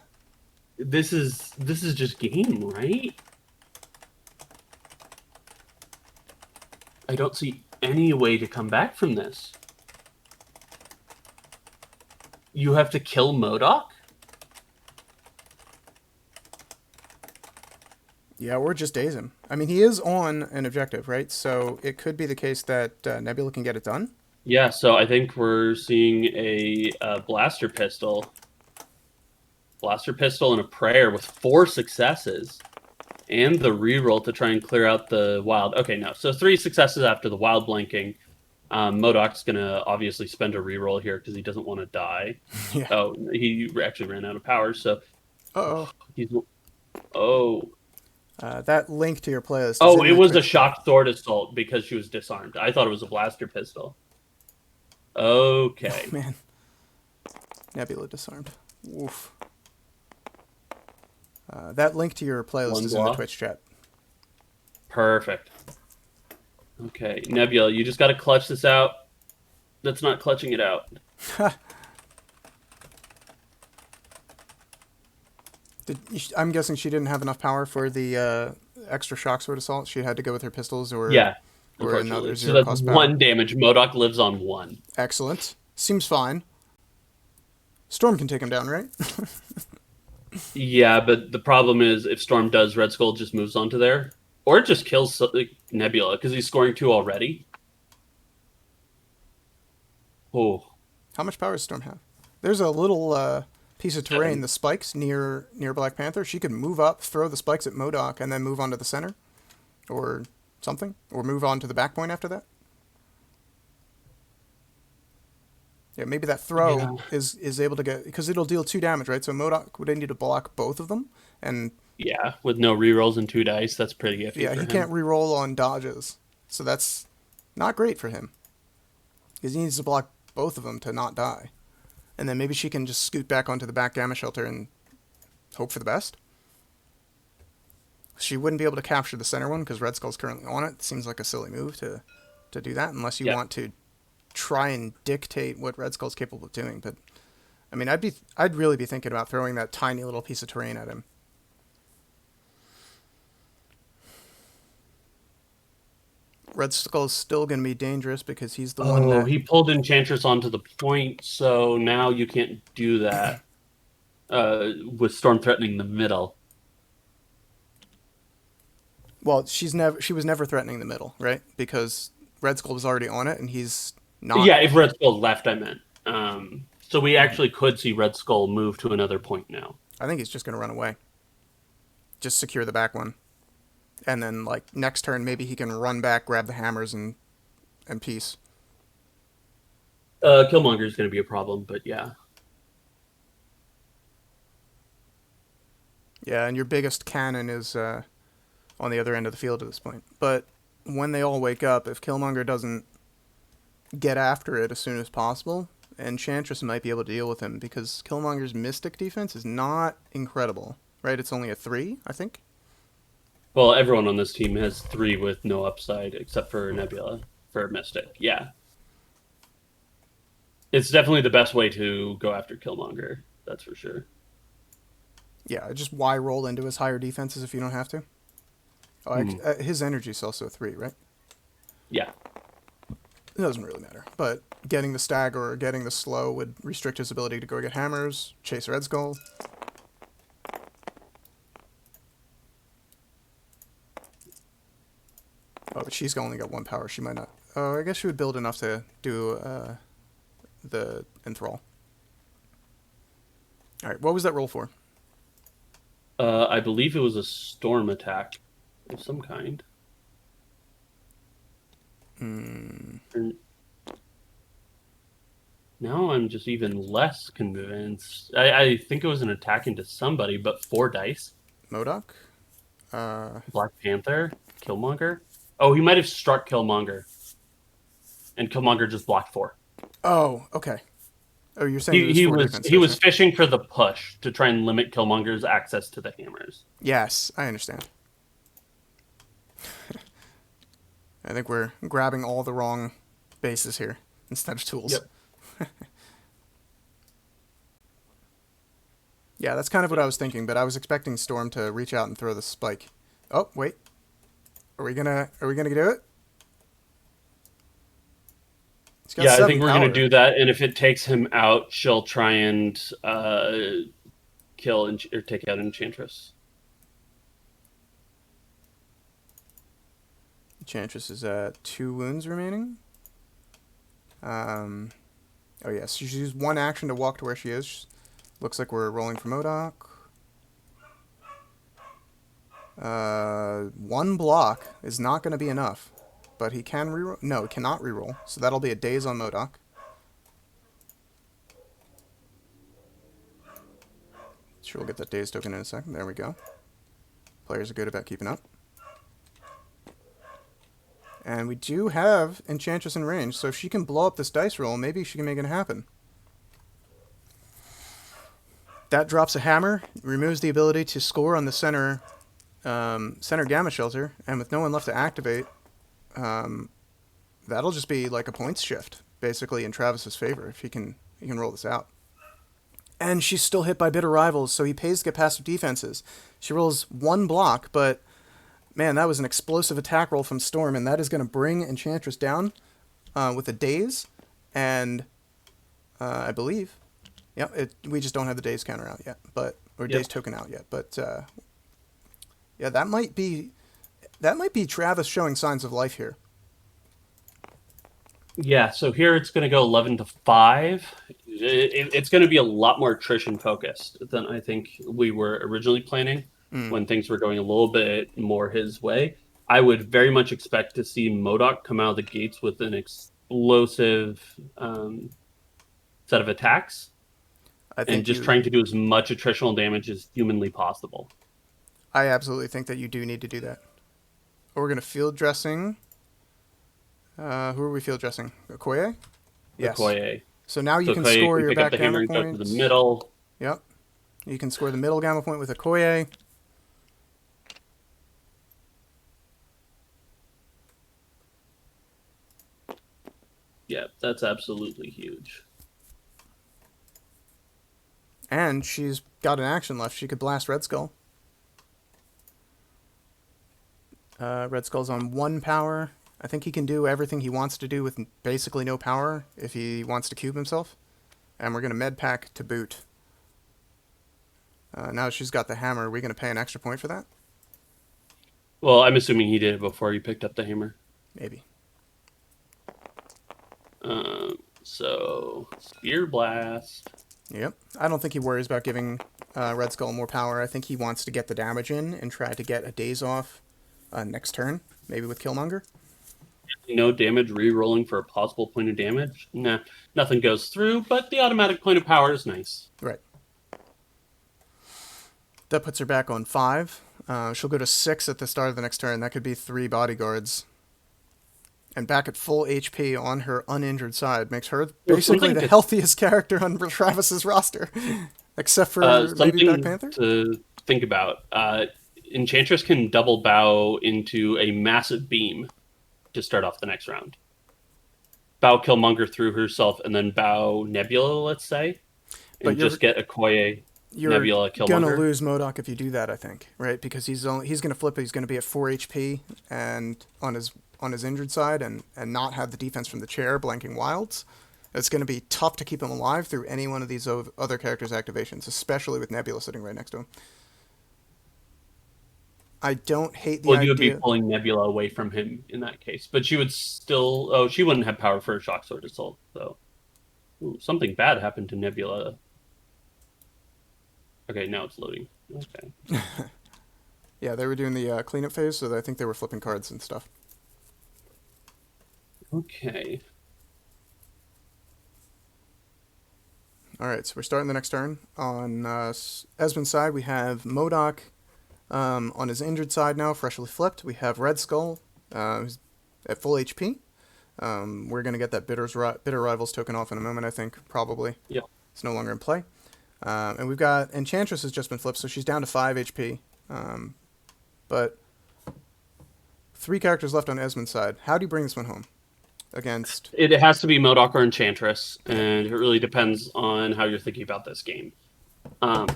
S2: This is just game, right? I don't see any way to come back from this. You have to kill MODOK?
S1: Yeah, or just daze him. I mean, he is on an objective, right? So it could be the case that Nebula can get it done.
S2: Yeah, so I think we're seeing a blaster pistol. Blaster pistol and a prayer with 4 successes. And the reroll to try and clear out the wild. Okay, no. So 3 successes after the wild blanking. MODOK's going to obviously spend a reroll here because he doesn't want to die.
S1: Yeah.
S2: Oh, he actually ran out of power, so...
S1: Uh-oh.
S2: That
S1: link to your playlist.
S2: Oh, it was a shock sword assault because she was disarmed. I thought it was a blaster pistol. Okay.
S1: Oh, man. Nebula disarmed. Oof. That link to your playlist is in the Twitch chat.
S2: Perfect. Okay, Nebula, you just got to clutch this out. That's not clutching it out.
S1: I'm guessing she didn't have enough power for the extra shock sword assault. She had to go with her pistols or
S2: unfortunately. So that's 1 damage. MODOK lives on 1.
S1: Excellent. Seems fine. Storm can take him down, right?
S2: Yeah, but the problem is if Storm does, Red Skull just moves onto there. Or it just kills Nebula because he's scoring 2 already. Oh.
S1: How much power does Storm have? There's a little piece of terrain, the spikes near Black Panther. She could move up, throw the spikes at MODOK, and then move on to the center. or something, or move on to the back point after that. Yeah, maybe that throw
S2: Yeah.
S1: is able to get because it'll deal 2 damage, right? So Modok would need to block both of them, and
S2: Yeah, with no rerolls and 2 dice, that's pretty iffy
S1: yeah,
S2: for
S1: he can't
S2: him.
S1: re-roll on dodges, so that's not great for him because he needs to block both of them to not die. And then maybe she can just scoot back onto the back gamma shelter and hope for the best. She wouldn't be able to capture the center one because Red Skull's currently on it. It seems like a silly move to do that unless you
S2: Yeah.
S1: want to try and dictate what Red Skull's capable of doing. But I mean, I'd really be thinking about throwing that tiny little piece of terrain at him. Red Skull's still going to be dangerous because he's the one
S2: Oh,
S1: that.
S2: he pulled Enchantress onto the point, so now you can't do that with Storm threatening the middle.
S1: Well, she was never threatening the middle, right? Because Red Skull was already on it, and he's not.
S2: Yeah, if Red Skull left, I meant. So we actually could see Red Skull move to another point now.
S1: I think he's just going to run away. Just secure the back one, and then like next turn maybe he can run back, grab the hammers, and peace.
S2: Killmonger is going to be a problem, but yeah.
S1: Yeah, and your biggest cannon is on the other end of the field at this point. But when they all wake up, if Killmonger doesn't get after it as soon as possible, Enchantress might be able to deal with him because Killmonger's Mystic defense is not incredible, right? It's only a 3, I think.
S2: Well, everyone on this team has 3 with no upside except for Nebula for Mystic. Yeah. It's definitely the best way to go after Killmonger. That's for sure.
S1: Yeah, just why roll into his higher defenses if you don't have to? Oh, his energy is also a 3, right?
S2: Yeah.
S1: It doesn't really matter. But getting the stagger or getting the slow would restrict his ability to go get hammers, chase Red Skull. Oh, but she's only got 1 power. She might not. Oh, I guess she would build enough to do the enthrall. All right, what was that roll for?
S2: I believe it was a storm attack of some kind. Now I'm just even less convinced. I think it was an attack into somebody, but 4 dice.
S1: Modok?
S2: Black Panther? Killmonger? Oh, he might have struck Killmonger. And Killmonger just blocked 4.
S1: Oh, okay. Oh, you're saying it was
S2: He
S1: 4
S2: was
S1: defense
S2: he
S1: dice,
S2: was
S1: right?
S2: fishing for the push to try and limit Killmonger's access to the hammers.
S1: Yes, I understand. I think we're grabbing all the wrong bases here instead of tools.
S2: Yep.
S1: Yeah, that's kind of what I was thinking, but I was expecting Storm to reach out and throw the spike. Oh, wait. Are we gonna do it? He's got
S2: Yeah, I
S1: 7
S2: think we're
S1: power.
S2: gonna do that, and if it takes him out, she'll try and kill or take out Enchantress.
S1: Enchantress is at 2 wounds remaining. Oh yes, she's used 1 action to walk to where she is. Looks like we're rolling for Modok. 1 block is not going to be enough, but he can reroll. No, he cannot reroll, so that'll be a daze on Modok. Sure, we'll get that daze token in a second. There we go. Players are good about keeping up. And we do have Enchantress in range, so if she can blow up this dice roll, maybe she can make it happen. That drops a hammer, removes the ability to score on the center gamma shelter, and with no one left to activate, that'll just be like a points shift, basically in Travis's favor if he can roll this out. And she's still hit by bitter rivals, so he pays to get past her defenses. She rolls 1 block, but man, that was an explosive attack roll from Storm, and that is going to bring Enchantress down with a daze, and I believe, yeah, we just don't have the daze counter out yet, or daze token out yet, but yeah, that might be Travis showing signs of life here.
S2: Yeah, so here it's going to go 11-5. It's going to be a lot more attrition focused than I think we were originally planning when things were going a little bit more his way. I would very much expect to see MODOK come out of the gates with an explosive set of attacks
S1: I
S2: and
S1: think
S2: just
S1: you.
S2: trying to do as much attritional damage as humanly possible.
S1: I absolutely think that you do need to do that. We're gonna field dressing. Who are we field dressing? Okoye? Yes.
S2: Okoye.
S1: So now you
S2: So
S1: can
S2: Okoye
S1: score
S2: can
S1: your
S2: pick up
S1: back
S2: the hammer
S1: gamma
S2: and go to the
S1: points.
S2: middle.
S1: Yep. You can score the middle gamma point with Okoye.
S2: Yeah, that's absolutely huge.
S1: And she's got an action left. She could blast Red Skull. Red Skull's on 1 power. I think he can do everything he wants to do with basically no power if he wants to cube himself. And we're going to med pack to boot. Now she's got the hammer. Are we going to pay an extra point for that?
S2: Well, I'm assuming he did it before he picked up the hammer.
S1: Maybe.
S2: So, Spear Blast.
S1: Yep. I don't think he worries about giving Red Skull more power. I think he wants to get the damage in and try to get a daze off next turn, maybe with Killmonger.
S2: No damage, re-rolling for a possible point of damage. Nah, nothing goes through, but the automatic point of power is nice.
S1: Right. That puts her back on 5. She'll go to 6 at the start of the next turn. That could be 3 bodyguards. And back at full HP on her uninjured side makes her basically the healthiest character on Travis's roster, except for maybe Black Panther.
S2: To think about. Enchantress can double bow into a massive beam to start off the next round. Bow Killmonger through herself, and then bow Nebula, let's say, and just get Okoye, Nebula, Killmonger.
S1: You're gonna lose MODOK if you do that, I think, right? Because he's gonna flip it. He's gonna be at 4 HP and on his injured side, and not have the defense from the chair blanking wilds. It's going to be tough to keep him alive through any one of these other characters' activations, especially with Nebula sitting right next to him. I don't hate the idea.
S2: Well, you would be pulling Nebula away from him in that case, but she would still. Oh, she wouldn't have power for a Shock Sword Assault, so. Ooh, something bad happened to Nebula. Okay, now it's loading. Okay.
S1: Yeah, they were doing the cleanup phase, so I think they were flipping cards and stuff.
S2: Okay.
S1: All right, so we're starting the next turn. On Esmond's side, we have MODOK on his injured side now, freshly flipped. We have Red Skull who's at full HP. We're going to get that Bitter Rivals token off in a moment, I think, probably.
S2: Yeah.
S1: It's no longer in play. And we've got Enchantress has just been flipped, so she's down to 5 HP. But 3 characters left on Esmond's side. How do you bring this one home? Against
S2: it has to be MODOK or Enchantress, and it really depends on how you're thinking about this game.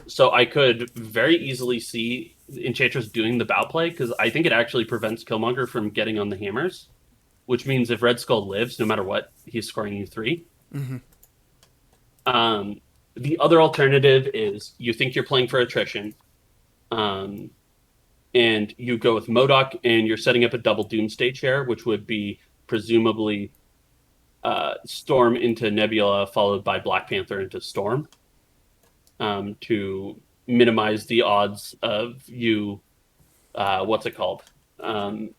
S2: So I could very easily see Enchantress doing the bow play, because I think it actually prevents Killmonger from getting on the hammers, which means if Red Skull lives, no matter what, he's scoring you 3.
S1: Mm-hmm.
S2: The other alternative is you think you're playing for attrition, and you go with MODOK, and you're setting up a double Doomsday chair, which would be presumably Storm into Nebula, followed by Black Panther into Storm, to minimize the odds of you,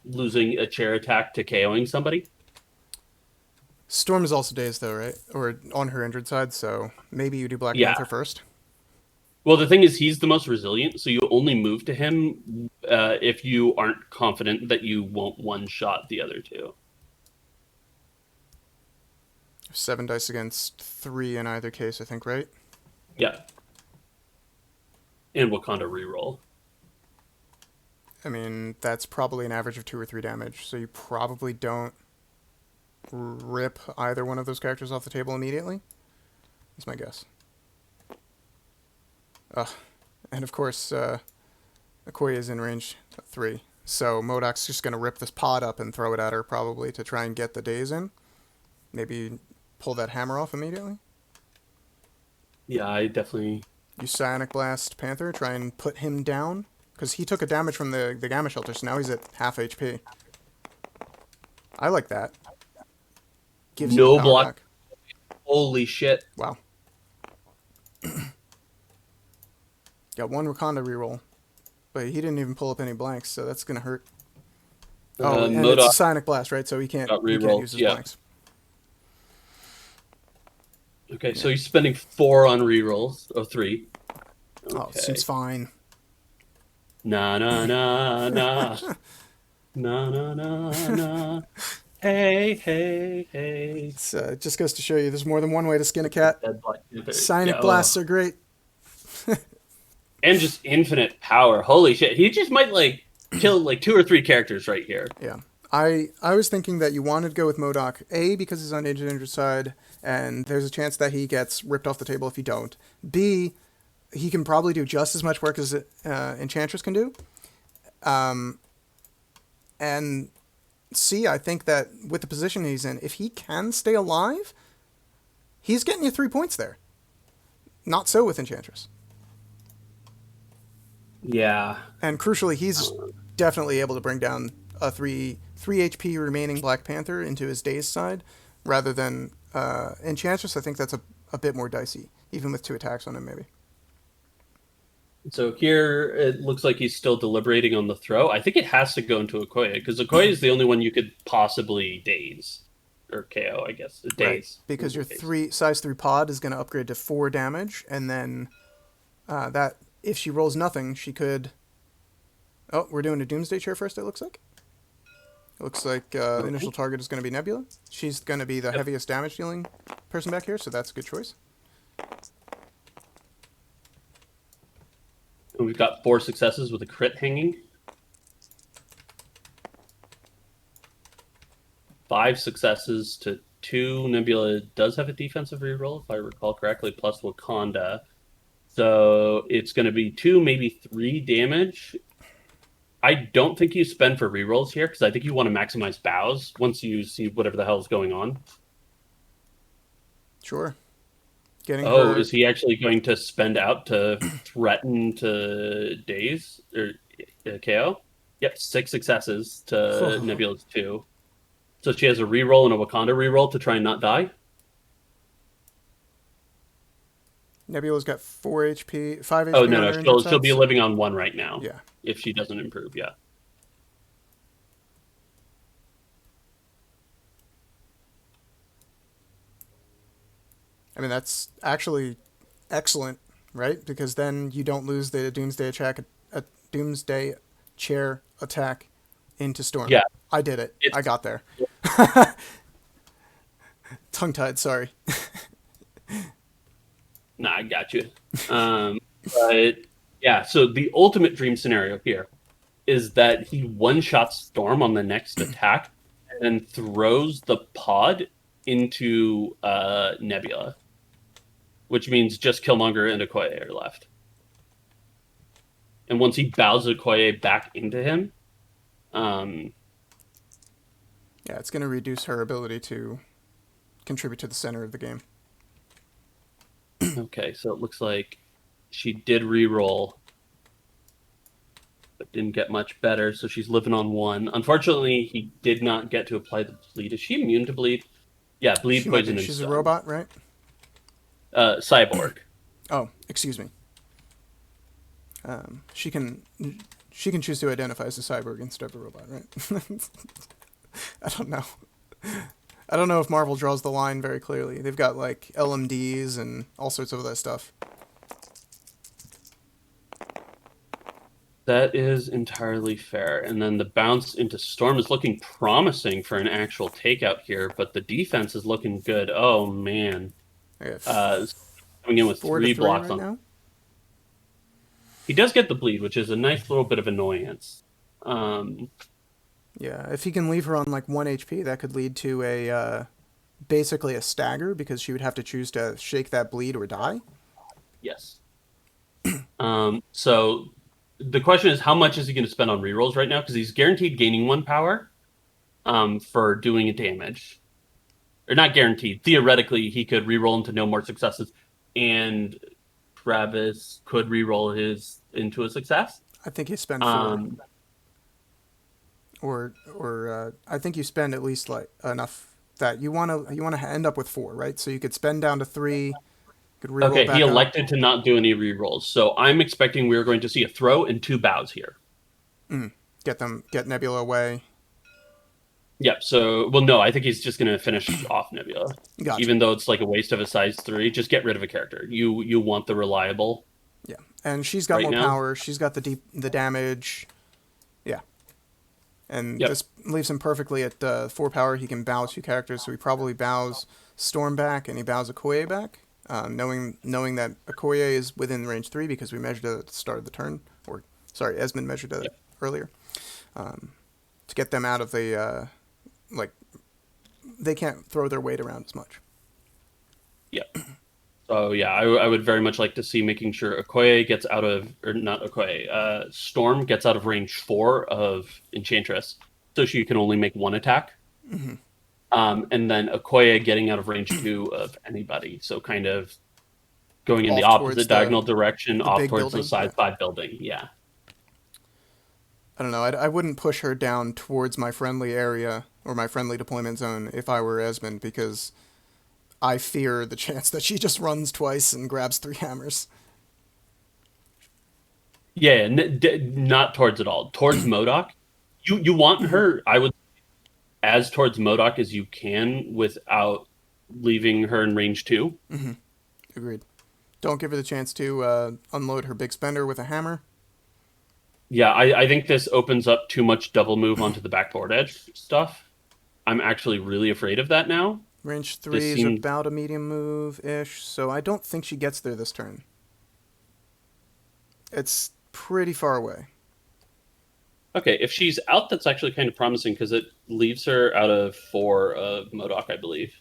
S2: losing a chair attack to KOing somebody.
S1: Storm is also dazed, though, right? Or on her injured side, so maybe you do Black Panther first.
S2: Well, the thing is, he's the most resilient, so you only move to him if you aren't confident that you won't one-shot the other 2.
S1: 7 dice against 3 in either case, I think, right?
S2: Yeah. And Wakanda reroll.
S1: I mean, that's probably an average of 2 or 3 damage, so you probably don't rip either one of those characters off the table immediately. That's my guess. And of course, Okoye is in range 3, so MODOK's just going to rip this pod up and throw it at her, probably, to try and get the daze in. Maybe pull that hammer off immediately.
S2: Yeah, I definitely...
S1: You Psionic Blast Panther, try and put him down, because he took a damage from the Gamma Shelter, so now he's at half HP. I like that. Gives
S2: no
S1: you the power
S2: block.
S1: back.
S2: Holy shit.
S1: Wow. Got 1 Wakanda reroll, but he didn't even pull up any blanks, so that's going to hurt. Oh, and it's a
S2: Modok
S1: Sonic Blast, right? So
S2: got
S1: he can't
S2: rerolls.
S1: use his
S2: Yeah.
S1: blanks.
S2: Okay,
S1: Yeah.
S2: so he's spending 4 on rerolls. Oh, 3.
S1: Oh, seems
S2: Okay.
S1: fine.
S2: Na na na na. Na na na na. Hey, hey, hey.
S1: It just goes to show you there's more than one way to skin a cat.
S2: Dead Black Panther. Yeah,
S1: Sonic
S2: oh.
S1: blasts are great.
S2: And just infinite power. Holy shit. He just might like kill like 2 or 3 characters right here.
S1: Yeah. I was thinking that you wanted to go with Modok, A, because he's on injured side, and there's a chance that he gets ripped off the table if you don't. B, he can probably do just as much work as Enchantress can do. And C, I think that with the position he's in, if he can stay alive, he's getting you 3 points there. Not so with Enchantress.
S2: Yeah.
S1: And crucially, he's definitely able to bring down a 3 HP remaining Black Panther into his dazed side, rather than Enchantress. I think that's a bit more dicey, even with 2 attacks on him, maybe.
S2: So here it looks like he's still deliberating on the throw. I think it has to go into Okoye because Okoye is the only one you could possibly daze or KO, I guess.
S1: Right,
S2: Daze.
S1: because your size 3 pod is going to upgrade to 4 damage, and then that if she rolls nothing, she could. Oh, we're doing a Doomsday Chair first. It looks like. It looks like the initial target is going to be Nebula. She's going to be the heaviest damage dealing person back here, so that's a good choice.
S2: And we've got 4 successes with a crit hanging. 5 successes to 2. Nebula does have a defensive reroll, if I recall correctly, plus Wakanda. So it's going to be 2, maybe 3 damage. I don't think you spend for rerolls here because I think you want to maximize bows once you see whatever the hell is going on.
S1: Sure. Getting
S2: Oh,
S1: her.
S2: is he actually going to spend out to threaten to daze or KO? Yep, 6 successes to Nebula's 2. So she has a reroll and a Wakanda reroll to try and not die.
S1: Nebula's got 4 HP, 5 HP
S2: Oh
S1: on
S2: no,
S1: her injured
S2: she'll
S1: side,
S2: be living on 1 right now.
S1: Yeah.
S2: If she doesn't improve, yeah.
S1: I mean, that's actually excellent, right? Because then you don't lose the Doomsday Chair attack into Storm.
S2: Yeah.
S1: I did it. I got there. Tongue-tied, sorry.
S2: Nah, I got you. But yeah, so the ultimate dream scenario here is that he one-shots Storm on the next attack and then throws the pod into Nebula, which means just Killmonger and Okoye are left. And once he bows Okoye back into him,
S1: yeah, it's going to reduce her ability to contribute to the center of the game.
S2: okay, so it looks like she did re-roll, but didn't get much better, so she's living on 1. Unfortunately, he did not get to apply the bleed. Is she immune to bleed? Yeah, bleed, poison, and
S1: She's
S2: stun.
S1: a robot, right?
S2: Cyborg.
S1: Oh, excuse me. She can choose to identify as a cyborg instead of a robot, right? I don't know. I don't know if Marvel draws the line very clearly. They've got like LMDs and all sorts of other stuff.
S2: That is entirely fair. And then the bounce into Storm is looking promising for an actual takeout here, but the defense is looking good. Oh man. Coming in with 3 blocks
S1: right
S2: on.
S1: Now?
S2: He does get the bleed, which is a nice little bit of annoyance.
S1: Yeah, if he can leave her on like 1 HP, that could lead to a basically a stagger because she would have to choose to shake that bleed or die.
S2: Yes. So the question is, how much is he going to spend on rerolls right now? Because he's guaranteed gaining 1 power for doing a damage. Or not guaranteed. Theoretically, he could reroll into no more successes, and Travis could reroll his into a success.
S1: I think you spend 4. Or I think you spend at least like enough that you want to end up with 4, right? So you could spend down to 3. Could reroll
S2: Okay,
S1: back
S2: he
S1: up.
S2: elected to not do any rerolls, so I'm expecting we're going to see a throw and 2 bows here.
S1: Get Nebula away.
S2: Yep. So, well, no, I think he's just going to finish off Nebula,
S1: Gotcha.
S2: even though it's like a waste of a size 3. Just get rid of a character. You want the reliable
S1: Yeah, and she's got
S2: right
S1: more
S2: now.
S1: power. She's got the damage. Yeah, and
S2: Yep.
S1: this leaves him perfectly at 4 power. He can bow 2 characters, so he probably bows Storm back and he bows Okoye back, knowing that Okoye is within range 3 because we measured it at the start of the turn, or sorry, Esmond measured it
S2: Yep.
S1: earlier, to get them out of the like they can't throw their weight around as much.
S2: Yep. So yeah, I would very much like to see making sure Okoye gets out of, or not Okoye, Storm gets out of range 4 of Enchantress, so she can only make 1 attack. And then Okoye getting out of range 2 of anybody, so kind of going in the
S1: Off towards
S2: opposite diagonal direction,
S1: the
S2: off
S1: big
S2: towards the
S1: building. Yeah.
S2: side 5 building. Yeah.
S1: I don't know. I wouldn't push her down towards my friendly area or my friendly deployment zone if I were Esmond, because I fear the chance that she just runs twice and grabs 3 hammers.
S2: Yeah, not towards it all. Towards Modoc, you want her, I would, as towards Modoc as you can without leaving her in range 2.
S1: Agreed. Don't give her the chance to unload her big spender with a hammer.
S2: Yeah, I think this opens up too much double move onto the backboard edge stuff. I'm actually really afraid of that now.
S1: Range 3
S2: This
S1: is
S2: seems
S1: about a medium move-ish, so I don't think she gets there this turn. It's pretty far away.
S2: okay. If she's out, that's actually kind of promising because it leaves her out of 4 of Modoc, I believe.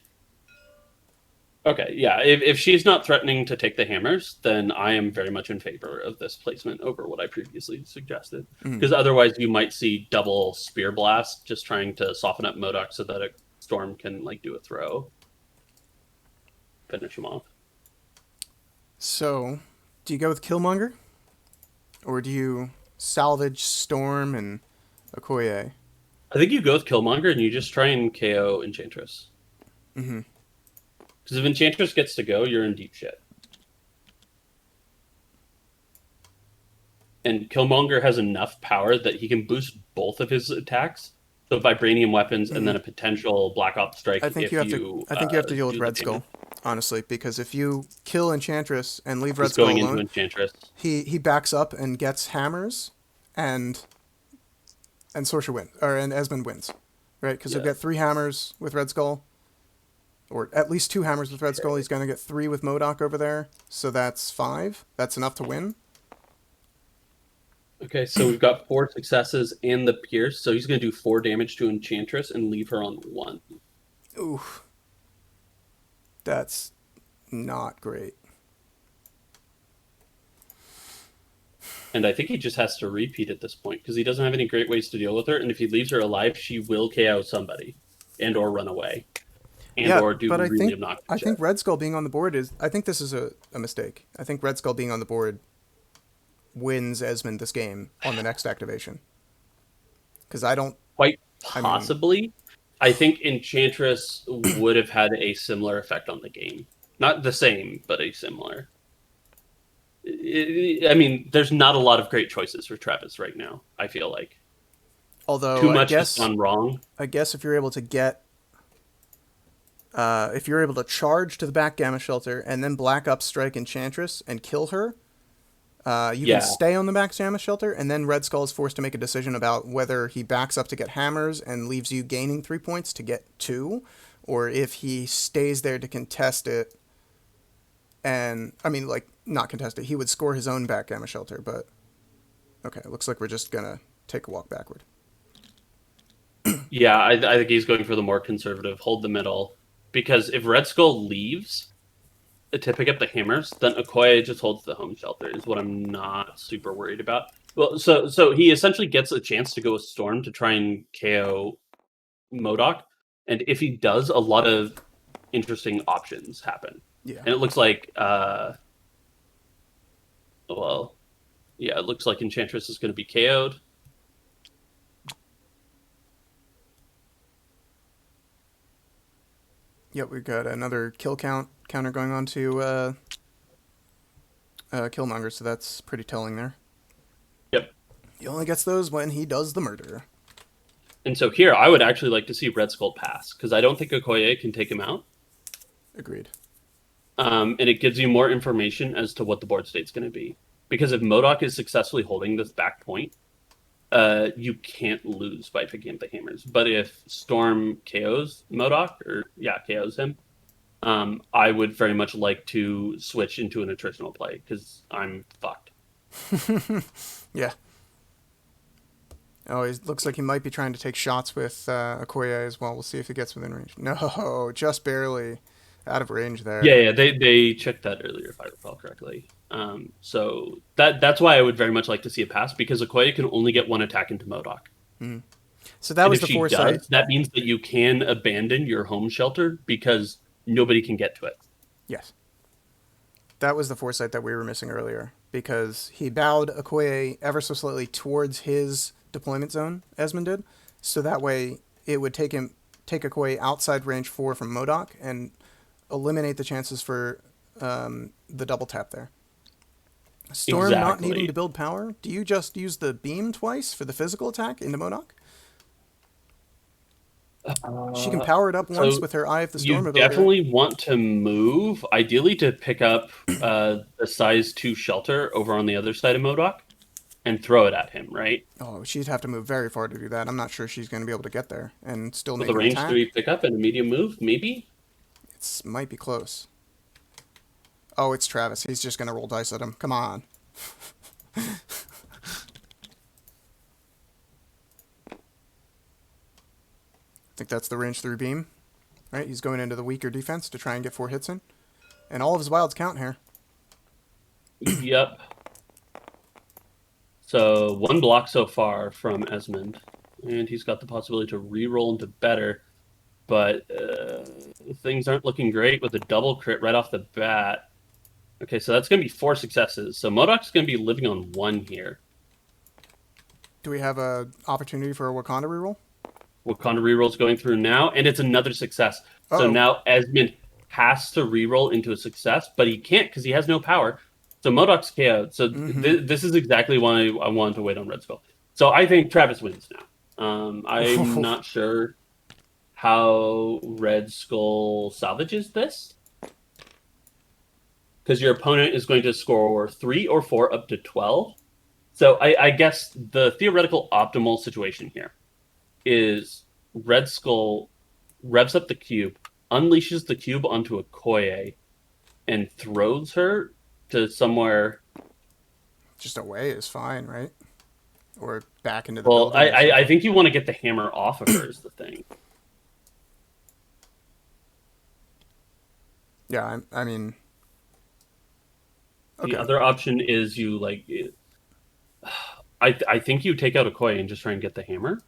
S2: Okay, yeah. If she's not threatening to take the hammers, then I am very much in favor of this placement over what I previously suggested. Because otherwise, you might see double spear blast, just trying to soften up Modoc so that a storm can like do a throw, finish him off.
S1: So, do you go with Killmonger? Or do you salvage Storm and Okoye?
S2: I think you go with Killmonger and you just try and KO Enchantress. Because if Enchantress gets to go, you're in deep shit. And Killmonger has enough power that he can boost both of his attacks. So vibranium weapons and then a potential Black Ops strike
S1: I think
S2: if
S1: you have
S2: you
S1: to. I think you have to deal with
S2: do the
S1: Red
S2: damage.
S1: Skull, honestly, because if you kill Enchantress and leave Red
S2: He's
S1: Skull
S2: going into
S1: alone,
S2: Enchantress.
S1: he backs up and gets hammers, and Sorcerer wins, or and Esmond wins, right? Because he'll
S2: Yeah.
S1: get 3 hammers with Red Skull, or at least 2 hammers with Red Skull. He's gonna get 3 with Modoc over there, so that's 5. That's enough to win.
S2: Okay, so we've got 4 successes and the pierce. So he's going to do 4 damage to Enchantress and leave her on 1.
S1: Oof, that's not great.
S2: And I think he just has to repeat at this point because he doesn't have any great ways to deal with her. And if he leaves her alive, she will KO somebody and or run away and
S1: Yeah,
S2: or do
S1: but
S2: really obnoxious
S1: I think
S2: shit.
S1: Red Skull being on the board is. I think this is a mistake. I think Red Skull being on the board wins Esmond this game on the next activation. Because I don't.
S2: Quite
S1: I mean,
S2: possibly. I think Enchantress would have had a similar effect on the game. Not the same, but a similar. I mean, there's not a lot of great choices for Travis right now, I feel like.
S1: although
S2: Too much has gone wrong.
S1: I guess if you're able to get. If you're able to charge to the backgammon shelter and then Black Up strike Enchantress and kill her, you
S2: Yeah.
S1: can stay on the backgammon shelter, and then Red Skull is forced to make a decision about whether he backs up to get hammers and leaves you gaining 3 points to get 2, or if he stays there to contest it. And I mean, like, not contest it. He would score his own backgammon shelter, but okay, looks like we're just gonna take a walk backward.
S2: Yeah, I think he's going for the more conservative, hold the middle. Because if Red Skull leaves to pick up the hammers, then Okoye just holds the home shelter, is what I'm not super worried about. Well, so he essentially gets a chance to go with Storm to try and KO Modoc. And if he does, a lot of interesting options happen.
S1: Yeah.
S2: And it looks like, well, yeah, it looks like Enchantress is going to be KO'd.
S1: Yep, we've got another kill counter going on to Killmonger, so that's pretty telling there.
S2: Yep.
S1: He only gets those when he does the murder.
S2: And so here, I would actually like to see Red Skull pass because I don't think Okoye can take him out.
S1: Agreed.
S2: And it gives you more information as to what the board state's going to be. Because if MODOK is successfully holding this back point, you can't lose by picking up the hammers. But if Storm KOs MODOK, KOs him, I would very much like to switch into an attritional play because I'm fucked.
S1: Yeah. Oh, it looks like he might be trying to take shots with Okoye as well. We'll see if he gets within range. No, just barely out of range there.
S2: Yeah, they checked that earlier if I recall correctly. So that's why I would very much like to see a pass because Okoye can only get one attack into MODOK.
S1: Mm. So that
S2: And
S1: was
S2: if
S1: the
S2: she
S1: foresight.
S2: does, that means that you can abandon your home shelter because nobody can get to it.
S1: Yes. That was the foresight that we were missing earlier because he bowed Okoye ever so slightly towards his deployment zone, Esmond did, so that way it would take Okoye outside range 4 from MODOK and eliminate the chances for the double tap there. Storm not needing to build power, do you just use the beam twice for the physical attack into MODOK? She can power it up once with her Eye of the Storm
S2: You
S1: ability.
S2: definitely want to move, ideally to pick up the size 2 shelter over on the other side of MODOK and throw it at him, right?
S1: Oh, she'd have to move very far to do that. I'm not sure she's going to be able to get there and still
S2: With
S1: make
S2: a
S1: an
S2: range
S1: attack.
S2: 3 pickup and a medium move, maybe?
S1: It might be close. Oh, it's Travis. He's just going to roll dice at him. Come on. I think that's the range 3 beam. Right? He's going into the weaker defense to try and get 4 hits in. And all of his wilds count here.
S2: Yep. So 1 block so far from Esmond. And he's got the possibility to re-roll into better. But things aren't looking great with a double crit right off the bat. Okay, so that's going to be 4 successes. So MODOK's going to be living on 1 here.
S1: Do we have an opportunity for a Wakanda reroll?
S2: Wakanda reroll's going through now, and it's another success.
S1: Uh-oh.
S2: So now Esmond has to reroll into a success, but he can't because he has no power. So MODOK's KO'd. So this is exactly why I wanted to wait on Red Skull. So I think Travis wins now. I'm not sure how Red Skull salvages this. Because your opponent is going to score 3 or 4 up to 12. So I guess the theoretical optimal situation here is Red Skull revs up the cube, unleashes the cube onto Okoye, and throws her to somewhere.
S1: Just away is fine, right? Or back into the
S2: building.
S1: Well,
S2: I think you want to get the hammer off of her is the thing.
S1: Yeah, I mean...
S2: Okay. The other option is you, like... I think you take out Okoye and just try and get the hammer.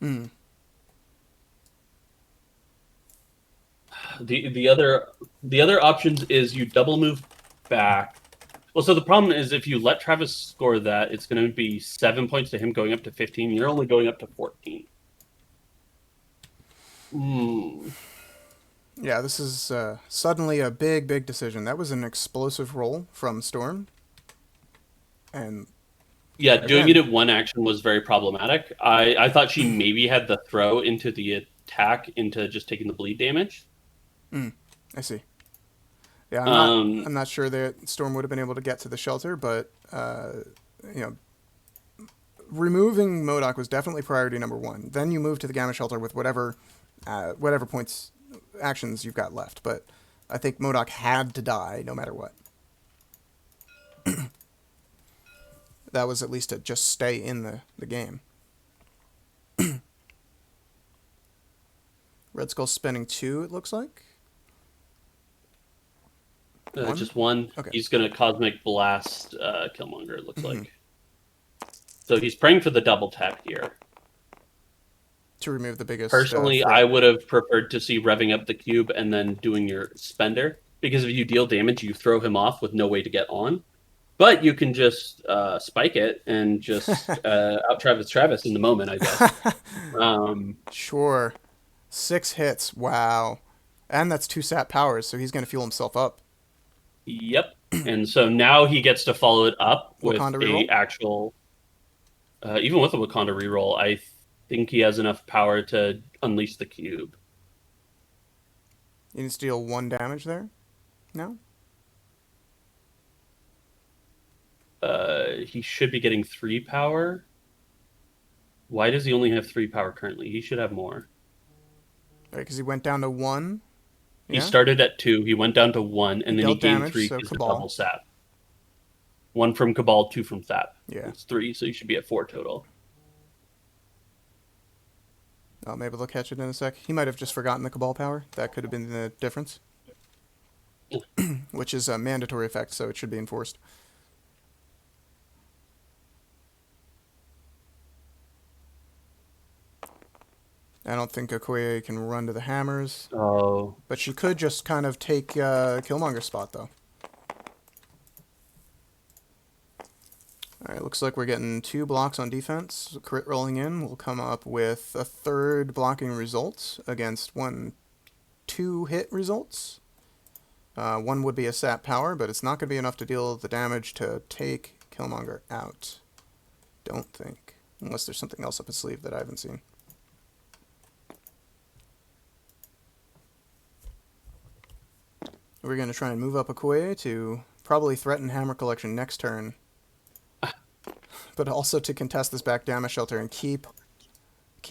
S1: Hmm.
S2: The other options is you double move back. Well, so the problem is if you let Travis score that, it's going to be 7 points to him going up to 15. You're only going up to 14.
S1: Yeah, this is suddenly a big decision. That was an explosive roll from Storm. And
S2: yeah, again, doing it at 1 action was very problematic. I thought she maybe had the throw into the attack into just taking the bleed damage.
S1: I see. Yeah, I'm not sure that Storm would have been able to get to the shelter, but removing MODOK was definitely priority number 1. Then you move to the Gamma Shelter with whatever points actions you've got left. But I think MODOK had to die no matter what. That was at least to just stay in the game. Red Skull spending 2, it looks like.
S2: Just 1. Okay. He's going to Cosmic Blast Killmonger, it looks like. So he's praying for the double tap here.
S1: To remove the biggest...
S2: Personally, I would have preferred to see revving up the cube and then doing your spender. Because if you deal damage, you throw him off with no way to get on. But you can just spike it and just out Travis in the moment, I guess.
S1: Sure. 6 hits. Wow. And that's 2 sap powers, so he's going to fuel himself up.
S2: Yep. And so now he gets to follow it up with a actual Even with a Wakanda reroll, I think he has enough power to unleash the cube.
S1: You need to deal 1 damage there? No?
S2: He should be getting 3 power. Why does he only have 3 power currently? He should have more.
S1: Right, because he went down to 1.
S2: He
S1: Yeah?
S2: started at 2, he went down to 1,
S1: He
S2: and then he
S1: dealt
S2: gained
S1: damage,
S2: 3
S1: so
S2: because of
S1: Cabal.
S2: double sap. 1 from Cabal, 2 from Thap.
S1: Yeah.
S2: It's 3, so you should be at 4 total.
S1: Oh, maybe they'll catch it in a sec. He might have just forgotten the Cabal power. That could have been the difference. Which is a mandatory effect, so it should be enforced. I don't think Okoye can run to the hammers,
S2: Oh,
S1: but she could just kind of take Killmonger's spot, though. Alright, looks like we're getting 2 blocks on defense. Crit rolling in will come up with a 3rd blocking result against 2 hit results. 1 would be a sap power, but it's not going to be enough to deal the damage to take Killmonger out. Don't think. Unless there's something else up his sleeve that I haven't seen. We're going to try and move up Okoye to probably threaten Hammer Collection next turn, but also to contest this back damage shelter and keep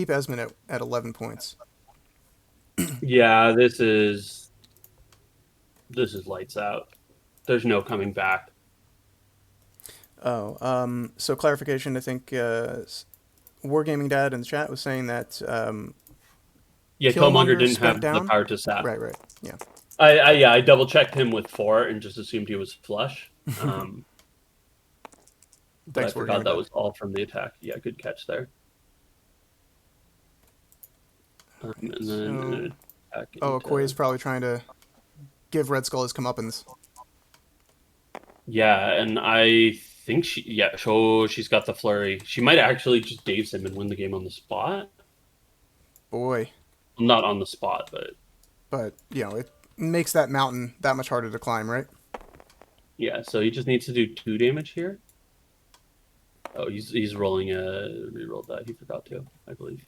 S1: Esmond at 11 points.
S2: yeah, this is lights out. There's no coming back.
S1: Oh, so clarification, I think Wargaming Dad in the chat was saying that
S2: Yeah,
S1: Killmonger
S2: Killmonger didn't
S1: spent
S2: have the
S1: down?
S2: power to sap.
S1: Right, yeah.
S2: I double checked him with 4 and just assumed he was flush. But
S1: Thanks,
S2: I forgot
S1: Wargaming
S2: that
S1: Dad.
S2: was all from the attack. Yeah, good catch there. And then attack
S1: Oh,
S2: into-
S1: Okoye's probably trying to give Red Skull his comeuppance.
S2: Yeah, and I think she's got the flurry. She might actually just daze him and win the game on the spot.
S1: Boy.
S2: Not on the spot,
S1: But, it makes that mountain that much harder to climb, right?
S2: yeah. So he just needs to do 2 damage here. Oh, he's rolling a reroll that he forgot to, I believe.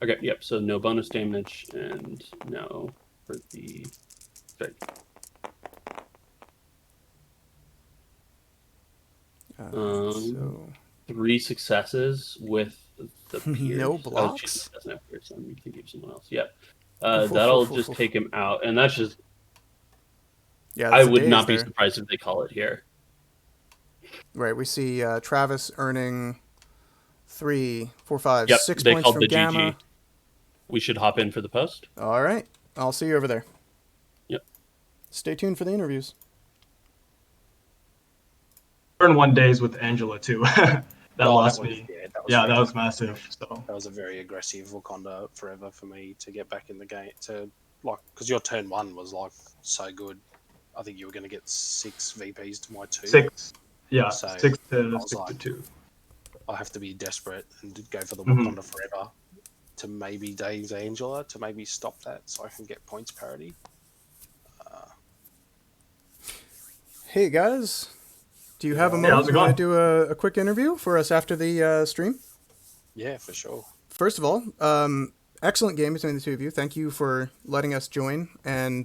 S2: Okay, yep. So no bonus damage, and no for the strike.
S1: So
S2: 3 successes with the Pierce.
S1: No
S2: Oh, she
S1: blocks?
S2: doesn't have Pierce. I'm thinking of someone else. Yep. That'll just
S1: Oof.
S2: take him out, and that's just.
S1: Yeah,
S2: I
S1: that's a
S2: would
S1: daze
S2: not be
S1: there.
S2: surprised if they call it here.
S1: Right, we see Travis earning 3, 4, 5,
S2: Yep,
S1: 6
S2: they
S1: points
S2: called
S1: from
S2: the
S1: Gamma.
S2: GG. We should hop in for the post.
S1: All right, I'll see you over there.
S2: Yep.
S1: Stay tuned for the interviews.
S3: Turn 1 days with Angela too. that lost me.
S4: That
S3: That was massive. So
S4: that was a very aggressive Wakanda forever for me to get back in the game. Because your turn 1 was so good. I think you were going to get 6 VPs to my 2.
S3: 6. Yeah,
S4: So
S3: 6
S4: I
S3: to
S4: was
S3: 6 to
S4: like,
S3: 2.
S4: I have to be desperate and go for the
S3: Mhm.
S4: Wakanda forever to maybe Dave's Angela to maybe stop that so I can get points parity.
S1: Hey guys, do you have a
S3: how's
S1: moment
S3: it
S1: to
S3: going?
S1: do a quick interview for us after the stream?
S4: Yeah, for sure.
S1: First of all, excellent game between the two of you. Thank you for letting us join and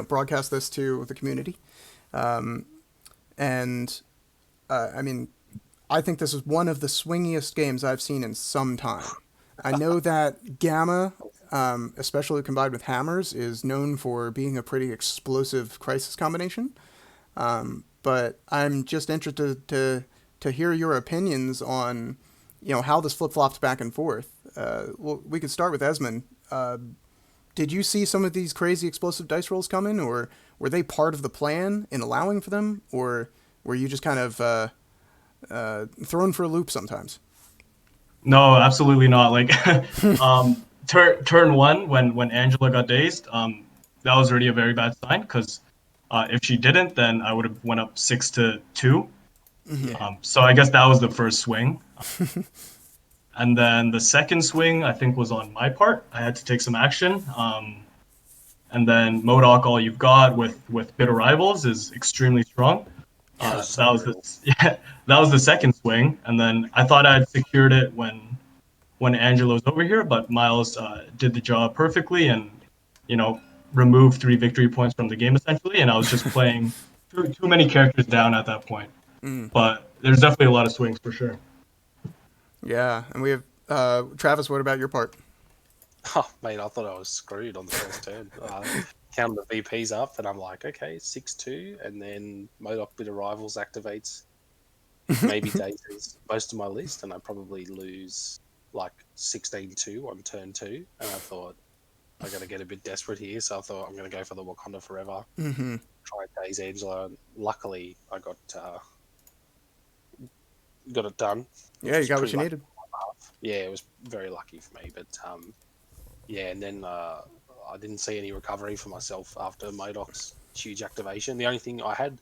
S1: broadcast this to the community. I mean, I think this is one of the swingiest games I've seen in some time. I know that Gamma, especially combined with Hammers, is known for being a pretty explosive crisis combination. But I'm just interested to hear your opinions on, how this flip-flops back and forth. Well, we could start with Esmond. Did you see some of these crazy explosive dice rolls coming, or were they part of the plan in allowing for them, or were you just kind of thrown for a loop sometimes?
S3: No, absolutely not. Like turn 1 when Angela got dazed, that was already a very bad sign because if she didn't, then I would have went up 6 to 2. So I guess that was the first swing. And then the second swing, I think, was on my part. I had to take some action. And then MODOK, all you've got with Bitter Rivals is extremely strong.
S4: Yes.
S3: That was yeah, that was the second swing, and then I thought I had secured it when Angela was over here, but Miles did the job perfectly and you know removed 3 victory points from the game essentially, and I was just playing too many characters down at that point. But there's definitely a lot of swings for sure.
S1: Yeah, and we have Travis. What about your part?
S4: Oh, mate, I thought I was screwed on the first turn. Counted the VPs up, and I'm like, okay, 6-2, and then Modoc Bit of Rivals activates maybe Daisy's most of my list, and I probably lose like 16-2 on turn 2. And I thought, I got to get a bit desperate here, so I thought I'm going to go for the Wakanda Forever.
S1: Mm-hmm.
S4: Try Daisy Angela. Luckily, I got it done. Which
S1: Yeah, you
S4: was
S1: got what
S4: pretty
S1: you
S4: lucky.
S1: needed.
S4: Yeah, it was very lucky for me, but yeah, and then I didn't see any recovery for myself after Modoc's huge activation. The only thing I had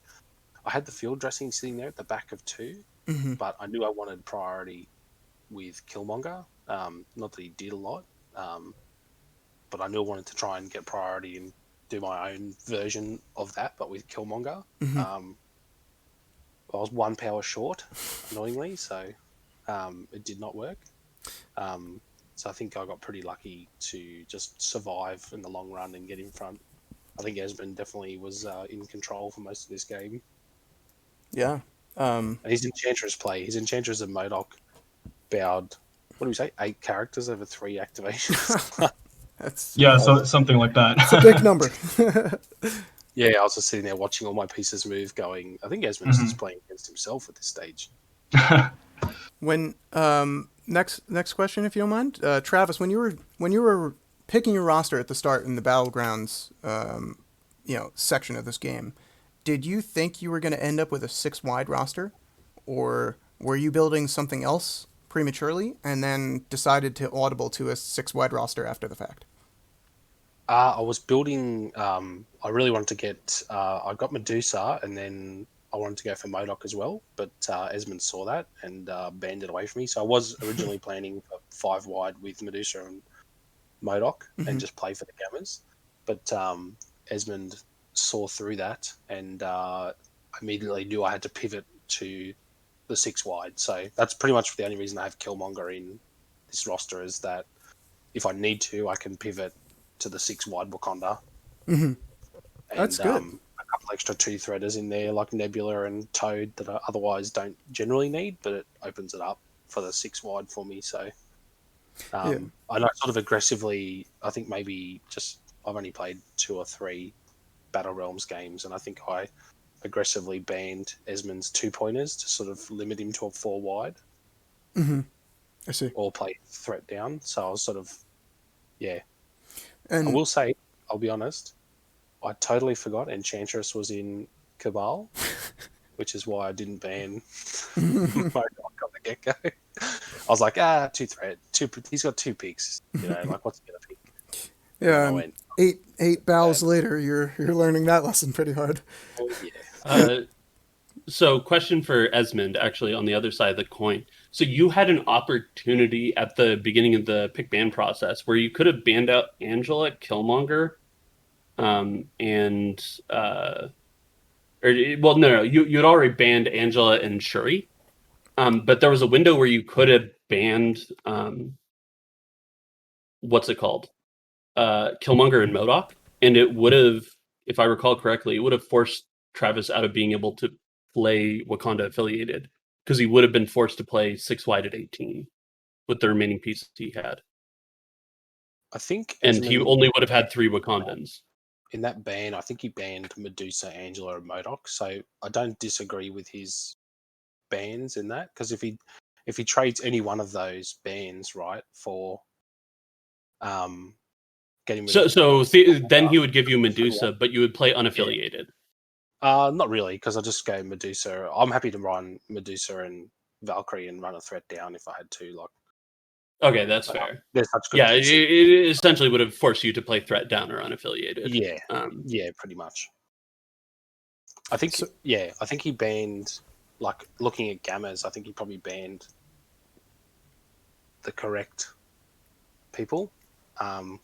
S4: the field dressing sitting there at the back of 2,
S1: Mm-hmm.
S4: but I knew I wanted priority with Killmonger. Not that he did a lot, but I knew I wanted to try and get priority and do my own version of that, but with Killmonger.
S1: Mm-hmm.
S4: I was 1 power short, annoyingly, so it did not work. So I think I got pretty lucky to just survive in the long run and get in front. I think Esmond definitely was in control for most of this game.
S1: Yeah.
S4: And his Enchantress play, his Enchantress and Modoc bowed, what do we say, 8 characters over 3 activations.
S1: That's
S3: Yeah, so something like that.
S1: it's a big number.
S4: Yeah, I was just sitting there watching all my pieces move, going, I think Esmond's just playing against himself at this stage.
S1: When next question, if you don't mind, Travis, when you were picking your roster at the start in the battlegrounds, section of this game, did you think you were going to end up with a 6 wide roster, or were you building something else prematurely and then decided to audible to a 6 wide roster after the fact?
S4: I was building. I really wanted to get. I got Medusa, and then I wanted to go for Modoc as well. But Esmond saw that and banned it away from me. So I was originally planning for 5 wide with Medusa and Modoc, and just play for the Gammas. But Esmond saw through that, and immediately knew I had to pivot to the 6 wide. So that's pretty much the only reason I have Killmonger in this roster, is that if I need to, I can pivot to the 6 wide Wakanda.
S1: Mm-hmm.
S4: And
S1: That's good.
S4: a couple extra 2-threaders in there, like Nebula and Toad, that I otherwise don't generally need, but it opens it up for the 6 wide for me. So
S1: Yeah.
S4: I know sort of aggressively, I think maybe I've only played 2 or 3 Battle Realms games, and I think I aggressively banned Esmond's 2-pointers to sort of limit him to a 4 wide.
S1: Mm-hmm. I see.
S4: Or play threat down. So I was sort of, yeah.
S1: And
S4: I will say, I'll be honest, I totally forgot Enchantress was in Cabal, which is why I didn't ban Modoc on the get-go. I was like, 2 threat, he's got 2 picks, like what's he gonna pick?
S1: yeah,
S4: I
S1: and
S4: went,
S1: eight bows later, you're learning that lesson pretty hard.
S4: oh yeah.
S2: So, question for Esmond, actually, on the other side of the coin. So, you had an opportunity at the beginning of the pick ban process where you could have banned out Angela, Killmonger, and no, you had already banned Angela and Shuri, but there was a window where you could have banned what's it called, Killmonger and Modoc, and it would have, if I recall correctly, it would have forced Travis out of being able to play Wakanda affiliated, because he would have been forced to play 6 wide at 18 with the remaining pieces he had,
S4: I think
S2: and he
S4: Esmond,
S2: only would have had 3 Wakandans.
S4: in that ban, I think he banned Medusa, Angela, and Modoc. So I don't disagree with his bans in that, because if he trades any one of those bans, right, for getting rid of
S2: Then he would give you Medusa, but you would play unaffiliated.
S4: not really, because I just go Medusa. I'm happy to run Medusa and Valkyrie and run a threat down if I had to. Like,
S2: Okay, that's fair.
S4: they're such good
S2: Yeah,
S4: pieces.
S2: it essentially would have forced you to play threat down or unaffiliated.
S4: Yeah, yeah, pretty much. I think,
S1: So-
S4: I think he banned, like, looking at Gammas, I think he probably banned the correct people. I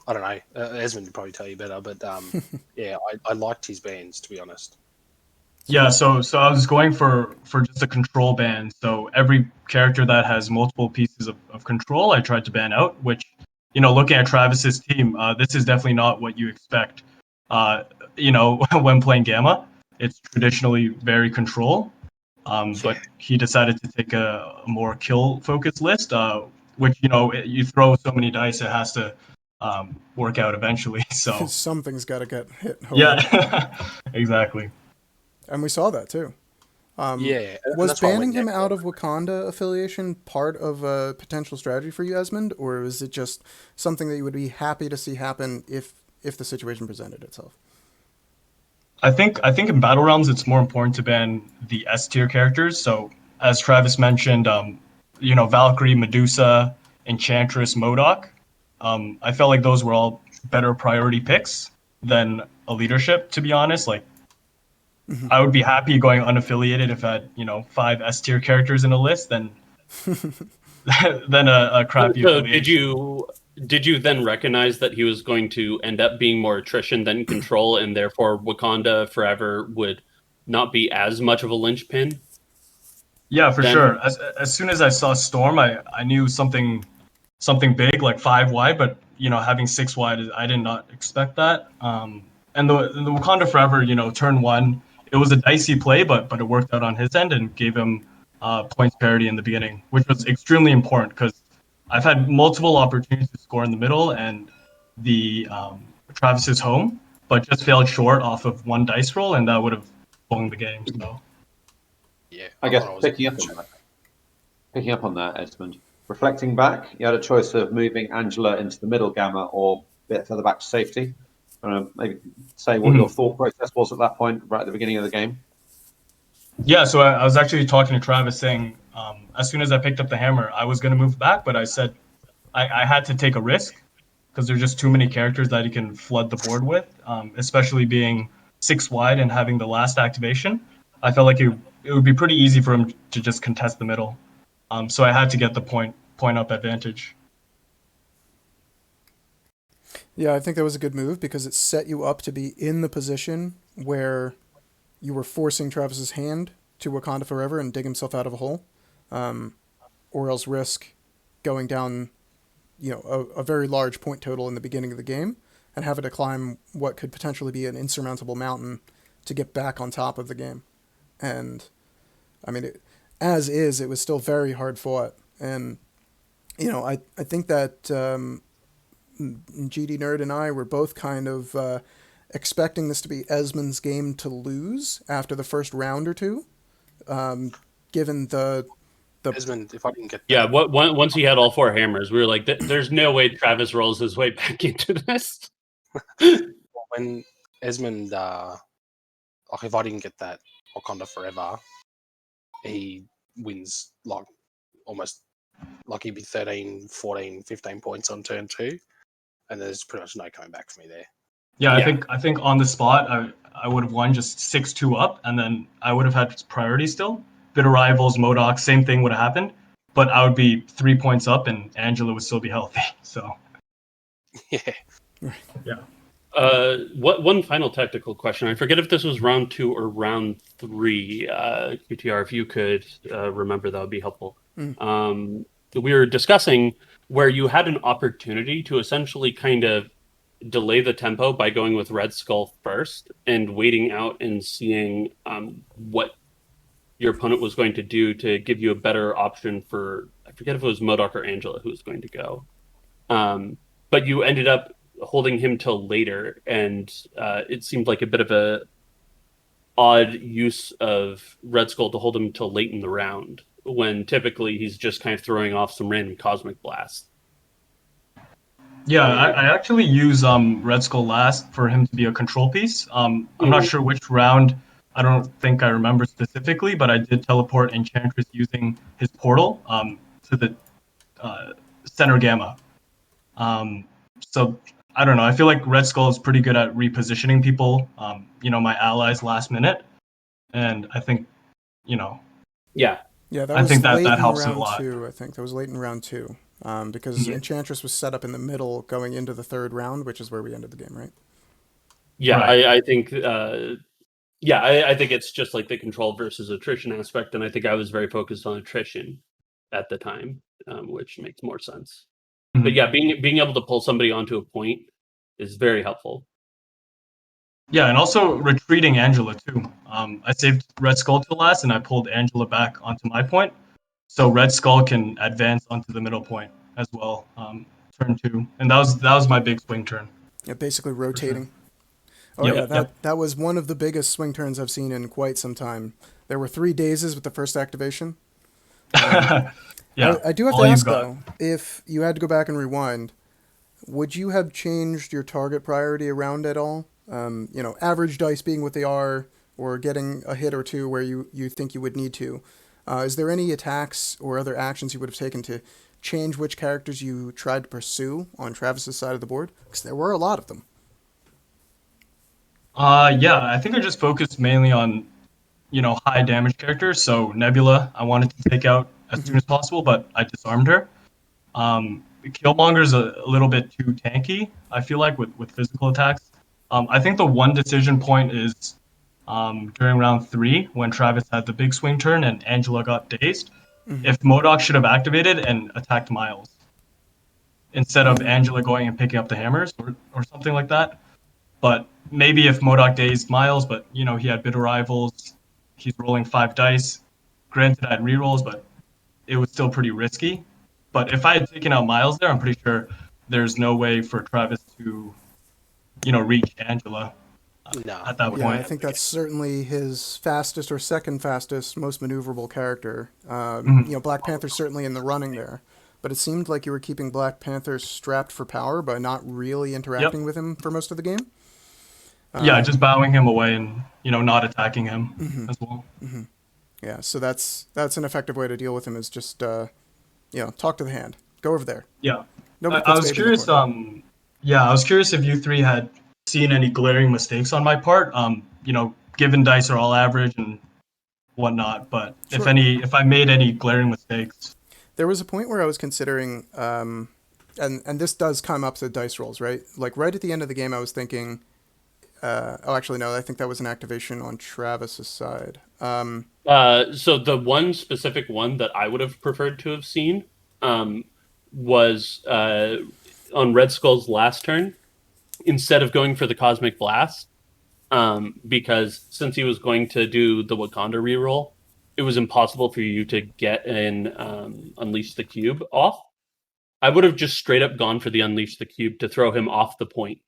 S4: don't know. Esmond would probably tell you better, but yeah, I liked his bans, to be honest.
S3: Yeah, so I was going for just a control ban. So every character that has multiple pieces of control, I tried to ban out. Which, looking at Travis's team, this is definitely not what you expect. Uh, when playing Gamma, it's traditionally very control.
S4: Yeah.
S3: But he decided to take a more kill focused list, which you throw so many dice, it has to work out eventually. So
S1: Something's got to get hit home.
S3: yeah, exactly.
S1: And we saw that too.
S4: Yeah, and
S1: Was
S4: that's why I
S1: banning
S4: went
S1: him
S4: next.
S1: out of Wakanda affiliation part of a potential strategy for you, Esmond, or was it just something that you would be happy to see happen if the situation presented itself?
S3: I think in Battle Realms it's more important to ban the S tier characters. So as Travis mentioned, Valkyrie, Medusa, Enchantress, Modok. I felt like those were all better priority picks than a leadership. To be honest, like I would be happy going unaffiliated if I had 5 S tier characters in a list than than a crappy
S2: So
S3: affiliation.
S2: did you then recognize that he was going to end up being more attrition than control, and therefore Wakanda Forever would not be as much of a linchpin
S3: Yeah, for
S2: then?
S3: sure. As soon as I saw Storm, I knew something big like 5 wide, but having 6 wide, I did not expect that. And the Wakanda Forever, turn one, it was a dicey play, but it worked out on his end and gave him points parity in the beginning, which was extremely important because I've had multiple opportunities to score in the middle and the Travis's home, but just failed short off of one dice roll, and that would have swung the game. So
S4: Yeah,
S5: I
S4: I
S5: guess
S4: thought I was.
S5: picking up on that, Esmond. Reflecting back, you had a choice of moving Angela into the middle gamma or a bit further back to safety. Maybe say what your
S3: Mhm.
S5: thought process was at that point, right at the beginning of the game.
S3: Yeah, so I was actually talking to Travis saying, as soon as I picked up the hammer, I was going to move back, but I said I had to take a risk because there's just too many characters that he can flood the board with, especially being 6 wide and having the last activation. I felt like it would be pretty easy for him to just contest the middle. So I had to get the point up advantage.
S1: Yeah, I think that was a good move because it set you up to be in the position where you were forcing Travis's hand to Wakanda Forever and dig himself out of a hole, or else risk going down, a very large point total in the beginning of the game and having to climb what could potentially be an insurmountable mountain to get back on top of the game. And I mean, as is, it was still very hard fought. And I think that GD Nerd and I were both kind of expecting this to be Esmond's game to lose after the first round or two, given the
S4: Esmond, if I didn't get
S2: Yeah,
S4: that,
S2: once he had all 4 hammers, we were like, "There's no way Travis rolls his way back into this."
S4: when Esmond, like if I didn't get that Wakanda Forever, he wins like almost like he'd be 13, 14, 15 points on turn two, and there's pretty much no coming back for me there.
S3: Yeah,
S2: Yeah.
S3: I think on the spot I would have won just 6-2 up, and then I would have had priority still. Bit of rivals, Modoc, same thing would have happened, but I would be 3 points up, and Angela would still be healthy. So
S4: Yeah,
S3: yeah.
S2: What one final technical question? I forget if this was round 2 or round 3. QTR, if you could remember, that would be helpful. We were discussing where you had an opportunity to essentially kind of delay the tempo by going with Red Skull first and waiting out and seeing what your opponent was going to do to give you a better option for, I forget if it was Modoc or Angela who was going to go. But you ended up holding him till later, and it seemed like a bit of a odd use of Red Skull to hold him till late in the round, when typically he's just kind of throwing off some random cosmic blast.
S3: Yeah, I actually use Red Skull last for him to be a control piece. I'm not sure which round. I don't think I remember specifically, but I did teleport Enchantress using his portal to the center gamma. Um, so I don't know. I feel like Red Skull is pretty good at repositioning people. My allies last minute, and I think, you know,
S2: Yeah.
S1: Yeah, that
S3: I
S1: was
S3: think that
S1: late
S3: that
S1: in
S3: helps it a
S1: round
S3: lot.
S1: two. I think that was late in round two, because
S3: Yeah.
S1: Enchantress was set up in the middle, going into the third round, which is where we ended the game, right?
S2: Yeah,
S3: Right.
S2: I think Yeah, I think it's just like the control versus attrition aspect, and I think I was very focused on attrition at the time, which makes more sense. But
S3: Mhm.
S2: yeah, being able to pull somebody onto a point is very helpful.
S3: Yeah, and also retreating Angela too. I saved Red Skull till last, and I pulled Angela back onto my point, so Red Skull can advance onto the middle point as well. Turn 2, and that was my big swing turn
S1: Yeah, basically
S3: for sure.
S1: rotating. Oh
S3: Yep,
S1: yeah,
S3: yep.
S1: that was one of the biggest swing turns I've seen in quite some time. There were 3 dazes with the first activation.
S3: Yeah,
S1: I do have to
S3: all you've
S1: ask
S3: got.
S1: though, if you had to go back and rewind, would you have changed your target priority around at all? Average dice being what they are, or getting a hit or two where you think you would need to. Is there any attacks or other actions you would have taken to change which characters you tried to pursue on Travis's side of the board? Because there were a lot of them.
S3: Yeah, I think I just focused mainly on high damage characters. So Nebula, I wanted to take out as soon
S1: Hmm.
S3: as possible, but I disarmed her. Killmonger's a little bit too tanky, I feel like, with physical attacks. I think the one decision point is during round 3 when Travis had the big swing turn and Angela got dazed.
S1: Hmm.
S3: If MODOK should have activated and attacked Miles instead of
S1: Hmm.
S3: Angela going and picking up the hammers or something like that. But maybe if MODOK dazed Miles, but he had bitter rivals, he's rolling 5 dice. Granted, I had rerolls, but it was still pretty risky. But if I had taken out Miles there, I'm pretty sure there's no way for Travis to, reach Angela
S4: No,
S3: at
S4: that
S3: that
S4: would have
S1: Yeah,
S4: been
S1: I
S3: point.
S1: think
S4: the
S1: that's
S4: case.
S1: certainly his fastest or second fastest, most maneuverable character.
S3: Mhm.
S1: Black Panther's certainly in the running there, but it seemed like you were keeping Black Panther strapped for power by not really
S3: Yep.
S1: interacting with him for most of the game.
S3: Yeah, just bowing him away and not attacking him
S1: Hmm.
S3: as well.
S1: Hmm. Yeah, so that's an effective way to deal with him is just talk to the hand, go over there.
S3: Yeah,
S1: Nobody
S3: I
S1: puts
S3: was
S1: baby in the
S3: curious.
S1: corner.
S3: Yeah, I was curious if you three had seen any glaring mistakes on my part. Given dice are all average and whatnot, but
S1: Sure.
S3: if I made any glaring mistakes.
S1: There was a point where I was considering, and this does come up to dice rolls, right? Like right at the end of the game, I was thinking, oh, actually, no, I think that was an activation on Travis's side.
S2: So the one specific one that I would have preferred to have seen um, was on Red Skull's last turn. Instead of going for the Cosmic Blast, because since he was going to do the Wakanda reroll, it was impossible for you to get an Unleash the Cube off. I would have just straight up gone for the Unleash the Cube to throw him off the point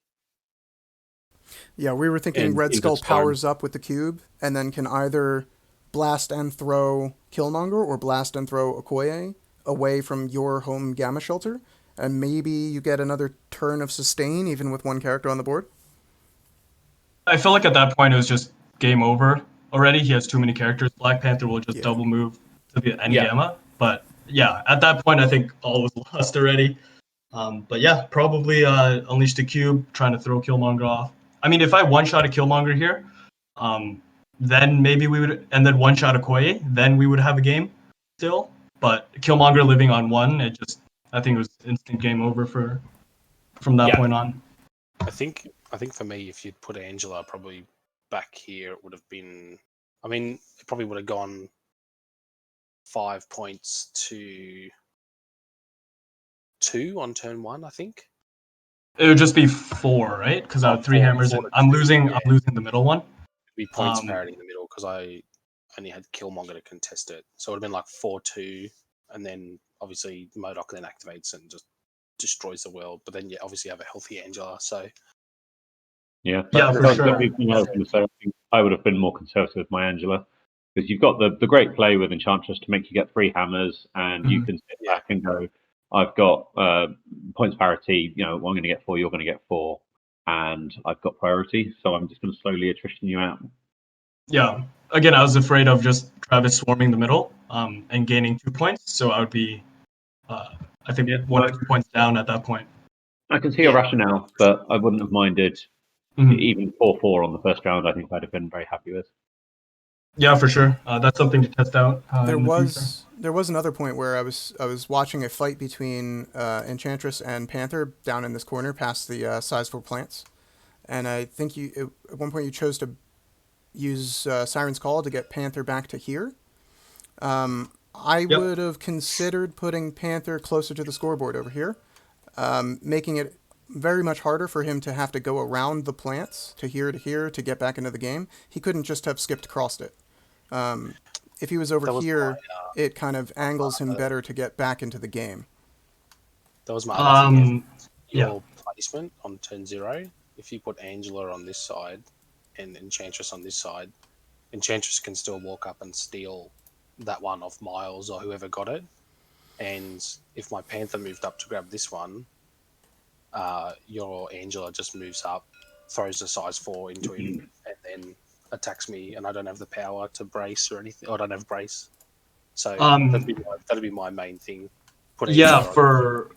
S1: Yeah, we were thinking
S2: and
S1: Red
S2: into
S1: Skull
S2: Storm.
S1: powers up with the cube and then can either blast and throw Killmonger or blast and throw Okoye away from your home Gamma Shelter, and maybe you get another turn of sustain even with one character on the board.
S3: I feel like at that point it was just game over already. He has too many characters. Black Panther will just
S1: Yeah.
S3: double move to the end
S2: Yeah,
S3: gamma. But yeah, at that point I think all was lost already. But yeah, probably unleash the cube, trying to throw Killmonger off. I mean, if I one shot a Killmonger here, um, then maybe we would, and then one shot a Koye, then we would have a game still. But Killmonger living on one, I think it was instant game over from that
S2: yeah,
S3: point on.
S4: I think for me, if you'd put Angela probably back here, it would have been. I mean, it probably would have gone 5 points to 2 on turn 1. I think.
S3: It would just be 4, right? Because I
S4: Oh,
S3: have 3 hammers
S4: four
S3: and
S4: to two.
S3: I'm
S4: Yeah,
S3: losing the middle one.
S4: it'd be points
S3: Um,
S4: parity in the middle because I only had Killmonger to contest it, so it would have been like 4-2, and then obviously MODOK then activates and just destroys the world. But then yeah, obviously you have a healthy Angela, so
S5: Yeah,
S3: yeah, for
S5: that's the
S3: sure.
S5: only thing I was going to say. I think I would have been more conservative with my Angela because you've got the great play with Enchantress to make you get 3 hammers, and you
S3: Mhm.
S5: can sit
S4: yeah.
S5: back and go, "I've got points parity. I'm going to get 4. You're going to get 4, and I've got priority. So I'm just going to slowly attrition you out."
S3: Yeah. Again, I was afraid of just Travis swarming the middle and gaining 2 points. So I would be, uh, I think,
S5: Yeah,
S3: 1 or 2 points down at that point.
S5: I can see your
S4: Yeah,
S5: rationale, but I wouldn't have minded
S3: Mhm.
S5: even 4-4 on the first round. I think I'd have been very happy with.
S3: Yeah, for sure. That's something to test out
S1: There
S3: in the future.
S1: was there was another point where I was watching a fight between Enchantress and Panther down in this corner past the sizable plants, and I think at one point you chose to use Siren's Call to get Panther back to here. I
S3: Yep.
S1: would have considered putting Panther closer to the scoreboard over here, making it very much harder for him to have to go around the plants to here to get back into the game. He couldn't just have skipped across it. If he was over
S4: That was
S1: here,
S4: my,
S1: it kind of angles him better to get back into the game.
S4: That was my other thing.
S3: yeah.
S4: Your placement on turn 0. If you put Angela on this side and Enchantress on this side, Enchantress can still walk up and steal that one off Miles or whoever got it. And if my Panther moved up to grab this one, your Angela just moves up, throws a size 4 into him, and then attacks me, and I don't have the power to brace or anything. I don't have brace. So that'd be my main thing.
S3: Yeah,
S4: Angela on-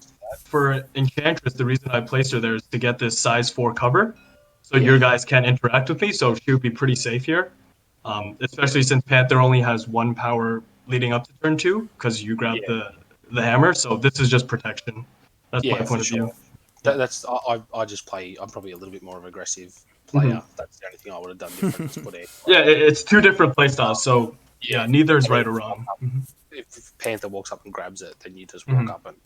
S3: for Enchantress, the reason I placed her there is to get this size 4 cover, so your guys can't interact with me. So she would be pretty safe here, especially since Panther only has 1 power leading up to turn 2 because you grabbed the hammer. So this is just protection. That's my point of view.
S4: That's I just play. I'm probably a little bit more of an aggressive player. That's the only thing I would have done different. To put
S3: Yeah, it's 2 different playstyles. So yeah, neither is right or wrong.
S4: If Panther walks up and grabs it, then you just walk up and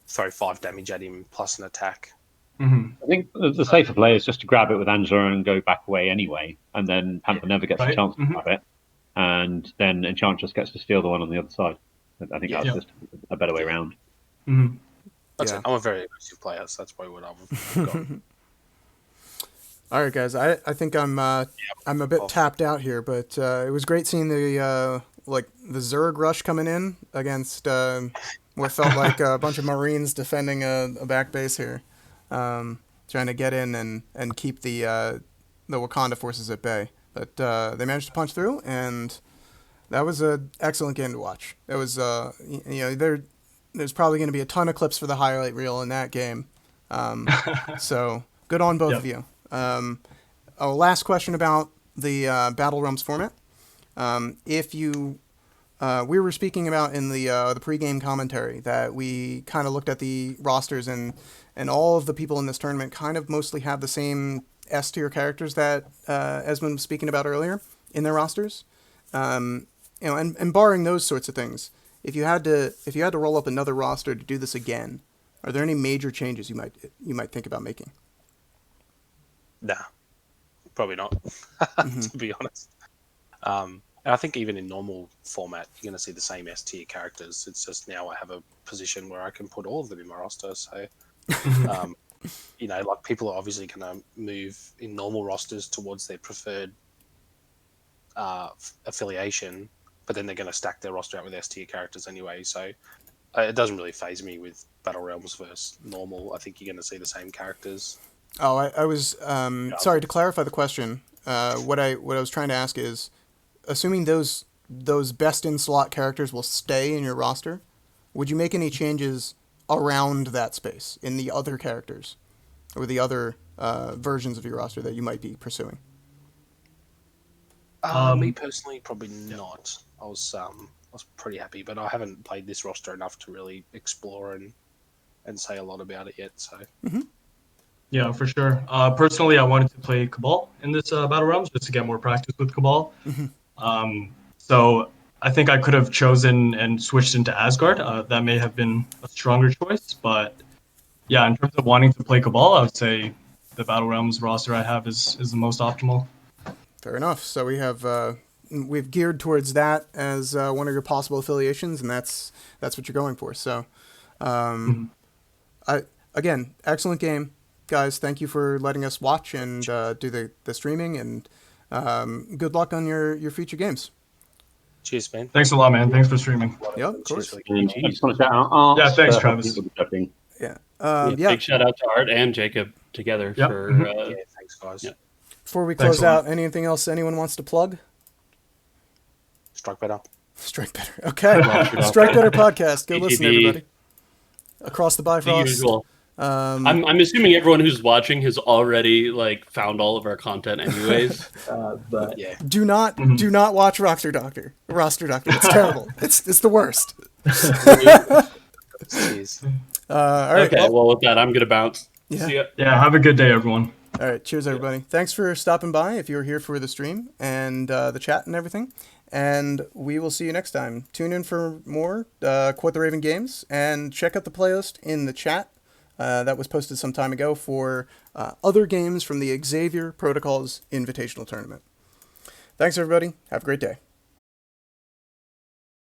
S4: throw 5 damage at him plus an attack.
S3: Mm-hmm.
S5: I think the safer play is just to grab it with Angela and go back away anyway, and then Panther never gets a chance to grab it, and then Enchantress gets to steal the one on the other side. I think that's just a better way around.
S3: Mm-hmm.
S4: That's it. I'm a very aggressive player, so that's probably what I've got.
S1: All right, guys. I think I'm a bit tapped out here, but it was great seeing the the Zerg rush coming in against what felt like a bunch of Marines defending a back base here, trying to get in and keep the Wakanda forces at bay. But they managed to punch through, and that was an excellent game to watch. It was there's probably going to be a ton of clips for the highlight reel in that game. So good on both of you. Last question about the Battle Realms format. If you, we were speaking about in the pregame commentary that we kind of looked at the rosters and all of the people in this tournament kind of mostly have the same S tier characters that Esmond was speaking about earlier in their rosters. And barring those sorts of things, if you had to roll up another roster to do this again, are there any major changes you might think about making?
S4: Nah, probably not. To be honest, and I think even in normal format, you're going to see the same S tier characters. It's just now I have a position where I can put all of them in my roster. So, people are obviously going to move in normal rosters towards their preferred affiliation, but then they're going to stack their roster out with S tier characters anyway. So it doesn't really faze me with Battle Realms versus normal. I think you're going to see the same characters.
S1: Oh, I was sorry to clarify the question. What I was trying to ask is, assuming those best in slot characters will stay in your roster, would you make any changes around that space in the other characters or the other versions of your roster that you might be pursuing?
S4: Me personally, probably not. I was pretty happy, but I haven't played this roster enough to really explore and say a lot about it yet. So.
S1: Mm-hmm.
S3: Yeah, for sure. Personally, I wanted to play Cabal in this Battle Realms just to get more practice with Cabal.
S1: Mm-hmm.
S3: So I think I could have chosen and switched into Asgard. That may have been a stronger choice, but yeah, in terms of wanting to play Cabal, I would say the Battle Realms roster I have is the most optimal.
S1: Fair enough. So we've geared towards that as one of your possible affiliations, and that's what you're going for. So, again, excellent game. Guys, thank you for letting us watch and do the streaming, and good luck on your future games.
S4: Cheers, man.
S3: Thanks a lot, man. Thanks for streaming.
S1: Yeah, of course.
S5: And I just want to shout out Art.
S3: Yeah, thanks, Travis.
S1: Yeah.
S2: Big shout out to Art and Jacob together for.
S4: Thanks, guys.
S2: Yeah.
S1: Before we close out, anything else anyone wants to plug?
S4: Strike Better.
S1: Strike Better. Okay. Strike Better podcast. Go listen, everybody. Across the Bifrost.
S2: The usual. I'm assuming everyone who's watching has already found all of our content anyways. But
S4: yeah.
S1: Do not watch Roster Doctor. It's terrible. It's the worst.
S4: Cheers.
S1: All right.
S2: Okay. Well, with that, I'm gonna bounce.
S1: Yeah.
S2: See ya.
S3: Yeah, have a good day, everyone.
S1: All right, cheers, everybody. Thanks for stopping by if you were here for the stream and the chat and everything. And we will see you next time. Tune in for more Quote the Raven games and check out the playlist in the chat that was posted some time ago for other games from the Xavier Protocols Invitational Tournament. Thanks, everybody. Have a great day.